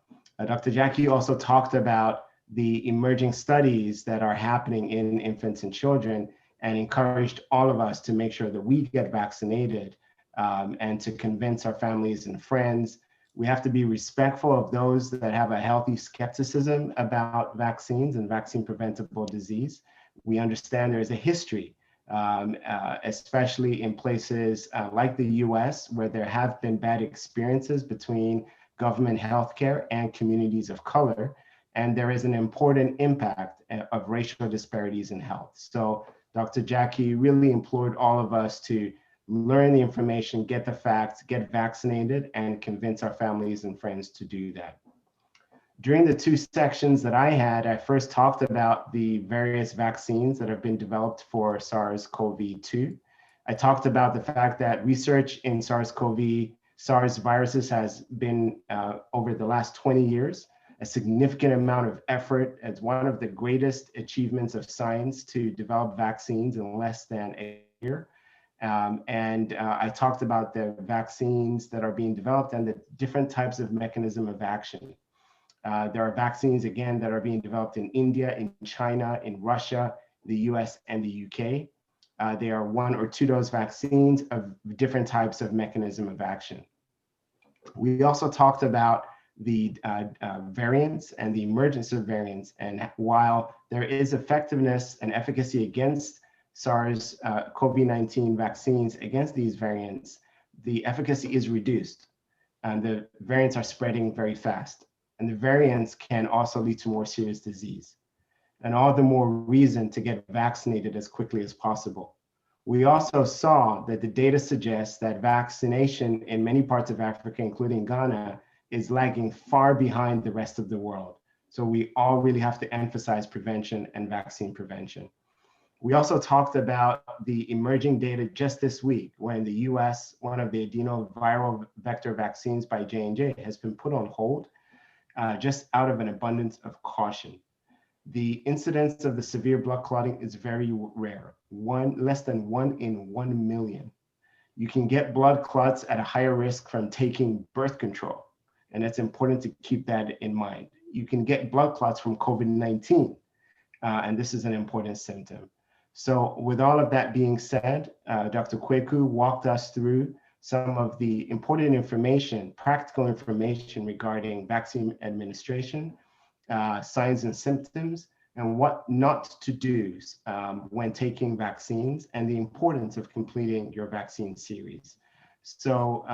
Dr. Jackie also talked about the emerging studies that are happening in infants and children and encouraged all of us to make sure that we get vaccinated and to convince our families and friends. We have to be respectful of those that have a healthy skepticism about vaccines and vaccine preventable disease. We understand there is a history, especially in places like the US, where there have been bad experiences between government healthcare and communities of color. And there is an important impact of racial disparities in health. So Dr. Jackie really implored all of us to learn the information, get the facts, get vaccinated, and convince our families and friends to do that. During the two sections that I had, I first talked about the various vaccines that have been developed for SARS-CoV-2. I talked about the fact that research in SARS viruses has been, over the last 20 years, a significant amount of effort. As one of the greatest achievements of science to develop vaccines in less than a year. I talked about the vaccines that are being developed and the different types of mechanism of action. There are vaccines, again, that are being developed in India, in China, in Russia, the US, and the UK. They are 1 or 2 dose vaccines of different types of mechanism of action. We also talked about the variants and the emergence of variants. And while there is effectiveness and efficacy against SARS-CoV-19 vaccines against these variants, the efficacy is reduced and the variants are spreading very fast. And the variants can also lead to more serious disease. And all the more reason to get vaccinated as quickly as possible. We also saw that the data suggests that vaccination in many parts of Africa, including Ghana, is lagging far behind the rest of the world. So we all really have to emphasize prevention and vaccine prevention. We also talked about the emerging data just this week when the US, one of the adenoviral vector vaccines by J&J has been put on hold just out of an abundance of caution. The incidence of the severe blood clotting is very rare, less than 1 in 1 million. You can get blood clots at a higher risk from taking birth control. And it's important to keep that in mind. You can get blood clots from COVID-19, and this is an important symptom. So with all of that being said, Dr. Kweku walked us through some of the important information, practical information regarding vaccine administration, signs and symptoms, and what not to do when taking vaccines, and the importance of completing your vaccine series. So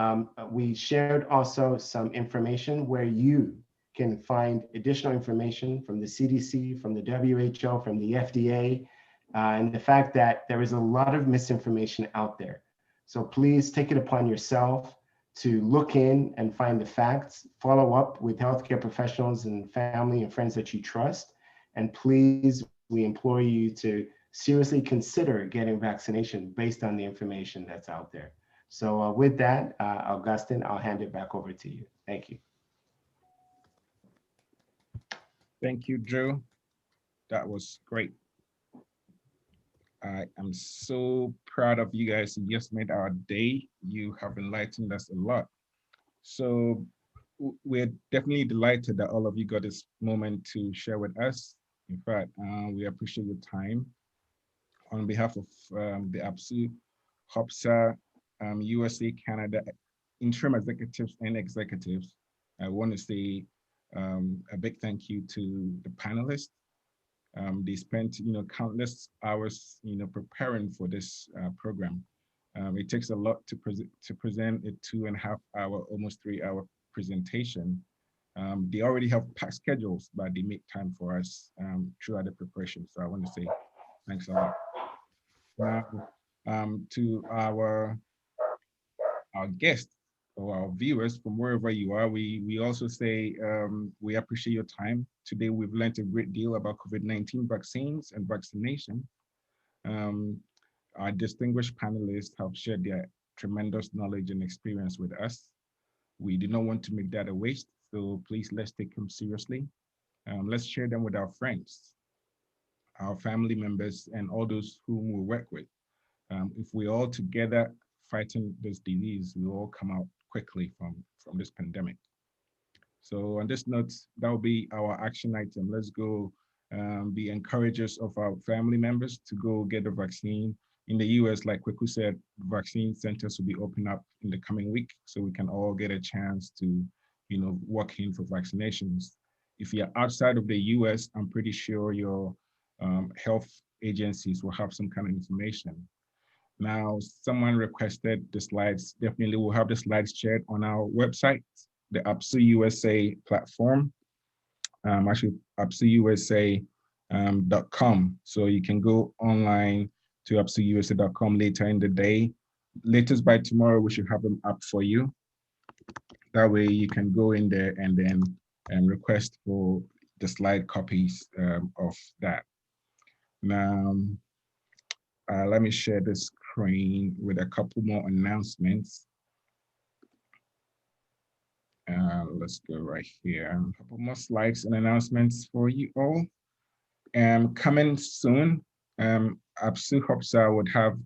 we shared also some information where you can find additional information from the CDC, from the WHO, from the FDA, and the fact that there is a lot of misinformation out there. So please take it upon yourself to look in and find the facts, follow up with healthcare professionals and family and friends that you trust. And please, we implore you to seriously consider getting vaccination based on the information that's out there. So with that, Augustine, I'll hand it back over to you. Thank you. Thank you, Drew. That was great. I am so proud of you guys. You just made our day. You have enlightened us a lot. So we're definitely delighted that all of you got this moment to share with us. In fact, we appreciate your time. On behalf of the APSU-HOPSA USA, Canada, interim executives and executives, I want to say a big thank you to the panelists. They spent, countless hours, preparing for this program. It takes a lot to present a 2.5 hour, almost 3 hour presentation. They already have packed schedules, but they make time for us throughout the preparation. So I want to say thanks a lot. Now, to our guests or our viewers from wherever you are, we also say we appreciate your time. Today, we've learned a great deal about COVID-19 vaccines and vaccination. Our distinguished panelists have shared their tremendous knowledge and experience with us. We do not want to make that a waste, so please let's take them seriously. Let's share them with our friends, our family members, and all those whom we work with. If we all together fighting this disease, we all come out quickly from this pandemic. So on this note, that will be our action item. Let's go be encouragers of our family members to go get the vaccine. In the US, like Kweku said, vaccine centers will be open up in the coming week, so we can all get a chance to, walk in for vaccinations. If you're outside of the US, I'm pretty sure your health agencies will have some kind of information. Now, someone requested the slides. Definitely we'll have the slides shared on our website, the APSU USA platform, actually APSU-USA.com. So you can go online to APSU-USA.com later in the day. Latest by tomorrow, we should have them up for you. That way you can go in there and then request for the slide copies of that. Now, let me share the screen with a couple more announcements. Let's go right here. A couple more slides and announcements for you all. Coming soon, APSU-HOPSA would have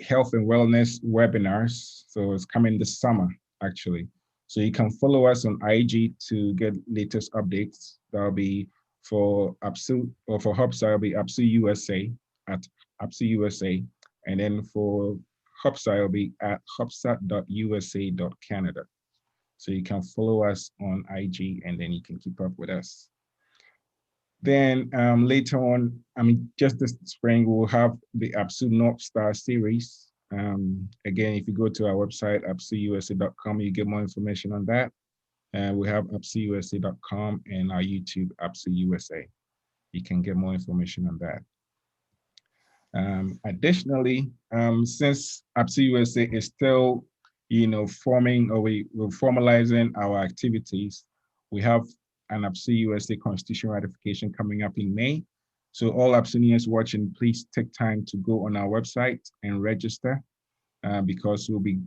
health and wellness webinars. So it's coming this summer, actually. So you can follow us on IG to get latest updates. That'll be for APSU, or for HOPSA, it'll be APSU USA at APSU USA. And then for HOPSA, it'll be at hopsa.usa.canada. So you can follow us on IG and then you can keep up with us. Then later on, just this spring, we'll have the APSU North Star series. Again, if you go to our website, apsuusa.com, you get more information on that. We have apsuusa.com and our YouTube, APSU USA. You can get more information on that. Additionally, since APSU USA is still, forming, or we're formalizing our activities, we have an APSU USA Constitution ratification coming up in May. So all APSUnians watching, please take time to go on our website and register because we'll be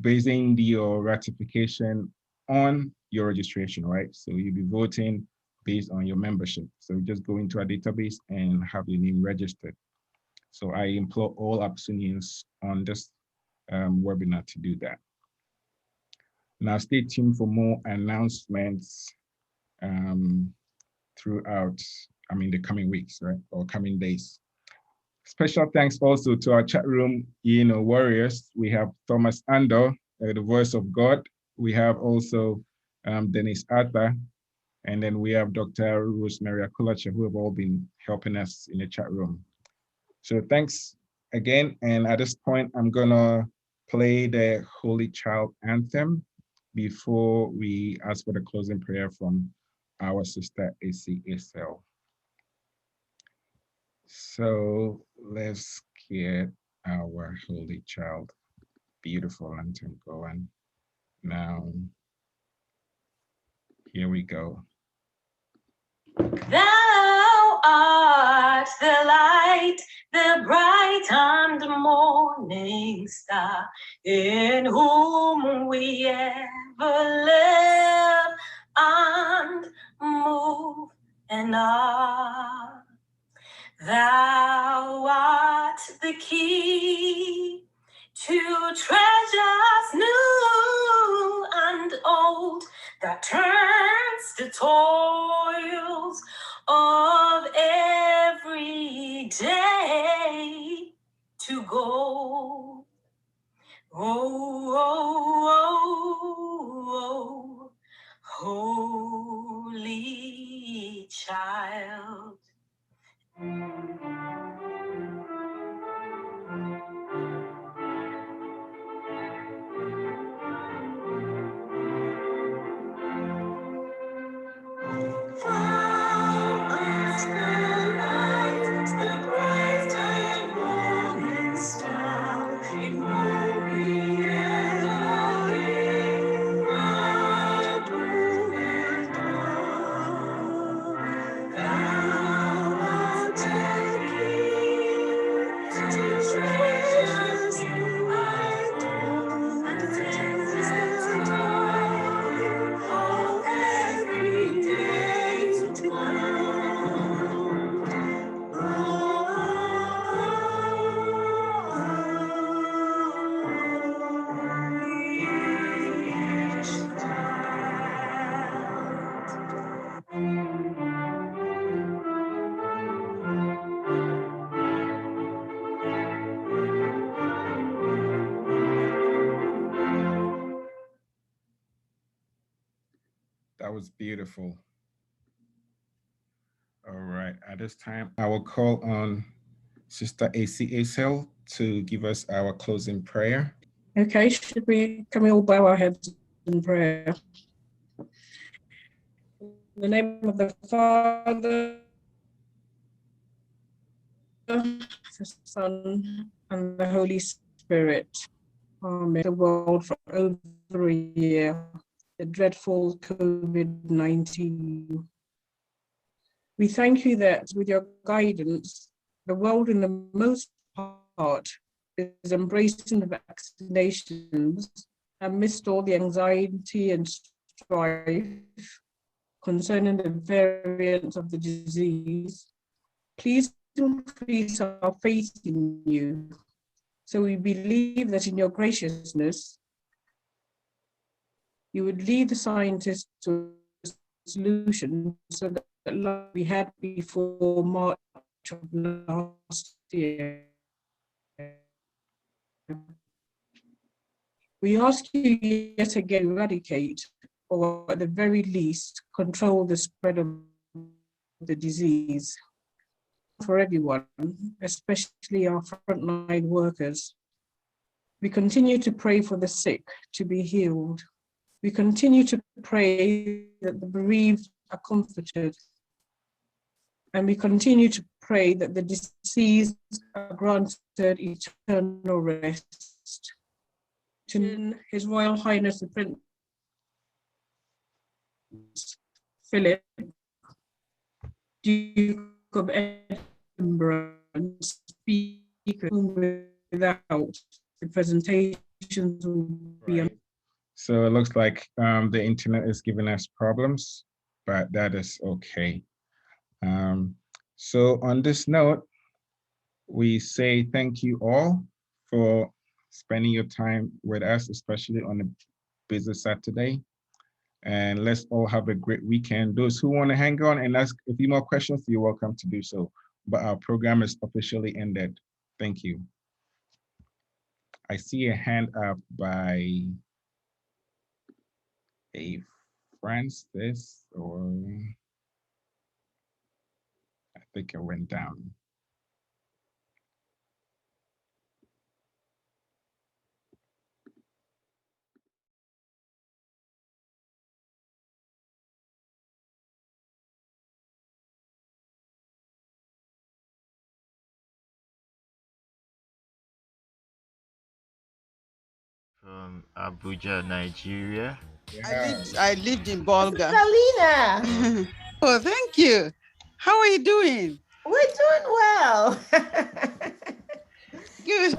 basing your ratification on your registration, right? So you'll be voting based on your membership. So just go into our database and have your name registered. So I implore all APSUnians on this webinar to do that. Now stay tuned for more announcements throughout, the coming weeks, right, or coming days. Special thanks also to our chat room, warriors. We have Thomas Andor, the voice of God. We have also Dennis Arthur, and then we have Dr. Rosemary Akulacha, who have all been helping us in the chat room. So thanks again. And at this point, I'm gonna play the Holy Child Anthem before we ask for the closing prayer from our sister ACSL. So let's get our Holy Child beautiful anthem going. Now, here we go. Thou art the light, the bright and morning star, in whom we ever live and move and are. Thou art the key to treasures new and old, that turns the toils of every day to gold. Oh, oh, oh, oh, holy child. That was beautiful. All right, at this time, I will call on Sister AC Acel to give us our closing prayer. Okay, can we all bow our heads in prayer? In the name of the Father, the Son, and the Holy Spirit. Amen. The world for over a year, the dreadful COVID-19. We thank you that with your guidance, the world in the most part is embracing the vaccinations amidst all the anxiety and strife concerning the variants of the disease. Please increase our faith in you, so we believe that in your graciousness, you would lead the scientists to a solution so that like we had before March of last year. We ask you yet again, eradicate, or at the very least, control the spread of the disease for everyone, especially our frontline workers. We continue to pray for the sick to be healed. We continue to pray that the bereaved are comforted. And we continue to pray that the deceased are granted eternal rest. To His Royal Highness the Prince Philip, Duke of Edinburgh, and Speaker, without the presentations will be. Right. So it looks like the internet is giving us problems, but that is okay. So on this note, we say thank you all for spending your time with us, especially on a busy Saturday. And let's all have a great weekend. Those who want to hang on and ask a few more questions, you're welcome to do so. But our program is officially ended. Thank you. I see a hand up by a Francis, or I think it went down. From Abuja, Nigeria. Yeah. I lived in Bolga. Salina, Oh, thank you. How are you doing? we're doing well. Good.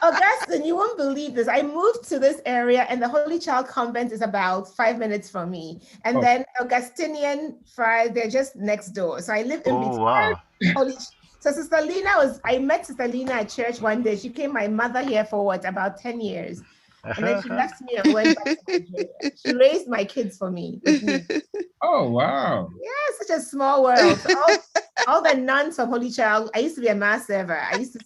Augustine, you won't believe this. I moved to this area and the Holy Child Convent is about 5 minutes from me. And then Augustinian Friars, they're just next door. So I live in between. Wow. So Sister Lina I met Sister Lina at church one day. She became my mother here for about 10 years. And then she left me and went back to Nigeria. She raised my kids for me, with me. Oh, wow. Yeah, such a small world. So all the nuns from Holy Child, I used to be a mass server. I used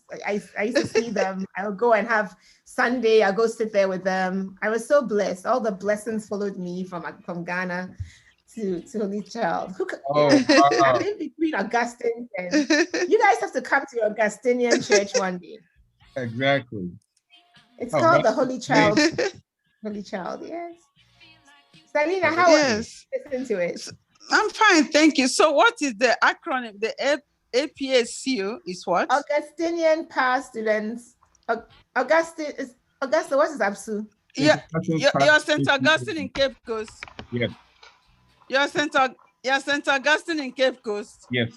to see them. I would go and have Sunday, I'll go sit there with them. I was so blessed. All the blessings followed me from Ghana to Holy Child. Oh, wow. I'm in between Augustine and you guys have to come to your Augustinian church one day. Exactly. It's called the Holy Child. Amazing. Holy Child, yes. Selena, how Yes. are you? Listen to it. I'm fine, thank you. So what is the acronym? The APSU is what? Augustinian Power Students. Augustine, what is APSU? You're St. Augustine in Cape Coast. Yes. You're St. Augustine in Cape Coast. Yes.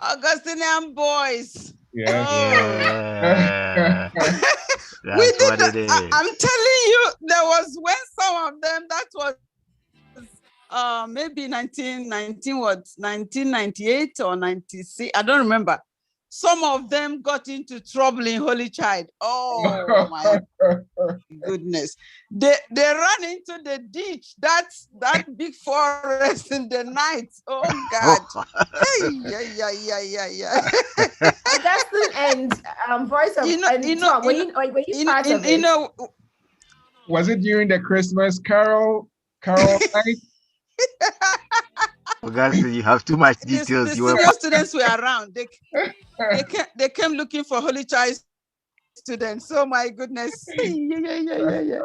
Augustinian boys. Yeah. Yeah. That's We did what it is. I'm telling you, there was when some of them, that was maybe 1998 or 96, I don't remember. Some of them got into trouble in Holy Child. Oh my goodness. They ran into the ditch, that big forest in the night. Oh God. Yeah. Augustine and Voice of Tom, were you part of it? Was it during the Christmas carol night? Augustine, you have too much details. The You were senior students were around. They came looking for Holy Child students. Oh my goodness. Yeah.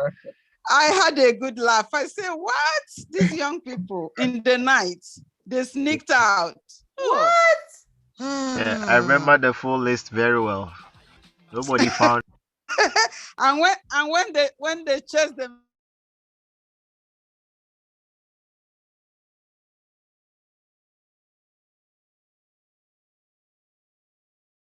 I had a good laugh. I said, what? These young people in the night, they sneaked out. What? Yeah, I remember the full list very well. Nobody found. And when they chased them